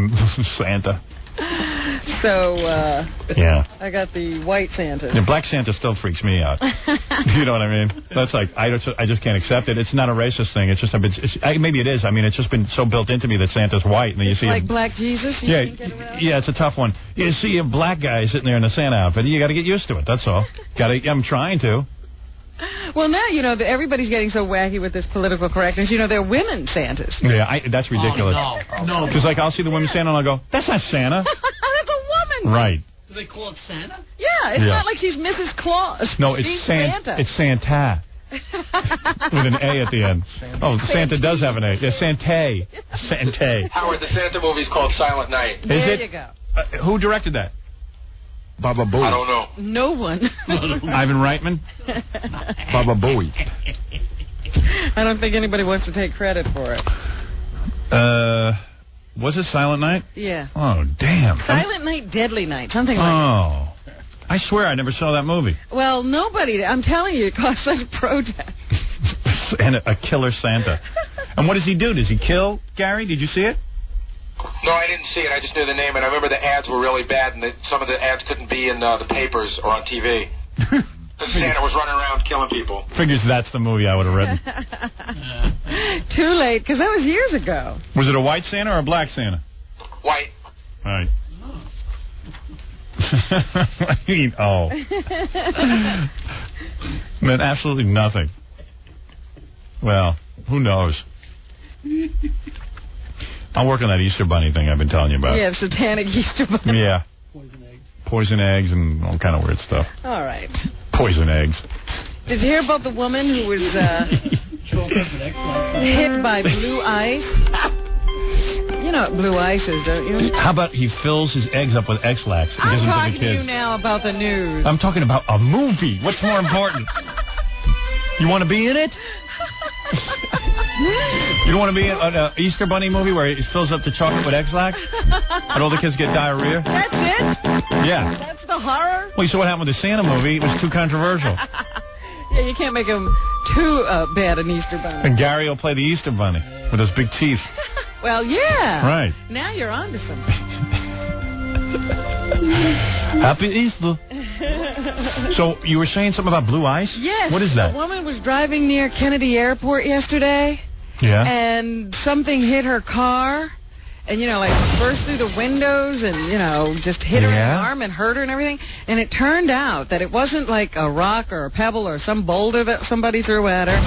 Santa. So, yeah. I got the white Santa. The black Santa still freaks me out. You know what I mean? That's like, I just can't accept it. It's not a racist thing. It's just, maybe it is. I mean, it's just been so built into me that Santa's white. And then you see like black Jesus? Yeah, it's a tough one. You see a black guy sitting there in a Santa outfit. You got to get used to it. That's all. I'm trying to. Well, now, everybody's getting so wacky with this political correctness. They're women Santas. Yeah, that's ridiculous. Oh, no. Because, I'll see the women Santa and I'll go, that's not Santa. That's a woman. Right. Do they call it Santa? Yeah, it's not like she's Mrs. Claus. No, it's Santa. It's Santa. With an A at the end. Oh, Santa does have an A. Yeah, Santa. Santa. Howard, the Santa movie's called Silent Night. There you go. Who directed that? Baba Booey. I don't know. No one. Ivan Reitman? Baba Booey. I don't think anybody wants to take credit for it. Was it Silent Night? Yeah. Oh, damn. Silent Night, Deadly Night, something like that. Oh. I swear I never saw that movie. Well, nobody. I'm telling you, it caused such a protest. And a killer Santa. And what does he do? Does he kill Gary? Did you see it? No, I didn't see it. I just knew the name, and I remember the ads were really bad, and some of the ads couldn't be in the papers or on TV. Santa was running around killing people. Figures that's the movie I would have written. Too late, because that was years ago. Was it a white Santa or a black Santa? White. Right. Oh. Meant absolutely nothing. Well, who knows? I'll work on that Easter Bunny thing I've been telling you about. Yeah, satanic Easter Bunny. Yeah. Poison eggs and all kind of weird stuff. All right. Poison eggs. Did you hear about the woman who was hit by blue ice? know what blue ice is, don't you? How about he fills his eggs up with X-Lax and gives I'm them to the talking to kids? you now about the news. I'm talking about a movie. What's more important? You want to be in it? You don't want to be in an Easter Bunny movie where he fills up the chocolate with X-Lax and all the kids get diarrhea? That's it? Yeah. That's the horror? Well, you saw what happened with the Santa movie. It was too controversial. Yeah, you can't make him too bad an Easter Bunny. And Gary will play the Easter Bunny with those big teeth. Well, yeah. Right. Now you're on to something. Happy Easter. So you were saying something about blue ice? Yes. What is that? A woman was driving near Kennedy Airport yesterday. Yeah. And something hit her car. And, you know, like burst through the windows and, you know, just hit her in the arm and hurt her and everything. And it turned out that it wasn't like a rock or a pebble or some boulder that somebody threw at her.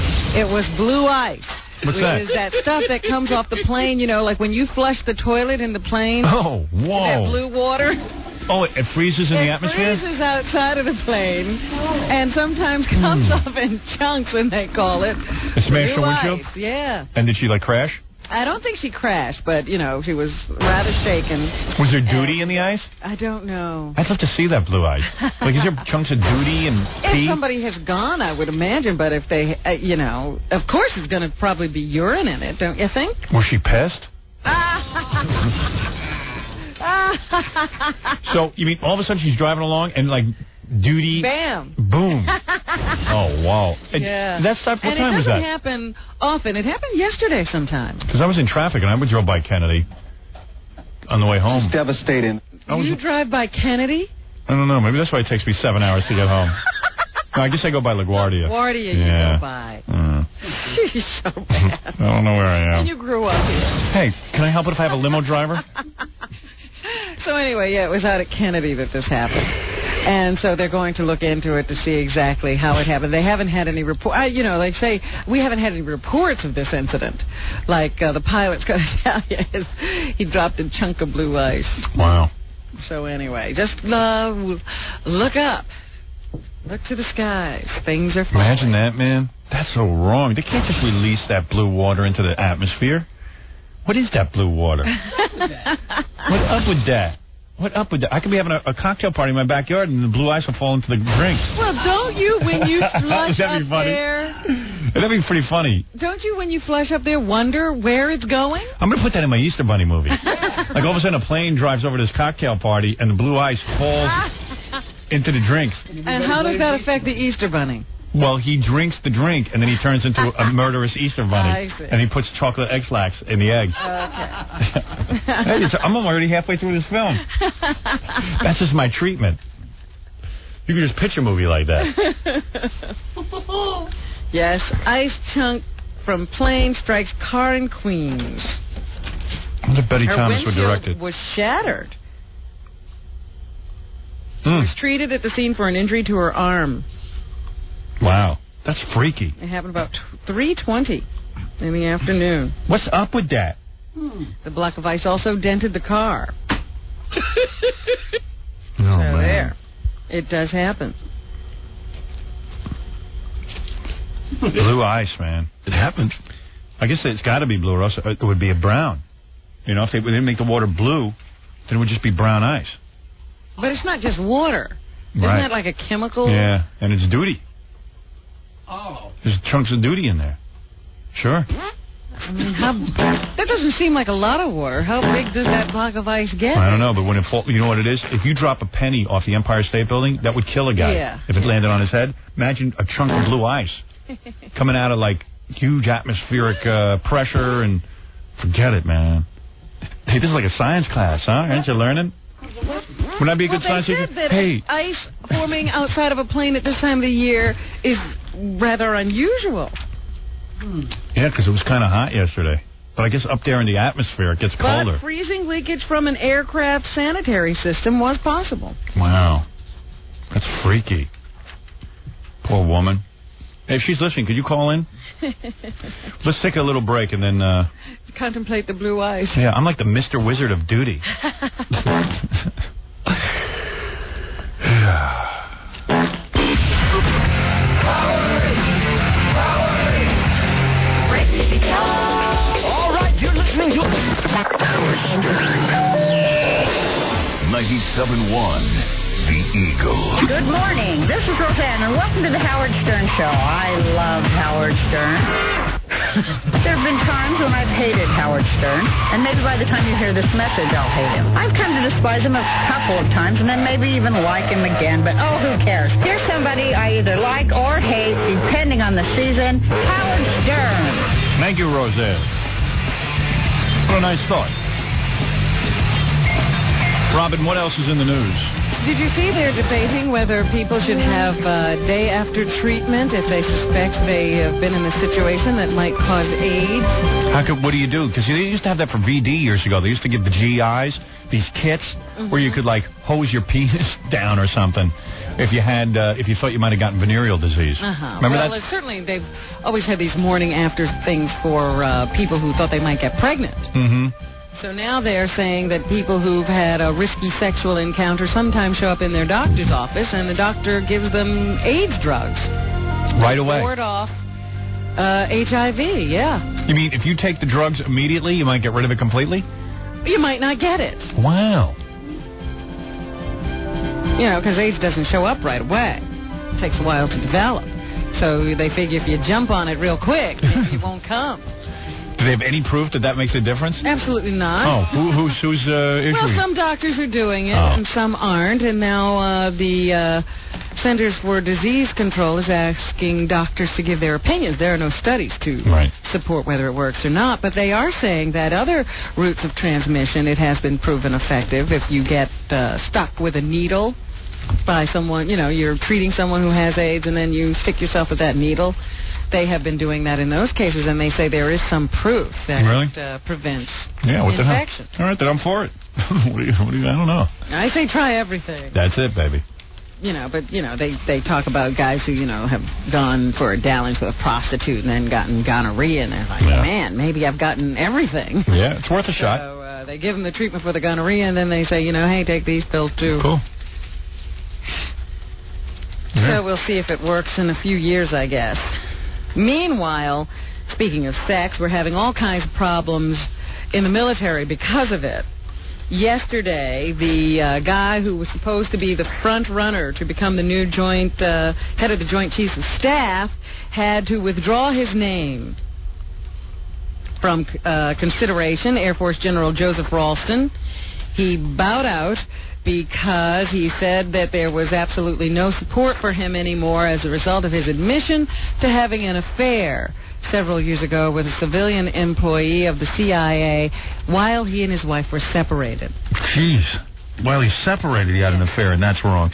It was blue ice. What's which that? is that stuff that comes off the plane, you know, like when you flush the toilet in the plane. Oh, whoa. That blue water. Oh, it freezes in the atmosphere? It freezes outside of the plane and sometimes comes off in chunks, and they call it. It smashed her blue windshield? ice. Yeah. And did she, like, crash? I don't think she crashed, but, you know, she was rather shaken. Was there duty in the ice? I don't know. I'd love to see that blue ice. Like, is there chunks of duty and pee? If somebody has gone, I would imagine, but if they, you know, of course it's going to probably be urine in it, don't you think? Was she pissed? So, you mean all of a sudden she's driving along and, like, duty... Bam. Boom. Oh, wow. Yeah. That stuff, what time was that? And it doesn't happen often. It happened yesterday sometime. Because I was in traffic and I drove by Kennedy on the way home. It's devastating. You drive by Kennedy? I don't know. Maybe that's why it takes me 7 hours to get home. No, I guess I go by LaGuardia. LaGuardia you go by. You're so bad. I don't know where I am. You grew up here. Hey, can I help it if I have a limo driver? So anyway, yeah, it was out at Kennedy that this happened. And so they're going to look into it to see exactly how it happened. They haven't had any report. You know, they say we haven't had any reports of this incident. Like the pilot's going to tell you he dropped a chunk of blue ice. Wow. So anyway, just look up. Look to the skies. Things are falling. Imagine that, man. That's so wrong. They can't just release that blue water into the atmosphere. What is that blue water? What up with that? What up with that? I could be having a cocktail party in my backyard and the blue ice will fall into the drinks. Well, don't you, when you flush That'd up be funny. there... That'd be pretty funny. Don't you, when you flush up there, wonder where it's going? I'm going to put that in my Easter Bunny movie. Like all of a sudden a plane drives over this cocktail party and the blue ice falls into the drinks. And how does that affect the Easter Bunny? Well, he drinks the drink, and then he turns into a murderous Easter Bunny. I see. And he puts chocolate X-Lax in the eggs. Okay. Hey, I'm already halfway through this film. That's just my treatment. You can just pitch a movie like that. Yes, ice chunk from plane strikes car in Queens. I wonder if Betty Her Thomas would windshield direct it. was shattered. She was treated at the scene for an injury to her arm. Wow. That's freaky. It happened about 3:20 in the afternoon. What's up with that? The block of ice also dented the car. Oh, man. There. It does happen. Blue ice, man. It happened. I guess it's got to be blue, or else it would be a brown. You know, if they didn't make the water blue, then it would just be brown ice. But it's not just water. Isn't Right. that like a chemical? Yeah, and it's duty. Oh. There's chunks of duty in there. Sure. I mean, that doesn't seem like a lot of water. How big does that block of ice get? I don't know, but when it falls, you know what it is? If you drop a penny off the Empire State Building, that would kill a guy. Yeah. If it landed on his head. Imagine a chunk of blue ice coming out of, like, huge atmospheric pressure, and forget it, man. Hey, this is like a science class, huh? Aren't you learning? Wouldn't that be a good science they teacher? said that Hey, ice forming outside of a plane at this time of the year is rather unusual. yeah, because it was kind of hot yesterday. But I guess up there in the atmosphere, it gets colder. But freezing leakage from an aircraft sanitary system was possible. Wow. That's freaky. Poor woman. Hey, if she's listening, could you call in? Let's take a little break and then... Contemplate the blue ice. yeah, I'm like the Mr. Wizard of duty. All right, you're listening to Howard 97.1, The Eagle. Good morning. This is Roseanne, and welcome to the Howard Stern Show. I love Howard Stern. There have been times when I've hated Howard Stern, and maybe by the time you hear this message, I'll hate him. I've come to despise him a couple of times, and then maybe even like him again, but oh, who cares? Here's somebody I either like or hate, depending on the season, Howard Stern. Thank you, Roseanne. What a nice thought. Robin, what else is in the news? Did you see they're debating whether people should have day after treatment if they suspect they have been in a situation that might cause AIDS? What do you do? Because they used to have that for VD years ago. They used to give the GIs these kits where you could like hose your penis down or something if you had if you thought you might have gotten venereal disease. Remember that? Certainly they've always had these morning after things for people who thought they might get pregnant. Mm-hmm. So now they're saying that people who've had a risky sexual encounter sometimes show up in their doctor's office and the doctor gives them AIDS drugs. Right away. Ward off HIV, yeah. You mean if you take the drugs immediately, you might get rid of it completely? You might not get it. Wow. You know, because AIDS doesn't show up right away. It takes a while to develop. So they figure if you jump on it real quick, it won't come. Do they have any proof that makes a difference? Absolutely not. Oh, who's issuing? Well, some doctors are doing it, and some aren't. And now the Centers for Disease Control is asking doctors to give their opinions. There are no studies to support whether it works or not, but they are saying that other routes of transmission, it has been proven effective. If you get stuck with a needle by someone, you know, you're treating someone who has AIDS, and then you stick yourself with that needle. They have been doing that in those cases, and they say there is some proof that it prevents infection. All right, then I'm for it. What do you, I don't know. I say try everything. That's it, baby. You know, but, you know, they talk about guys who, you know, have gone for a dalliance with a prostitute and then gotten gonorrhea, and they're like, man, maybe I've gotten everything. Yeah, it's worth a shot. So they give them the treatment for the gonorrhea, and then they say, you know, hey, take these pills, too. Cool. So we'll see if it works in a few years, I guess. Meanwhile, speaking of sex, we're having all kinds of problems in the military because of it. Yesterday, the guy who was supposed to be the front runner to become the new head of the Joint Chiefs of Staff had to withdraw his name from consideration. Air Force General Joseph Ralston. He bowed out because he said that there was absolutely no support for him anymore as a result of his admission to having an affair several years ago with a civilian employee of the CIA while he and his wife were separated. Jeez. While he's separated, he had an affair, and that's wrong.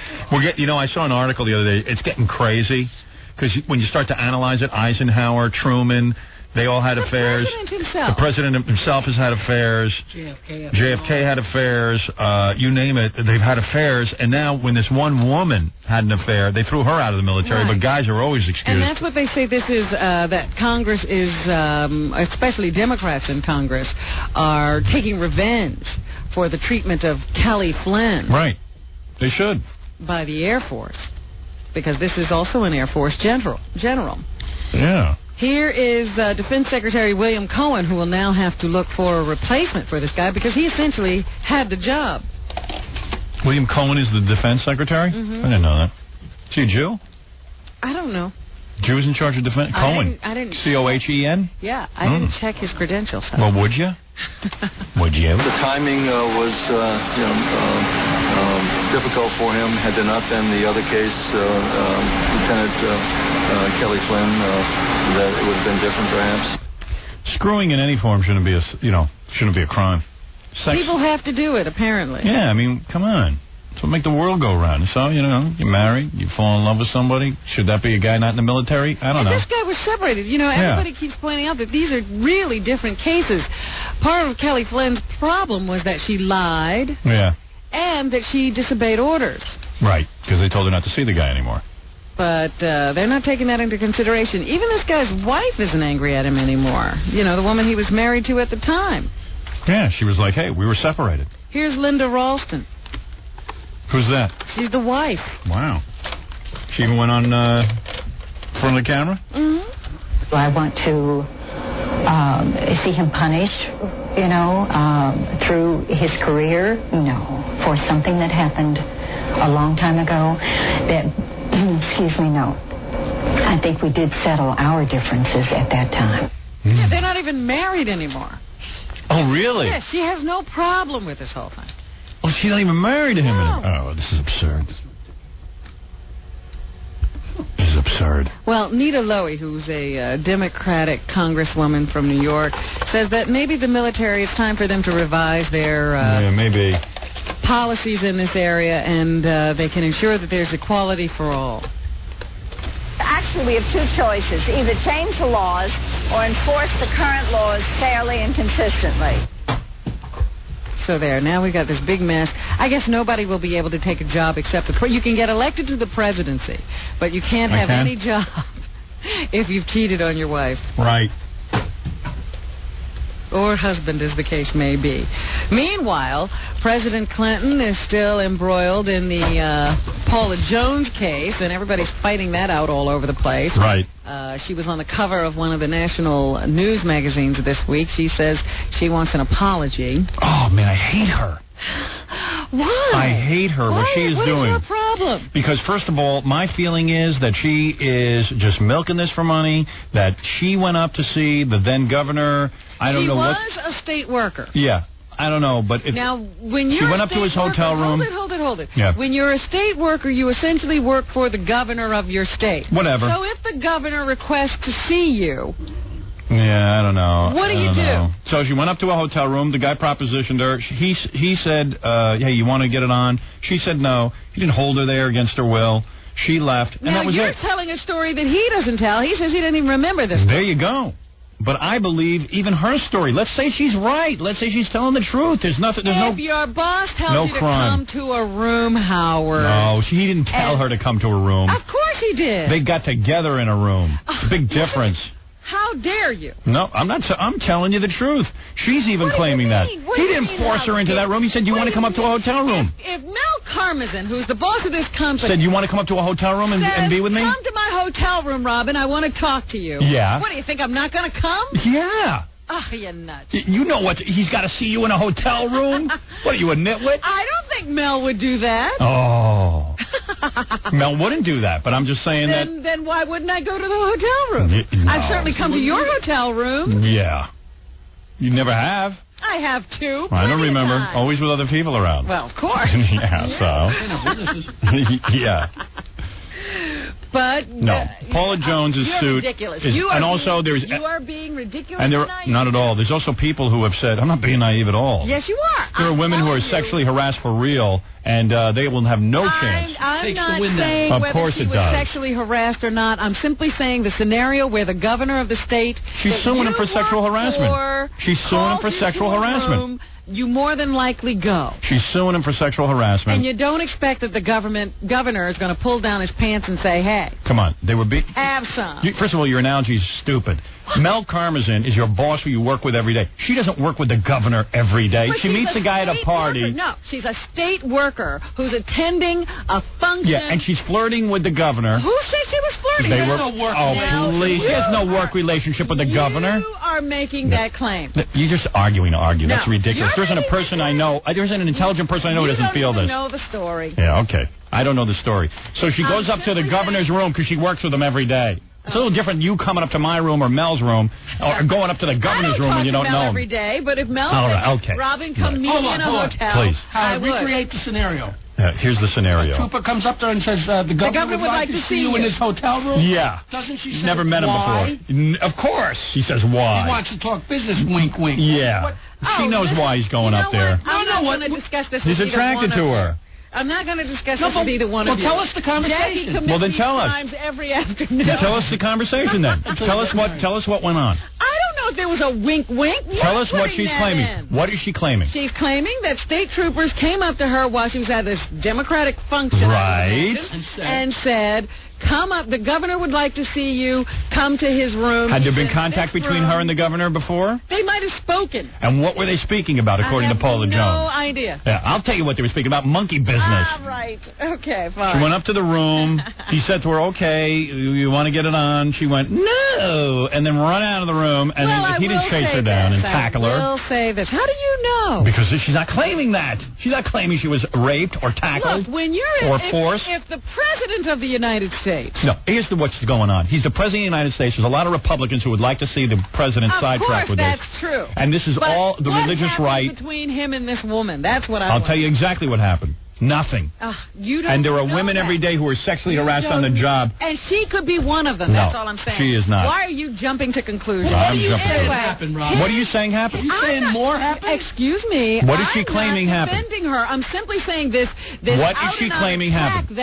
You know, I saw an article the other day. It's getting crazy because when you start to analyze it, Eisenhower, Truman, they all had affairs. The president himself has had affairs. JFK had affairs. You name it, they've had affairs. And now, when this one woman had an affair, they threw her out of the military. But guys are always excused. And that's what they say. This is that Congress is, especially Democrats in Congress, are taking revenge for the treatment of Kelly Flynn. Right. They should. By the Air Force, because this is also an Air Force general. Yeah. Here is Defense Secretary William Cohen, who will now have to look for a replacement for this guy because he essentially had the job. William Cohen is the Defense Secretary? Mm-hmm. I didn't know that. Is he a Jew? I don't know. Jews in charge of defense? Cohen. I didn't. C-O-H-E-N? Yeah, I didn't check his credentials. Well, would you? Would you? The timing was, difficult for him. Had there not been the other case, Lieutenant Kelly Flynn, that it would have been different, perhaps. Screwing in any form shouldn't be a crime. People have to do it, apparently. Yeah, I mean, come on. That's what make the world go round. So, you know, you're married, you fall in love with somebody. Should that be a guy not in the military? I don't know. This guy was separated. You know, everybody keeps pointing out that these are really different cases. Part of Kelly Flynn's problem was that she lied. Yeah. And that she disobeyed orders. Right, because they told her not to see the guy anymore. But they're not taking that into consideration. Even this guy's wife isn't angry at him anymore. You know, the woman he was married to at the time. Yeah, she was like, hey, we were separated. Here's Linda Ralston. Who's that? She's the wife. Wow. She even went on front of the camera? Mm-hmm. I want to see him punished, through his career? No. For something that happened a long time ago, no. I think we did settle our differences at that time. Yeah, they're not even married anymore. Oh, really? Yeah, she has no problem with this whole thing. Well, she's not even married to him. No. Oh, this is absurd. This is absurd. Well, Nita Lowey, who's a Democratic congresswoman from New York, says that maybe the military, it's time for them to revise their maybe policies in this area, and they can ensure that there's equality for all. Actually, we have two choices. Either change the laws or enforce the current laws fairly and consistently. So there, now we got this big mess. I guess nobody will be able to take a job except you can get elected to the presidency, but you can't have any job if you've cheated on your wife. Right. Or husband, as the case may be. Meanwhile, President Clinton is still embroiled in the Paula Jones case, and everybody's fighting that out all over the place. Right. She was on the cover of one of the national news magazines this week. She says she wants an apology. Oh, man, I hate her. Why? I hate her, what she is doing. What is her problem? Because, first of all, my feeling is that she is just milking this for money, that she went up to see the then governor. I don't know what. She was a state worker. Yeah. I don't know, but if now, when you're she went up to his hotel room. Hold it. Yeah. When you're a state worker, you essentially work for the governor of your state. Whatever. So if the governor requests to see you, yeah, I don't know. What do you do? So she went up to a hotel room. The guy propositioned her. He said, hey, you want to get it on? She said no. He didn't hold her there against her will. She left, and that was you're it. telling a story that he doesn't tell. He says he didn't even remember this. There you go. But I believe even her story. Let's say she's right. Let's say she's telling the truth. There's nothing. There's if your boss tells no you to crime. come to a room, Howard. No, he didn't tell her to come to a room. Of course he did. They got together in a room. It's a big difference. How dare you? No, I'm not. I'm telling you the truth. She's even claiming that. He didn't force her into that room. He said, "You want to come up to a hotel room?" If Mel Karmazin, who's the boss of this company, said, "You want to come up to a hotel room and be with me?" Come to my hotel room, Robin. I want to talk to you. Yeah. What do you think? I'm not going to come? Yeah. Oh, you're nuts. You know what? He's got to see you in a hotel room? What are you, a nitwit? I don't think Mel would do that. Oh. Mel wouldn't do that, but I'm just saying Then why wouldn't I go to the hotel room? No. I've certainly come to your hotel room. Yeah. You never have. I have too. I don't remember. Always with other people around. Well, of course. Yeah. But no, Paula Jones's suit ridiculous. is, you are and also being, there's you are being ridiculous. And there, not at all. There's also people who have said, "I'm not being naive at all." Yes, you are. There are women who are sexually harassed for real, and they will have no chance. I'm not saying of whether course she it was does. sexually harassed or not. I'm simply saying the scenario where the governor of the state She's suing him for sexual harassment. She's suing him for sexual harassment. You more than likely go. She's suing him for sexual harassment. And you don't expect that the governor is going to pull down his pants and say, "Hey, come on." They were big. Have some. First of all, your analogy is stupid. Mel Karmazin is your boss who you work with every day. She doesn't work with the governor every day. But she meets the guy at a party. Worker. No, she's a state worker who's attending a function. Yeah, and she's flirting with the governor. Who said she was flirting? They were. Please. She has no work relationship with the governor. You are making that claim. You're just arguing to argue. No, that's ridiculous. There isn't a person I know. There isn't an intelligent person I know who doesn't feel this. You don't know the story. Yeah, okay. I don't know the story. So she goes up to the governor's room because she works with him every day. It's a little different you coming up to my room or Mel's room or going up to the governor's room when you don't know him. every day, but if Mel said, Robin, come meet me in a hotel, please. I would. Recreate the scenario. Here's the scenario. A trooper comes up there and says, the governor would like to see you in his hotel room? Yeah. Doesn't she say never met him why? before. Of course. She says why. He wants to talk business, wink, wink. Yeah. She knows why he's going up there. I'm not going to discuss this He's with attracted to her. I'm not going to discuss this with either one of you. Well, tell us the conversation. Jackie Well, then tell us. crimes every afternoon. Tell us the conversation then. Tell us what went on. I don't know if there was a wink. Tell us what she's claiming. What is she claiming? She's claiming that state troopers came up to her while she was at this Democratic function. Right. And said, come up. The governor would like to see you. Come to his room. Had there been contact between her and the governor before? They might have spoken. And what were they speaking about, according to Paula Jones? No idea. Yeah, I'll tell you what they were speaking about. Monkey business. Ah, right. Okay, fine. She went up to the room. He said to her, okay, you want to get it on? She went, no, and then run out of the room, and then he didn't chase her down and tackle her. I will say this. How do you know? Because she's not claiming that. She's not claiming she was raped or tackled. Look, when you're or forced. If the President of the United States... No, here's what's going on. He's the President of the United States. There's a lot of Republicans who would like to see the President sidetracked with this. Of course, that's true. And this is all the religious right. What happened between him and this woman? That's what I'll tell you exactly what happened. Nothing. You don't and there are know women that. every day who are sexually harassed on the job. And she could be one of them. No, that's all I'm saying. she is not. Why are you jumping to conclusions? I'm jumping to What are you saying happened? Are you saying more happened? Excuse me. What is she claiming happened? I'm not defending her. I'm simply saying this what is she claiming happened?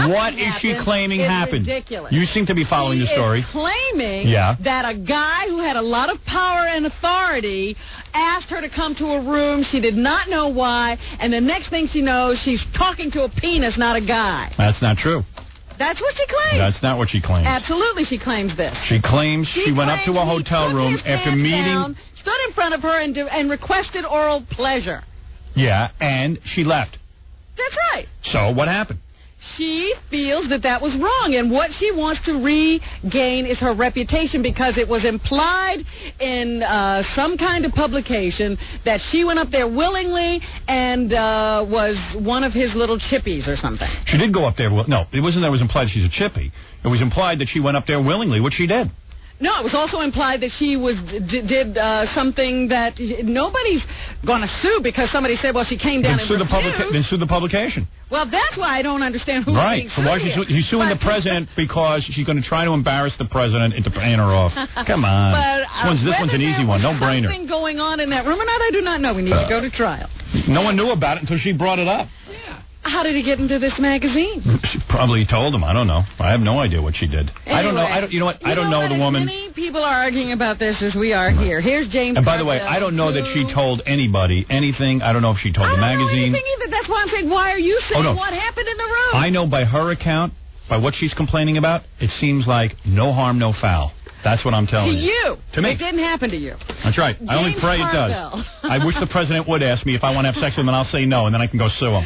What is she claiming happened? Ridiculous. You seem to be following the story. She is claiming that a guy who had a lot of power and authority asked her to come to a room. She did not know why. And the next thing she knows, she's talking to a penis, not a guy. That's not true. That's what she claims. That's not what she claims. Absolutely, she claims this. She claims she went up to a hotel room after meeting... stood in front of her and requested oral pleasure. Yeah, and she left. That's right. So what happened? She feels that was wrong, and what she wants to regain is her reputation because it was implied in some kind of publication that she went up there willingly and was one of his little chippies or something. She did go up there. No, it wasn't that it was implied she's a chippy. It was implied that she went up there willingly, which she did. No, it was also implied that she did something that nobody's going to sue because somebody said, well, she came down and refused. Then sue the publication. Well, that's why I don't understand who's being so why she's suing the president because she's going to try to embarrass the president into paying her off. Come on. This one's an easy one. No brainer. Something going on in that room or not, I do not know. We need to go to trial. No one knew about it until she brought it up. How did he get into this magazine? She probably told him. I don't know. I have no idea what she did. Anyway, I don't know. You know what? I don't know the woman. Many people are arguing about this as we are here. Here's James. And by the way, I don't know that she told anybody anything. I don't know if she told the magazine. I don't know anything either. That's why I'm saying, why are you saying what happened in the room? I know by her account, by what she's complaining about, it seems like no harm, no foul. That's what I'm telling you. To you. To me. It didn't happen to you. That's right. James I only pray Carville. it does. I wish the president would ask me if I want to have sex with him, and I'll say no, and then I can go sue him.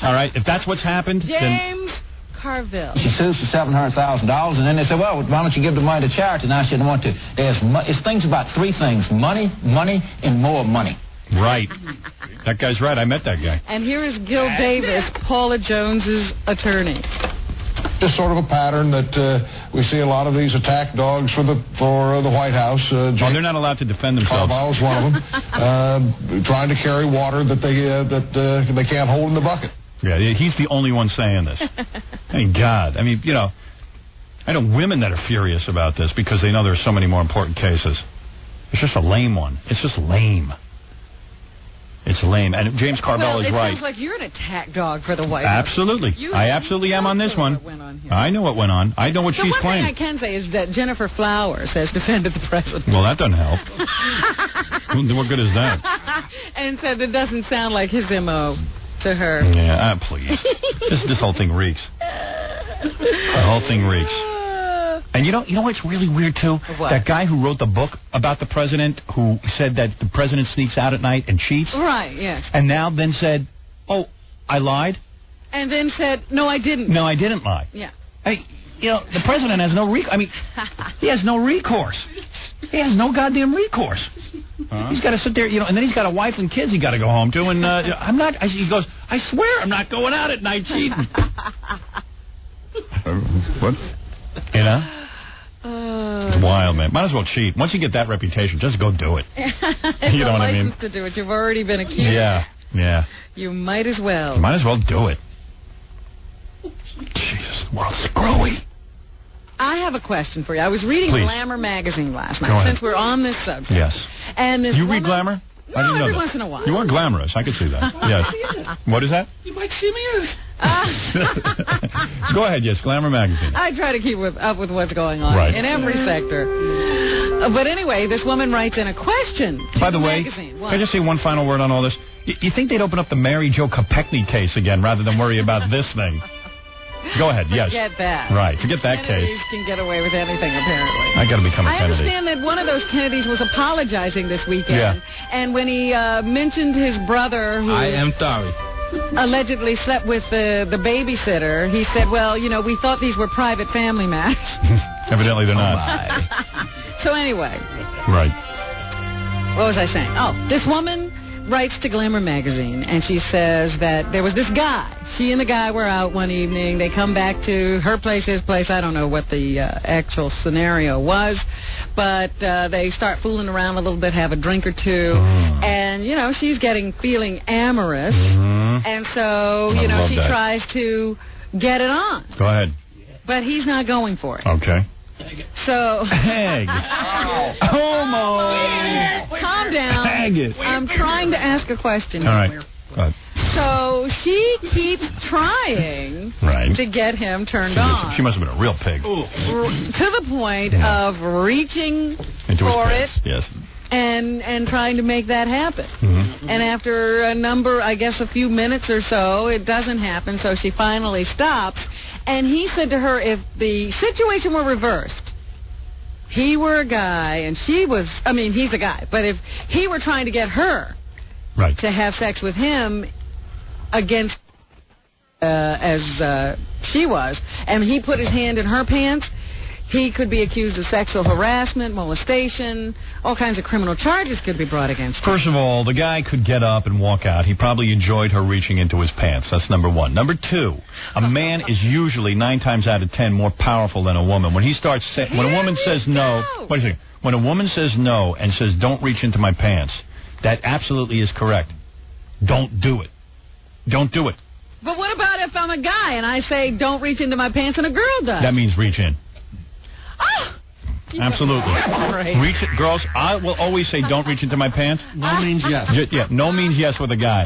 All right? If that's what's happened, James Carville. She sues for $700,000, and then they say, well, why don't you give the money to charity? And I said, I want to. It's things about three things: money, and more money. Right. That guy's right. I met that guy. And here is Gil Davis, Paula Jones's attorney. Just sort of a pattern that we see a lot of these attack dogs for the White House. They're not allowed to defend themselves. Carbaugh's one of them. Trying to carry water that they can't hold in the bucket. Yeah, he's the only one saying this. Thank God. I mean, I know women that are furious about this because they know there are so many more important cases. It's just a lame one. It's just lame. It's lame. And James Carville is right. It sounds like you're an attack dog for the White House. Absolutely. I absolutely am on this one. I know what went on. I know what she's claiming. The one thing I can say is that Jennifer Flowers has defended the president. Well, that doesn't help. What good is that? And said it doesn't sound like his M.O. to her. Yeah, please. This whole thing reeks. The whole thing reeks. And you know what's really weird, too? What? That guy who wrote the book about the president who said that the president sneaks out at night and cheats. Right, yes. And now then said, oh, I lied? And then said, no, I didn't. No, I didn't lie. Yeah. Hey, the president has no recourse. I mean, he has no recourse. He has no goddamn recourse. He's got to sit there, and then he's got a wife and kids he got to go home to. And he goes, I swear I'm not going out at night cheating. What? It's wild, man. Might as well cheat. Once you get that reputation, just go do it. You know what I mean? To do it. You've already been accused. Yeah. You might as well. You might as well do it. Jesus, the world's screwy. I have a question for you. I was reading Glamour magazine last night, since we're on this subject. Yes. And this read Glamour? No, every once in a while. You are glamorous. I could see that. Yes. What is that? You might see me. Go ahead, yes, Glamour magazine. I try to keep up with what's going on in every sector. But anyway, this woman writes in a question. By the way, can I just say one final word on all this? You think they'd open up the Mary Jo Kopechne case again rather than worry about this thing? Go ahead, yes. Forget that. Right, forget that Kennedys case. can get away with anything, apparently. I got to become a I Kennedy. understand that one of those Kennedys was apologizing this weekend. Yeah. And when he mentioned his brother, who I am sorry. allegedly slept with the babysitter, he said, well, you know, we thought these were private family matters. Evidently they're not. So anyway. Right. What was I saying? Oh, this woman writes to Glamour magazine, and she says that there was this guy. She and the guy were out one evening. They come back to her place, his place. I don't know what the actual scenario was, but they start fooling around a little bit, have a drink or two, and, you know, she's feeling amorous, and so, you know, she tries to get it on. Go ahead. But he's not going for it. Okay. So... Peg. Homo. Calm down. Peg it. I'm trying to ask a question. All right. Go ahead. So she keeps trying to get him turned on. She must have been a real pig. To the point of reaching Into for his it pants. Yes. and trying to make that happen. Mm-hmm. And after a few minutes or so, it doesn't happen, so she finally stops. And he said to her, if the situation were reversed, he were a guy and he's a guy, but if he were trying to get her to have sex with him against as she was, and he put his hand in her pants, he could be accused of sexual harassment, molestation, all kinds of criminal charges could be brought against him. First of all, the guy could get up and walk out. He probably enjoyed her reaching into his pants. That's number one. Number two, a man is usually 9 times out of 10 more powerful than a woman. When he starts when a woman says no, wait a second. When a woman says no and says don't reach into my pants, that absolutely is correct. Don't do it. Don't do it. But what about if I'm a guy and I say don't reach into my pants and a girl does? That means reach in. Oh! Absolutely. Reach it, girls. I will always say don't reach into my pants. No means yes. No means yes with a guy.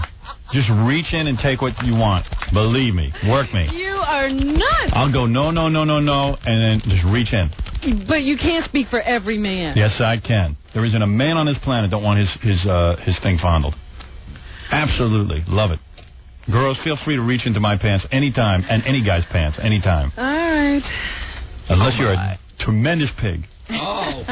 Just reach in and take what you want. Believe me. Work me. You are nuts. I'll go no, and then just reach in. But you can't speak for every man. Yes, I can. There isn't a man on this planet that want his thing fondled. Absolutely. Love it. Girls, feel free to reach into my pants anytime, and any guy's pants anytime. All right. Unless you're a tremendous pig. Oh.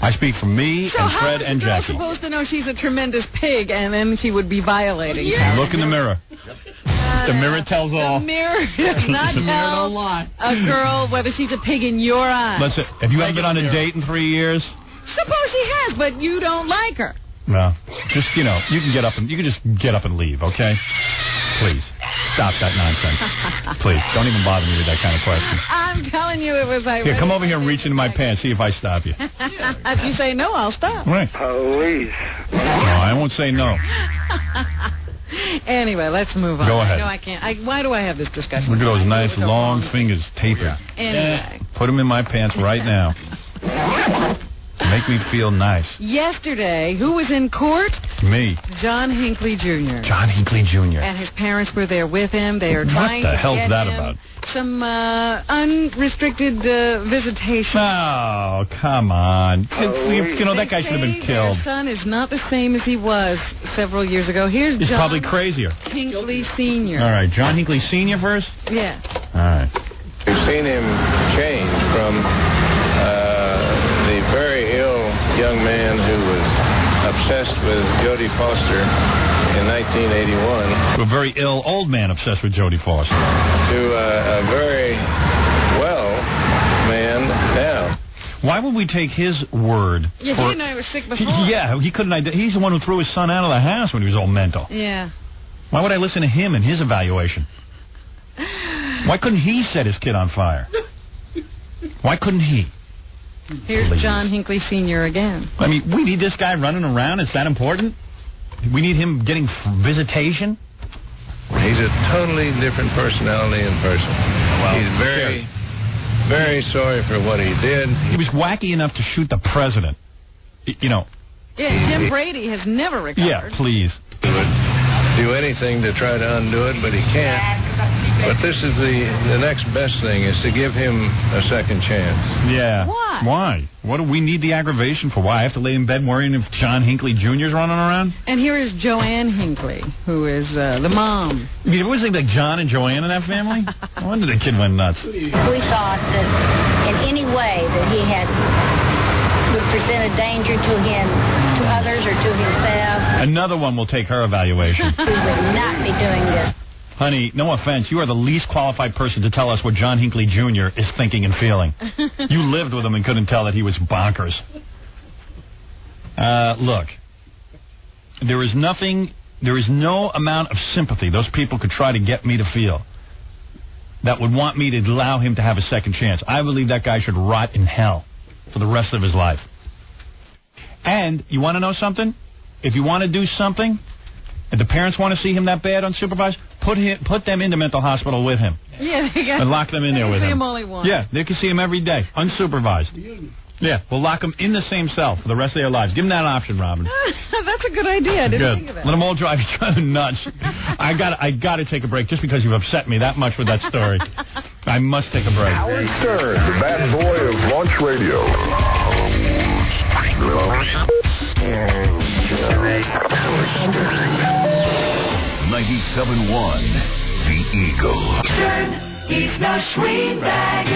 I speak for me and Fred and Jackie. So how is the girl supposed to know she's a tremendous pig and then she would be violating? Look in the mirror. The mirror tells all. The mirror does not tell a girl whether she's a pig in your eyes. Listen, if you haven't been on a date in 3 years. Suppose she has, but you don't like her. Well, just, you can get up and just get up and leave, okay? Please, stop that nonsense. Please, don't even bother me with that kind of question. I'm telling you, it was like... Here, come over here and reach into my pants, see if I stop you. If you say no, I'll stop. Right. Police. No, I won't say no. Anyway, let's move on. Go ahead. No, I can't. Why do I have this discussion? Look at those nice long fingers tapered. Anyway. Put them in my pants right now. Make me feel nice. Yesterday, who was in court? Me. John Hinckley Jr. John Hinckley Jr. And his parents were there with him. They are trying to What the hell's get that him about? some unrestricted visitation. Oh, come on. That guy should have been killed. Their son is not the same as he was several years ago. Here's He's John probably crazier. Hinckley Sr. All right, John Hinckley Sr. first? Yeah. All right. We've seen him change from the very ill young man who was obsessed with Jodie Foster in 1981 To a very ill old man obsessed with Jodie Foster. to a very well man now. Why would we take his word? Yeah, he didn't know he was sick before. He couldn't. He's the one who threw his son out of the house when he was all mental. Yeah. Why would I listen to him and his evaluation? Why couldn't he set his kid on fire? Why couldn't he? Here's John Hinckley Sr. again. I mean, we need this guy running around. It's that important? We need him getting visitation? He's a totally different personality in person. He's very, very sorry for what he did. He was wacky enough to shoot the president. Yeah, Jim Brady has never recovered. Yeah, please. He would do anything to try to undo it, but he can't. But this is the next best thing is to give him a second chance. Yeah. Why? Why? What do we need the aggravation for? Why I have to lay in bed worrying if John Hinckley Jr.'s running around? And here is Joanne Hinckley, who is the mom. I mean, it was like John and Joanne in that family. No wonder the kid went nuts. We thought that in any way that he would present a danger to him, to others, or to himself, Another one will take her evaluation. we would not be doing this. Honey, no offense, you are the least qualified person to tell us what John Hinckley Jr. is thinking and feeling. You lived with him and couldn't tell that he was bonkers. Look, there is no amount of sympathy those people could try to get me to feel that would want me to allow him to have a second chance. I believe that guy should rot in hell for the rest of his life. And you want to know something? If you want to do something, and the parents want to see him that bad unsupervised, put them into mental hospital with him. Yeah, and lock them in there with him. See him only once. Yeah, they can see him every day, unsupervised. Yeah, we'll lock them in the same cell for the rest of their lives. Give them that option, Robin. That's a good idea. I didn't think of that. Let them all drive each other nuts. I got to take a break just because you've upset me that much with that story. I must take a break. Howard Stern, the bad boy of launch radio. 97.1, The Eagle. Stern, he's no screen bag.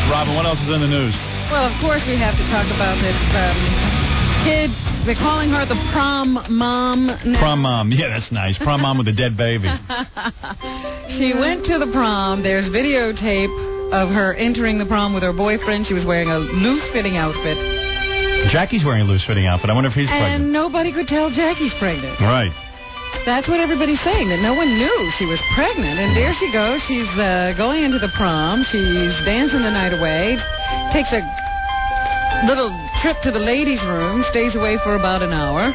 Robin, what else is in the news? Well, of course we have to talk about this kid. They're calling her the prom mom now. Prom mom. Yeah, that's nice. Prom mom with a dead baby. She went to the prom. There's videotape of her entering the prom with her boyfriend. She was wearing a loose-fitting outfit. Jackie's wearing a loose-fitting outfit. I wonder if he's pregnant. And nobody could tell Jackie's pregnant. Right. That's what everybody's saying, that no one knew she was pregnant. And there she goes. She's going into the prom. She's dancing the night away. Takes a little trip to the ladies' room. Stays away for about an hour.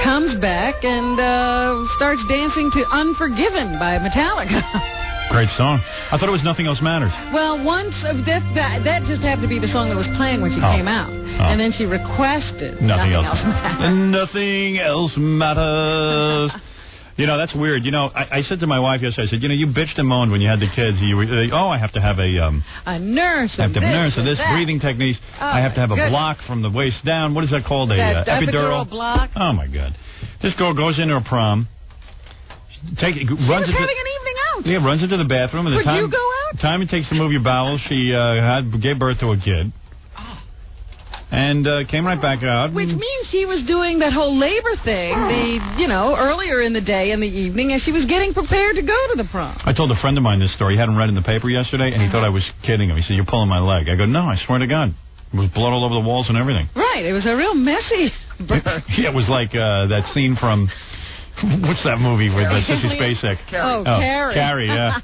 Comes back and starts dancing to Unforgiven by Metallica. Great song. I thought it was Nothing Else Matters. Well, once that just happened to be the song that was playing when she came out. And then she requested Nothing Else Matters. Nothing Else Matters. You know, that's weird. You know, I said to my wife yesterday, I said, you know, you bitched and moaned when you had the kids. I have to have a nurse. I have to have a nurse and this, breathing techniques. I have to have a block from the waist down. What is that called? Epidural block. Oh, my God. This girl goes into a prom. She was having an evening out. Yeah, runs into the bathroom. And Would you go out? Time it takes to move your bowels, she gave birth to a kid. And came right back out. Which means she was doing that whole labor thing, earlier in the day and the evening, as she was getting prepared to go to the prom. I told a friend of mine this story. He hadn't read in the paper yesterday, and he thought I was kidding him. He said, "You're pulling my leg." I go, "No, I swear to God. It was blood all over the walls and everything." Right. It was a real messy birth. Yeah, it was like that scene from, what's that movie with Sissy Spacek? Carrie. Carrie, yeah.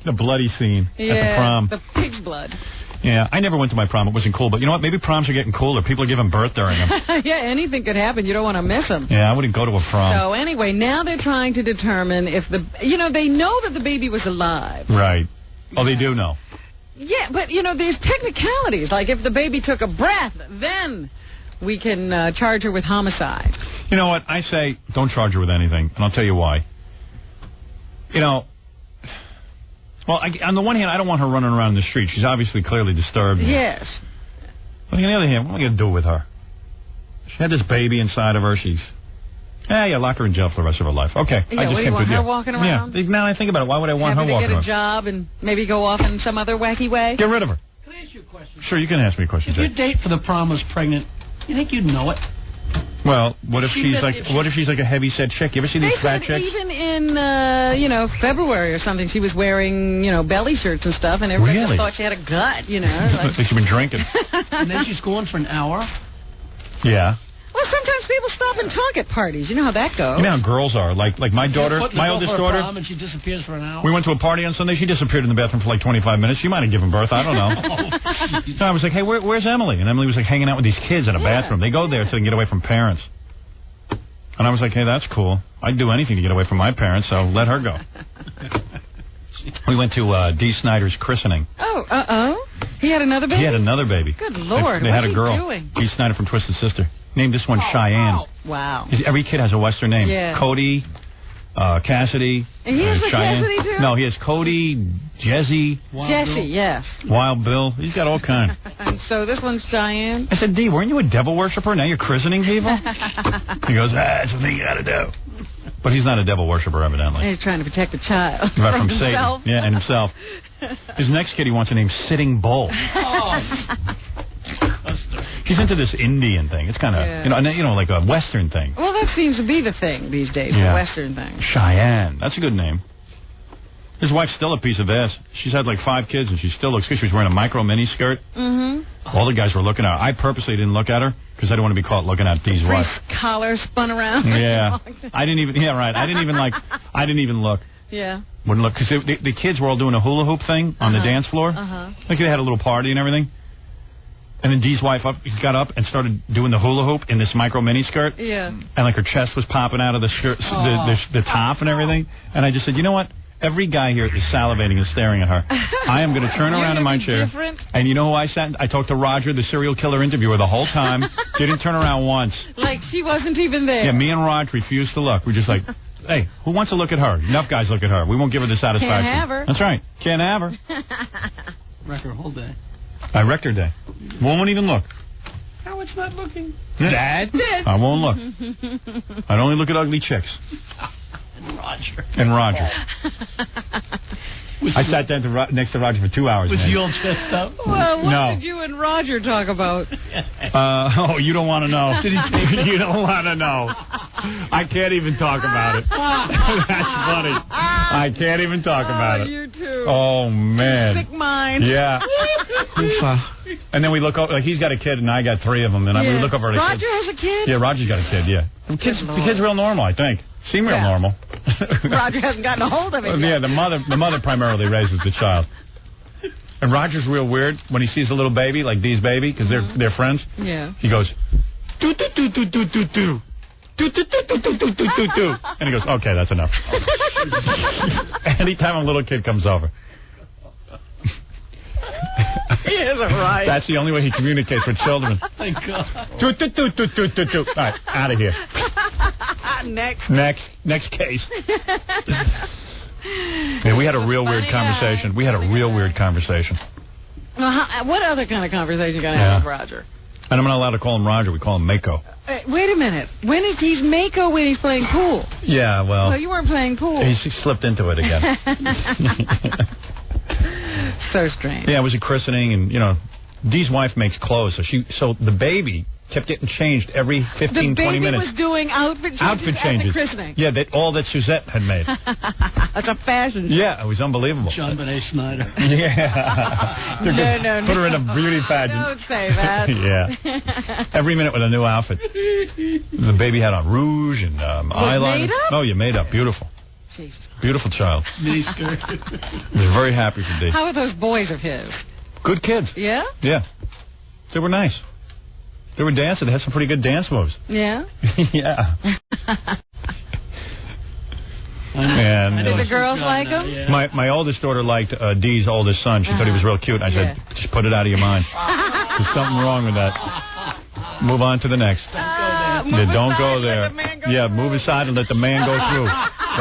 The bloody scene at the prom. The pig's blood. Yeah, I never went to my prom. It wasn't cool. But you know what? Maybe proms are getting cooler. People are giving birth during them. Yeah, anything could happen. You don't want to miss them. Yeah, I wouldn't go to a prom. So anyway, now they're trying to determine if they know that the baby was alive. Right. Oh, they do know. Yeah, but, there's technicalities. Like if the baby took a breath, then we can charge her with homicide. You know what? I say don't charge her with anything, and I'll tell you why. Well, on the one hand, I don't want her running around the street. She's obviously clearly disturbed. Yes. But on the other hand, what am I going to do with her? She had this baby inside of her. Lock her in jail for the rest of her life. Okay. Yeah, what do you want her walking around? Yeah. Now I think about it, why would I want her walking around? Having to get a job and maybe go off in some other wacky way? Get rid of her. Can I ask you a question? Sure, you can ask me a question, If your date for the prom was pregnant, you think you'd know it? Well, what if she's like a heavy-set chick? You ever see these fat chicks? Even in, February or something, she was wearing, belly shirts and stuff, and everybody just thought she had a gut, Like she'd been drinking. And then she's gone for an hour? Yeah. Well, sometimes people stop and talk at parties. You know how that goes. You know how girls are. Like my daughter, my oldest daughter. And she disappears for an hour. We went to a party on Sunday. She disappeared in the bathroom for like 25 minutes. She might have given birth. I don't know. So I was like, hey, where's Emily? And Emily was like hanging out with these kids in a bathroom. They go there so they can get away from parents. And I was like, hey, that's cool. I'd do anything to get away from my parents, so let her go. We went to Dee Snider's christening. Oh, he had another baby? He had another baby. Good Lord, They had a what's girl. he doing? Dee Snider from Twisted Sister. Named this one Cheyenne. Wow. Every kid has a Western name. Yeah. Cody, Cassidy. And he has a Cheyenne. Cassidy, too? No, he has Cody, Jesse. Jesse, yes. Wild Bill. He's got all kinds. And so this one's Cheyenne. I said, Dee, weren't you a devil worshiper? Now you're christening people? He goes, that's the thing you got to do. But he's not a devil worshiper, evidently. He's trying to protect the child Right, from from himself. Satan. Yeah, and himself. His next kid he wants to name Sitting Bull. He's into this Indian thing. It's kind of, like a Western thing. Well, that seems to be the thing these days, Yeah. the Western thing. Cheyenne. That's a good name. His wife's still a piece of ass. She's had like 5 kids, and she still looks good. She was wearing a micro mini skirt. Mm-hmm. All the guys were looking at her. I purposely didn't look at her because I didn't want to be caught looking at Dee's wife. Collar spun around. Yeah. I didn't even look. Yeah. Wouldn't look, because the kids were all doing a hula hoop thing on the dance floor. Like they had a little party and everything. And then Dee's wife got up and started doing the hula hoop in this micro mini skirt. Yeah. And like her chest was popping out of the shirt, the top and everything. And I just said, you know what? Every guy here is salivating and staring at her. I am going to turn around in my chair. Different? And you know who I sat? I talked to Roger, the serial killer interviewer, the whole time. Didn't turn around once. Like she wasn't even there. Yeah, me and Roger refused to look. We're just like, hey, who wants to look at her? Enough guys look at her. We won't give her the satisfaction. Can't have her. That's right. Can't have her. Wreck her whole day. I wrecked her day. Won't even look. Howard's not looking. Dad? I won't look. I'd only look at ugly chicks. And Roger. I sat down next to Roger for 2 hours. Was man. you all chest up? Well, what No. did you and Roger talk about? You don't want to know. Did he take it? You don't want to know. I can't even talk about it. That's funny. I can't even talk about it. You too. Oh, man. Sick mind. Yeah. And then we look over, like he's got a kid and I got 3 of them. And we look over at Roger kids. has a kid? Yeah, Roger's got a kid, yeah. The kid's real normal, I think. Seem real normal. Roger hasn't gotten a hold of it yet. Yeah, the mother primarily raises the child. And Roger's real weird when he sees a little baby, like Dee's baby, because they're friends. Yeah. He goes, do do do do do do do. Do, do, do, do, do, do, do, do, do. And he goes, okay, that's enough. Anytime a little kid comes over. He isn't right. That's the only way he communicates with children. My God. Do, do, do, do, do, do, do. All right, out of here. Next case. Yeah, we had a real weird conversation. Well, what other kind of conversation you going to have with Roger? And I'm not allowed to call him Roger. We call him Mako. Wait a minute. When is he's Mako when he's playing pool? Yeah, well. No, you weren't playing pool. He slipped into it again. So strange. Yeah, it was a christening, and, Dee's wife makes clothes, so the baby kept getting changed every 15, 20 minutes. The baby was doing outfit changes at the christening. Yeah, all that Suzette had made. That's a fashion show. Yeah, it was unbelievable. John Benet Snyder. Yeah. No. Put her in a beauty pageant. Don't say that. Yeah. Every minute with a new outfit. The baby had on rouge and eyeliner. Made up? Oh, you made up. Beautiful. Jeez. Beautiful child. Mini skirt. I was very happy for Dee. How are those boys of his? Good kids. Yeah? Yeah. They were nice. They were dancing. They had some pretty good dance moves. Yeah? Yeah. And did the girls like him? Yeah. my oldest daughter liked Dee's oldest son. She thought he was real cute. And I said, just put it out of your mind. There's something wrong with that. Move on to the next. Don't go there. Yeah, move aside and let the man go through.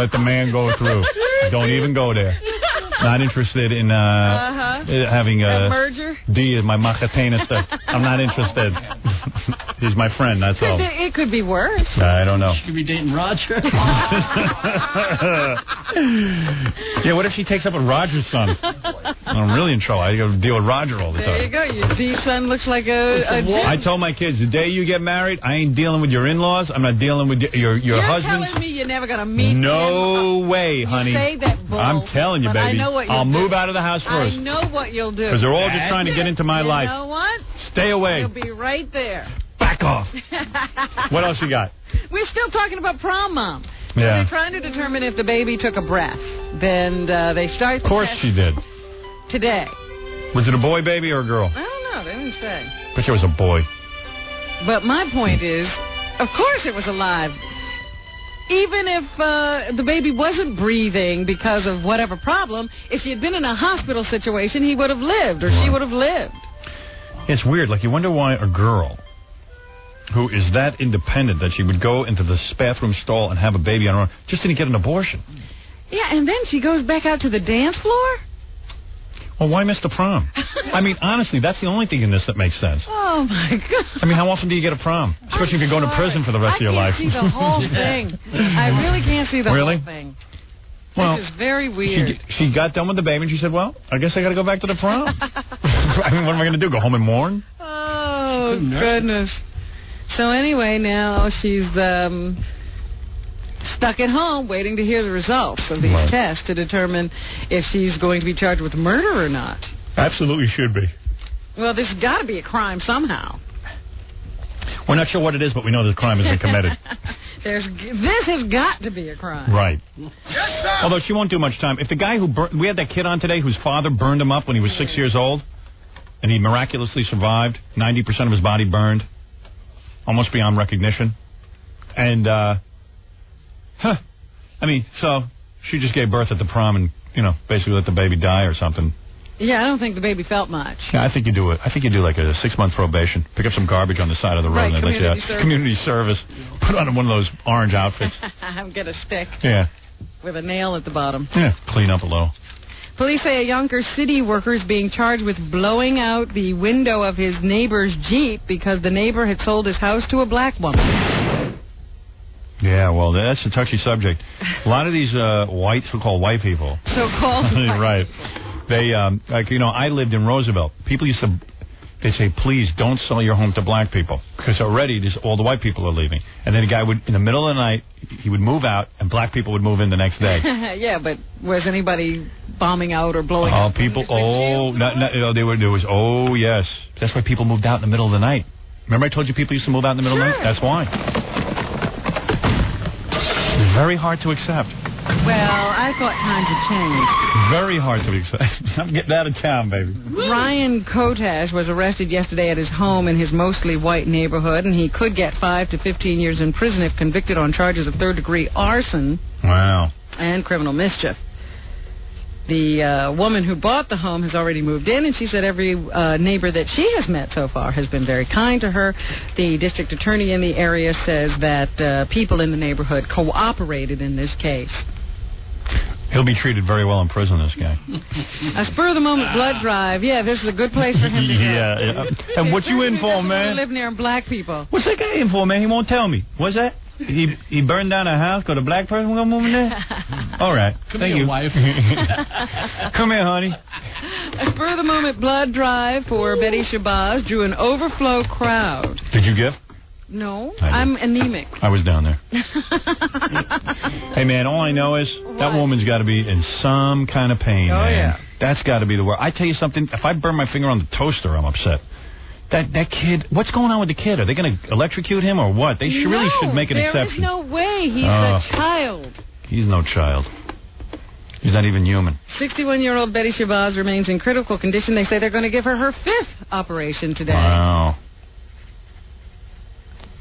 Let the man go through. Don't even go there. Not interested in having merger? D as my machatenister. I'm not interested. He's my friend, that's all. It could be worse. I don't know. She could be dating Roger. Yeah, what if she takes up with Roger's son? I'm really in trouble. I got to deal with Roger all the time. There you go. Your D-son looks like a I told my kids, the day you get married, I ain't dealing with your in-laws. I'm not dealing with your You're husband. telling me you're never going to meet No way, honey. You say that bull, I'm telling you, but baby. I know what I'll you'll move do. out of the house first. I know what you'll do. Because they're all just trying to get into my life. You know what? Stay away. You'll be right there. Back off. What else you got? We're still talking about prom mom. So Yeah. they're trying to determine if the baby took a breath. Then they start. Of course she did. Today. Was it a boy baby or a girl? I don't know. They didn't say. Bet you it was a boy. But my point is, of course it was alive. Even if the baby wasn't breathing because of whatever problem, if she had been in a hospital situation, he would have lived, or she would have lived. It's weird. Like, you wonder why a girl who is that independent that she would go into the bathroom stall and have a baby on her own just didn't get an abortion. Yeah, and then she goes back out to the dance floor? Well, why miss the prom? I mean, honestly, that's the only thing in this that makes sense. Oh, my God. I mean, how often do you get a prom? Especially if you're going to prison for the rest of your life. I can't see the whole thing. I really can't see the Really? whole thing. Well, This is very weird. She got done with the baby and she said, well, I guess I got to go back to the prom. I mean, what am I going to do, go home and mourn? Oh, goodness. So anyway, now she's stuck at home waiting to hear the results of these tests to determine if she's going to be charged with murder or not. Absolutely should be. Well, this has got to be a crime somehow. We're not sure what it is, but we know this crime has been committed. This has got to be a crime. Right. Although she won't do much time. If the guy who we had that kid on today whose father burned him up when he was 6 years old, and he miraculously survived, 90% of his body burned, almost beyond recognition. And, I mean, so she just gave birth at the prom and, basically let the baby die or something. Yeah, I don't think the baby felt much. Yeah, I think you do it. I think you do like a 6-month probation. Pick up some garbage on the side of the road. Right, and they let you out. Community service. Put on one of those orange outfits. Get a stick. Yeah. With a nail at the bottom. Yeah. Clean up a little. Police say a Yonkers City worker is being charged with blowing out the window of his neighbor's Jeep because the neighbor had sold his house to a black woman. Yeah, well, that's a touchy subject. A lot of these so-called white people. So-called white right. They, I lived in Roosevelt. People used to, they'd say, please don't sell your home to black people. Because already all the white people are leaving. And then a guy would, in the middle of the night, he would move out, and black people would move in the next day. Yeah, but was anybody bombing out or blowing Oh, out? people, yes. That's why people moved out in the middle of the night. Remember I told you people used to move out in the middle of the night? That's why. It's very hard to accept. Well, I thought times had changed. Very hard to accept. I'm getting out of town, baby. Ryan Kotash was arrested yesterday at his home in his mostly white neighborhood, and he could get 5 to 15 years in prison if convicted on charges of third-degree arson. Wow. And criminal mischief. The woman who bought the home has already moved in, and she said every neighbor that she has met so far has been very kind to her. The district attorney in the area says that people in the neighborhood cooperated in this case. He'll be treated very well in prison, this guy. A spur-of-the-moment blood drive. Yeah, this is a good place for him to go. Yeah. And what you in for, man? Live near black people. What's that guy in for, man? He won't tell me. What's that? He burned down a house. Got a black person gonna move in there? All right. Thank you. Wife. Come here, honey. A spur-of-the-moment blood drive for Betty Shabazz drew an overflow crowd. Did you give? No, I'm anemic. I was down there. Hey, man, all I know is that woman's got to be in some kind of pain, man. Yeah. That's got to be the word. I tell you something, if I burn my finger on the toaster, I'm upset. That kid, what's going on with the kid? Are they going to electrocute him or what? They really should make an exception. There is no way. He's a child. He's no child. He's not even human. 61-year-old Betty Shabazz remains in critical condition. They say they're going to give her 5th operation today. Wow.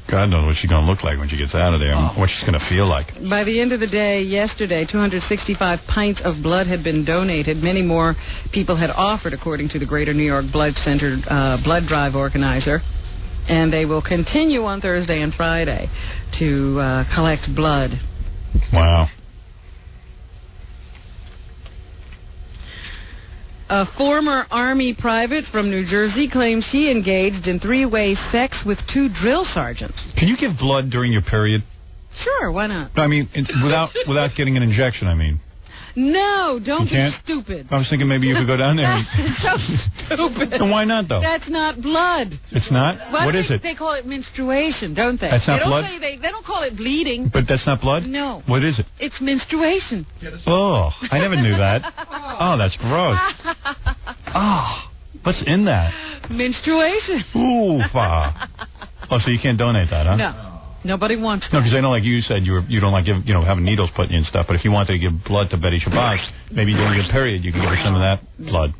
God knows what she's going to look like when she gets out of there and what she's going to feel like. By the end of the day yesterday, 265 pints of blood had been donated. Many more people had offered, according to the Greater New York Blood Center blood drive organizer. And they will continue on Thursday and Friday to collect blood. Wow. A former Army private from New Jersey claims she engaged in 3-way sex with 2 drill sergeants. Can you give blood during your period? Sure, why not? I mean, without getting an injection, I mean. No, don't be can't? stupid. I was thinking maybe you could go down there. That's so stupid. And why not, though? That's not blood. It's not? What is it? They call it menstruation, don't they? That's not blood? They don't call it bleeding. But that's not blood? No. What is it? It's menstruation. Oh, I never knew that. Oh, that's gross. Oh, what's in that? Menstruation. Ooh, Oh, so you can't donate that, huh? No. Nobody wants No, that. because I know, like you said, you don't like having needles put in you and stuff. But if you wanted to give blood to Betty Shabazz, maybe during your period you could give her some of that blood.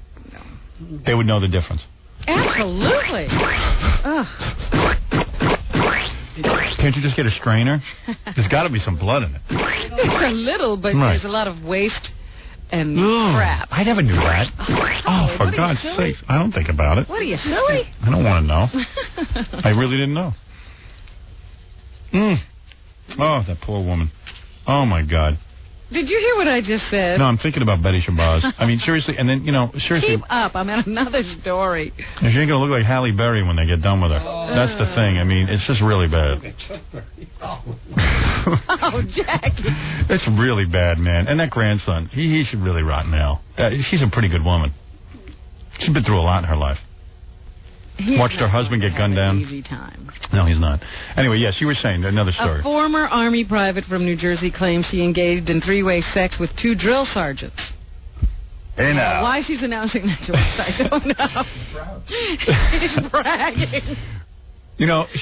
They would know the difference. Absolutely. Ugh. Can't you just get a strainer? There's got to be some blood in it. It's a little, but Right. there's a lot of waste and Ugh, crap. I never knew that. Oh, for What are God's you, silly? sakes. I don't think about it. What are you, silly? I don't want to know. I really didn't know. Oh, that poor woman. Oh, my God. Did you hear what I just said? No, I'm thinking about Betty Shabazz. I mean, seriously, and then, seriously, Keep up. I'm at another story. she ain't going to look like Halle Berry when they get done with her. That's the thing. I mean, it's just really bad. Oh, Jackie. It's really bad, man. And that grandson, he should really rot in hell. She's a pretty good woman. She's been through a lot in her life. Watched her husband get gunned down. Easy time. No, he's not. Anyway, yes, you were saying another story. A former Army private from New Jersey claims she engaged in three-way sex with 2 drill sergeants. Hey, now. Why she's announcing that to us, I don't know. She's bragging.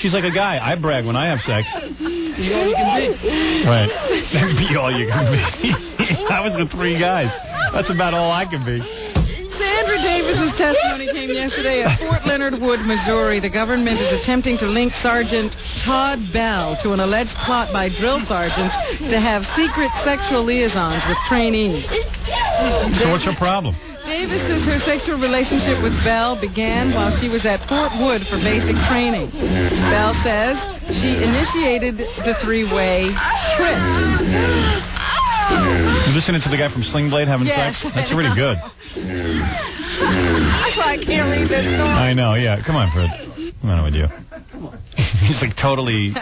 She's like a guy. I brag when I have sex. Be all you can be. Right. Be all you can be. I was with 3 guys. That's about all I can be. Sandra Davis's testimony came yesterday at Fort Leonard Wood, Missouri. The government is attempting to link Sergeant Todd Bell to an alleged plot by drill sergeants to have secret sexual liaisons with trainees. So what's her problem? Davis says her sexual relationship with Bell began while she was at Fort Wood for basic training. Bell says she initiated the three-way trip. You listening to the guy from Sling Blade having Yes, sex? That's pretty good. That's why I can't read this song. I know, yeah. Come on, Fred. What's the with you? He's like totally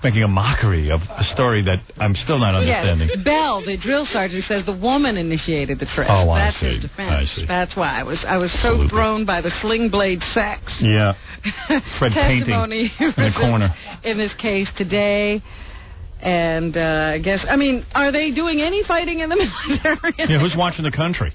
making a mockery of a story that I'm still not understanding. Yes, Bell, the drill sergeant, says the woman initiated the trip. Oh, I That's see. his defense. I see. That's why I was so thrown by the Sling Blade sex. Yeah. Fred painting testimony in the corner. in this case today. And I guess, are they doing any fighting in the military? Yeah, who's watching the country?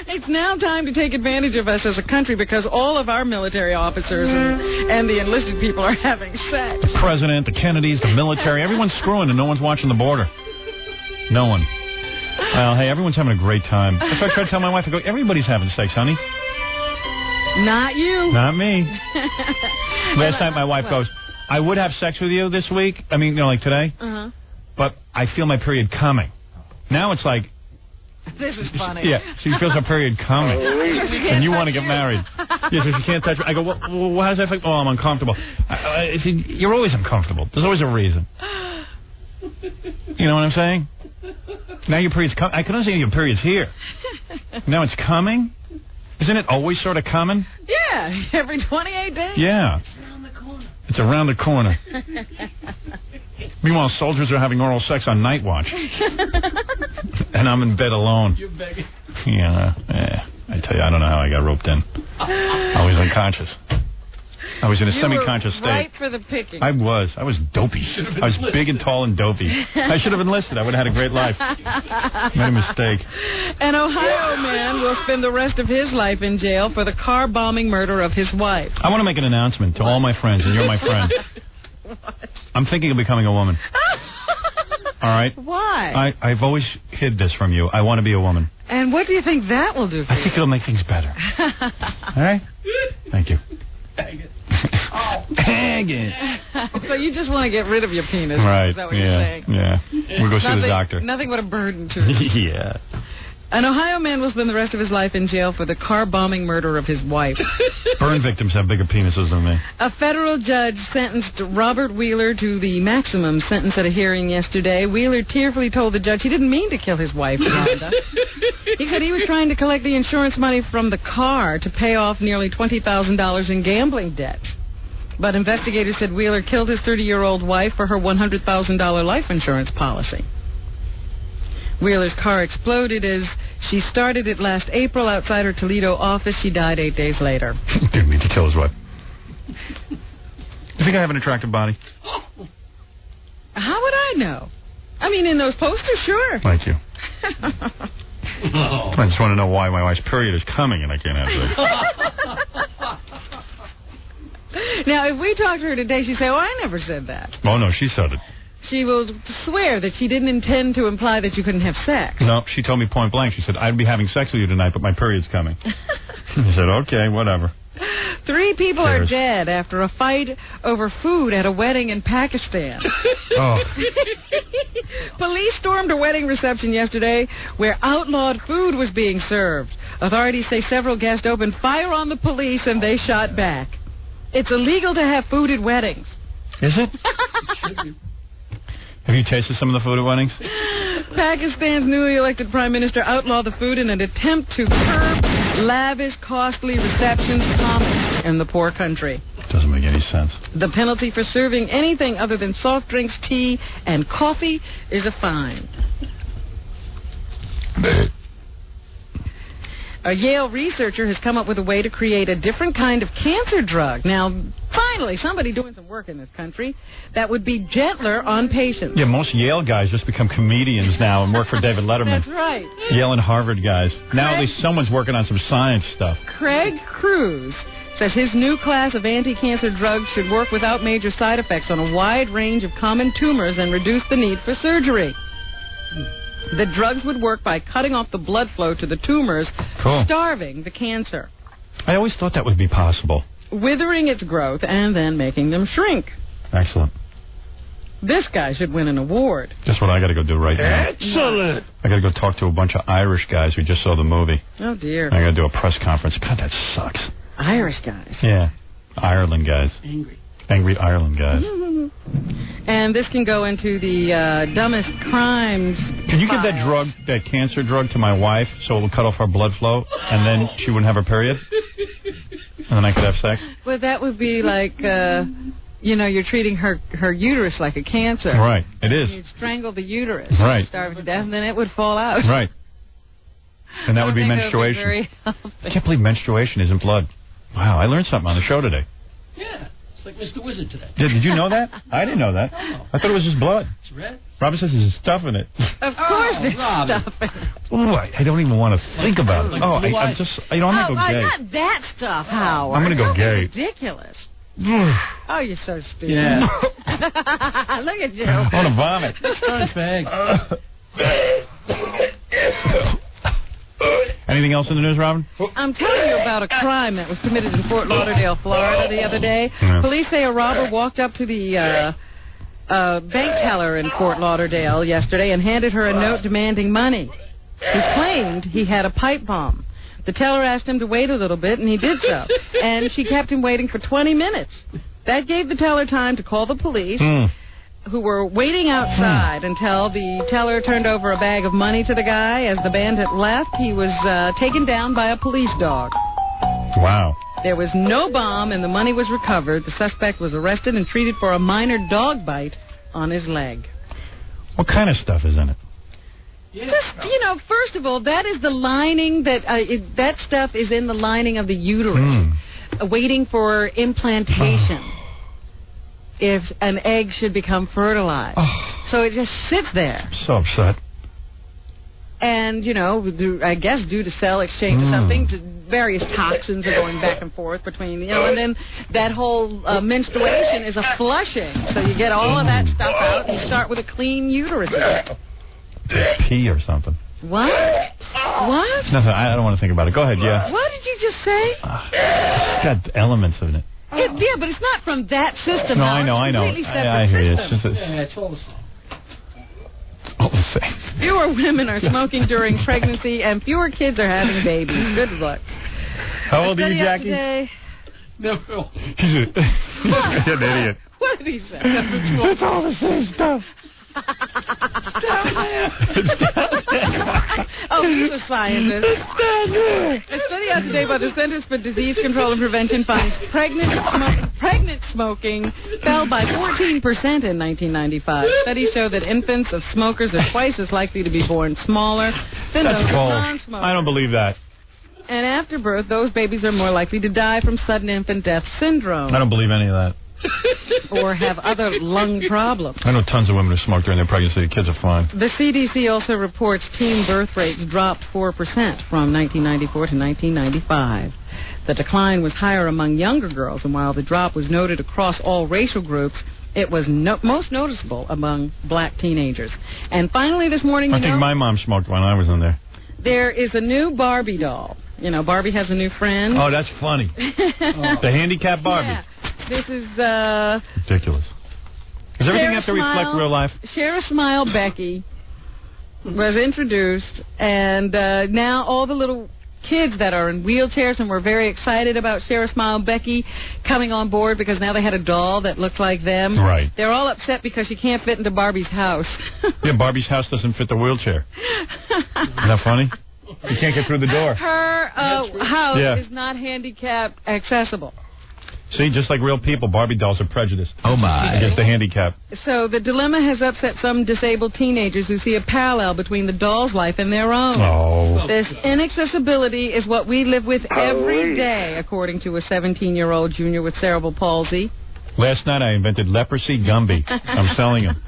It's now time to take advantage of us as a country because all of our military officers and the enlisted people are having sex. The president, the Kennedys, the military, everyone's screwing and no one's watching the border. No one. Well, hey, everyone's having a great time. That's why I try to tell my wife, I go, everybody's having sex, honey. Not you. Not me. Last night my wife goes, I would have sex with you this week. Like today. Uh-huh. But I feel my period coming. Now it's like, this is funny. yeah, she feels her period coming. And you want to get married. Yeah, so she can't touch me. I go, well, how does that feel? Oh, I'm uncomfortable. I see, you're always uncomfortable. There's always a reason. You know what I'm saying? Now your period's coming. I can understand your period's here. Now it's coming? Isn't it always sort of coming? Yeah, every 28 days. Yeah. It's around the corner. Meanwhile, soldiers are having oral sex on night watch. And I'm in bed alone. You're begging. Yeah. I tell you, I don't know how I got roped in. I was unconscious. I was in a semi-conscious state. Right for the picking. I was dopey. I was big and tall and dopey. I should have enlisted. I would have had a great life. Made a mistake. An Ohio man will spend the rest of his life in jail for the car bombing murder of his wife. I want to make an announcement to all my friends, and you're my friend. I'm thinking of becoming a woman. All right? Why? I've always hid this from you. I want to be a woman. And what do you think that will do for I think it'll make things better. All right? Thank you. Dang it. Dang it. So you just want to get rid of your penis. Right. Is that what you're saying? Yeah. We'll go see the doctor. Nothing but a burden to it. Yeah. An Ohio man will spend the rest of his life in jail for the car bombing murder of his wife. Burn victims have bigger penises than me. A federal judge sentenced Robert Wheeler to the maximum sentence at a hearing yesterday. Wheeler tearfully told the judge he didn't mean to kill his wife, Rhonda. He said he was trying to collect the insurance money from the car to pay off nearly $20,000 in gambling debt. But investigators said Wheeler killed his 30-year-old wife for her $100,000 life insurance policy. Wheeler's car exploded as she started it last April outside her Toledo office. She died 8 days later. Didn't mean to kill his wife. You think I have an attractive body? How would I know? In those posters, sure. Thank you. I just want to know why my wife's period is coming and I can't have Now, if we talk to her today, she'd say, "Oh, I never said that." Oh, no, she said it. She will swear that she didn't intend to imply that you couldn't have sex. No, she told me point blank. She said, I'd be having sex with you tonight, but my period's coming. I said, okay, whatever. 3 people are dead after a fight over food at a wedding in Pakistan. Oh. Police stormed a wedding reception yesterday where outlawed food was being served. Authorities say several guests opened fire on the police and they shot back. It's illegal to have food at weddings. Is it? Have you tasted some of the food at weddings? Pakistan's newly elected prime minister outlawed the food in an attempt to curb lavish, costly receptions common in the poor country. Doesn't make any sense. The penalty for serving anything other than soft drinks, tea, and coffee is a fine. A Yale researcher has come up with a way to create a different kind of cancer drug. Now, finally, somebody doing some work in this country that would be gentler on patients. Yeah, most Yale guys just become comedians now and work for David Letterman. That's right. Yale and Harvard guys. Now at least someone's working on some science stuff. Craig Cruz says his new class of anti-cancer drugs should work without major side effects on a wide range of common tumors and reduce the need for surgery. The drugs would work by cutting off the blood flow to the tumors, starving the cancer. I always thought that would be possible. Withering its growth and then making them shrink. Excellent. This guy should win an award. Guess what I got to go do right now? Excellent. I got to go talk to a bunch of Irish guys who just saw the movie. Oh, dear. I got to do a press conference. God, that sucks. Irish guys. Yeah. Ireland guys. Angry Ireland guys. And this can go into the dumbest crimes. Can you give that drug, that cancer drug, to my wife so it will cut off her blood flow and then she wouldn't have her period? And then I could have sex? Well, that would be like, you're treating her uterus like a cancer. Right, it is. You'd strangle the uterus. Right. Starve to death, and then it would fall out. Right. And that would be I think menstruation. That would be very healthy. I can't believe menstruation isn't blood. Wow, I learned something on the show today. Yeah, it's like Mr. Wizard today. Did you know that? I didn't know that. I thought it was just blood. It's red. Robin says there's stuff in it. Of course there's Robin. stuff in it. Ooh, I don't even want to think about it. Like Oh, blue I'm eyes. just, I'm going to go gay. Not that stuff, Howard. I'm gonna go That was gay. ridiculous. Oh, you're so stupid. Yeah. Look at you. I want to vomit. Start fag. Anything else in the news, Robin? I'm telling you about a crime that was committed in Fort Lauderdale, Florida, the other day. Yeah. Police say a robber walked up to the bank teller in Fort Lauderdale yesterday and handed her a note demanding money. He claimed he had a pipe bomb. The teller asked him to wait a little bit, and he did so. And she kept him waiting for 20 minutes. That gave the teller time to call the police, who were waiting outside until the teller turned over a bag of money to the guy. As the bandit left, he was taken down by a police dog. Wow. There was no bomb, and the money was recovered. The suspect was arrested and treated for a minor dog bite on his leg. What kind of stuff is in it? Just, first of all, that is the lining that stuff is in the lining of the uterus, waiting for implantation. If an egg should become fertilized. So it just sits there. I'm so upset. And, I guess due to cell exchange or something, various toxins are going back and forth between, and then that whole menstruation is a flushing. So you get all of that stuff out and you start with a clean uterus again. Pee or something. What? What? Nothing. I don't want to think about it. Go ahead, yeah. What did you just say? It's got elements in it. Yeah, but it's not from that system. No, Howard. I know. Completely separate I hear you. system. It's just it's all the same. all the same. Fewer women are smoking during pregnancy, and fewer kids are having babies. Good luck. How old are you, Study out Jackie? today. No. He's an idiot. What did he say? It's all the same stuff. Oh, he's a scientist. A study out today by the Centers for Disease Control and Prevention finds pregnant smoking fell by 14% in 1995. Studies show that infants of smokers are twice as likely to be born smaller than those of non-smokers. I don't believe that. And after birth, those babies are more likely to die from sudden infant death syndrome. I don't believe any of that. or have other lung problems. I know tons of women who smoke during their pregnancy. The kids are fine. The CDC also reports teen birth rates dropped 4% from 1994 to 1995. The decline was higher among younger girls, and while the drop was noted across all racial groups, it was most noticeable among black teenagers. And finally this morning, I think my mom smoked when I was in there. there is a new Barbie doll. You know, Barbie has a new friend. Oh, that's funny. The handicapped Barbie. Yeah. This is ridiculous. Does everything have to reflect real life? Share a Smile Becky was introduced, and now all the little kids that are in wheelchairs and were very excited about Share a Smile Becky coming on board because now they had a doll that looked like them. Right. They're all upset because she can't fit into Barbie's house. Yeah, Barbie's house doesn't fit the wheelchair. Isn't that funny? You can't get through the door. Her house is not handicapped accessible. See, just like real people, Barbie dolls are prejudiced. Oh, my. Against the handicap. So the dilemma has upset some disabled teenagers who see a parallel between the doll's life and their own. Oh. This inaccessibility is what we live with every day, according to a 17-year-old junior with cerebral palsy. Last night I invented leprosy Gumby. I'm selling them.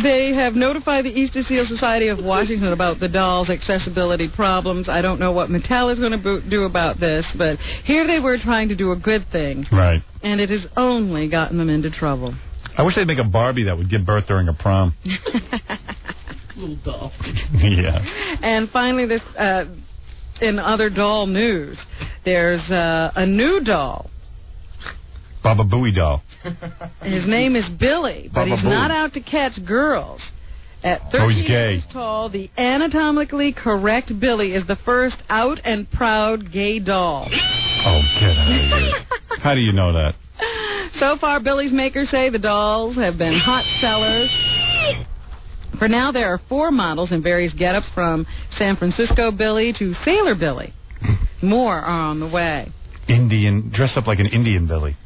They have notified the Easter Seal Society of Washington about the doll's accessibility problems. I don't know what Mattel is going to do about this, but here they were trying to do a good thing. Right. And it has only gotten them into trouble. I wish they'd make a Barbie that would give birth during a prom. Little doll. Yeah. And finally, this in other doll news, there's a new doll. Baba Booey doll. His name is Billy, but Baba he's Booey. not out to catch girls. At Oh, 13 he's gay. inches tall, the anatomically correct Billy is the first out and proud gay doll. Oh, get out of here. How do you know that? So far, Billy's makers say the dolls have been hot sellers. For now, there are 4 models in various get-ups, from San Francisco Billy to Sailor Billy. More are on the way. Indian, dressed up like an Indian Billy.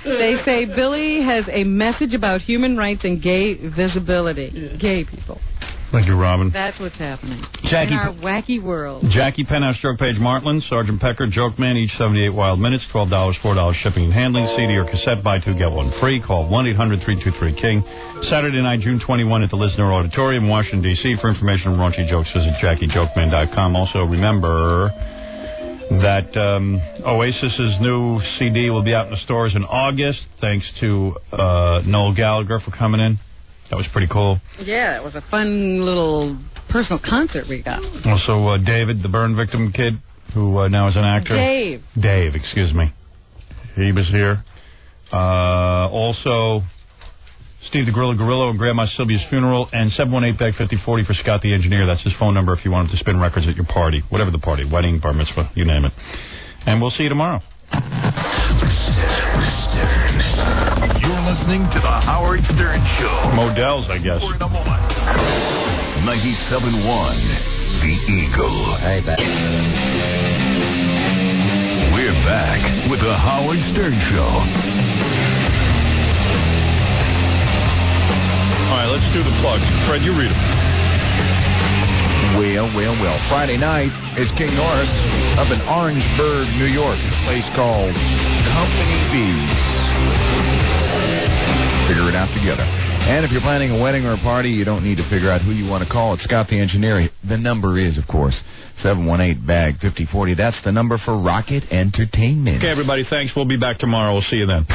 They say Billy has a message about human rights and gay visibility. Gay people. Thank you, Robin. That's what's happening Jackie- in our wacky world. Jackie, Penthouse, Stroke Page, Martland, Sergeant Pecker, Joke Man, each 78 wild minutes, $12, $4 shipping and handling, CD or cassette, buy 2, get 1 free. Call 1-800-323-KING. Saturday night, June 21 at the Lisner Auditorium, Washington, D.C. For information on raunchy jokes, visit JackieJokeman.com. Also, remember that Oasis's new CD will be out in the stores in August, thanks to Noel Gallagher for coming in. That was pretty cool. Yeah, it was a fun little personal concert we got. Also, David, the burn victim kid, who now is an actor. Dave, excuse me. He was here. Also, Steve the Gorilla and Grandma Sylvia's funeral, and 718-BAG-5040 for Scott the Engineer. That's his phone number if you wanted to spin records at your party. Whatever the party, wedding, bar mitzvah, you name it. And we'll see you tomorrow. You're listening to the Howard Stern Show. Modell's, I guess. 97.1, The Eagle. Hey, We're back with the Howard Stern Show. All right, let's do the plugs. Fred, you read them. Well. Friday night is King Norris up in Orangeburg, New York, a place called Company B's. Figure it out together. And if you're planning a wedding or a party, you don't need to figure out who you want to call. It's Scott the Engineer. The number is, of course, 718-BAG-5040. That's the number for Rocket Entertainment. Okay, everybody, thanks. We'll be back tomorrow. We'll see you then.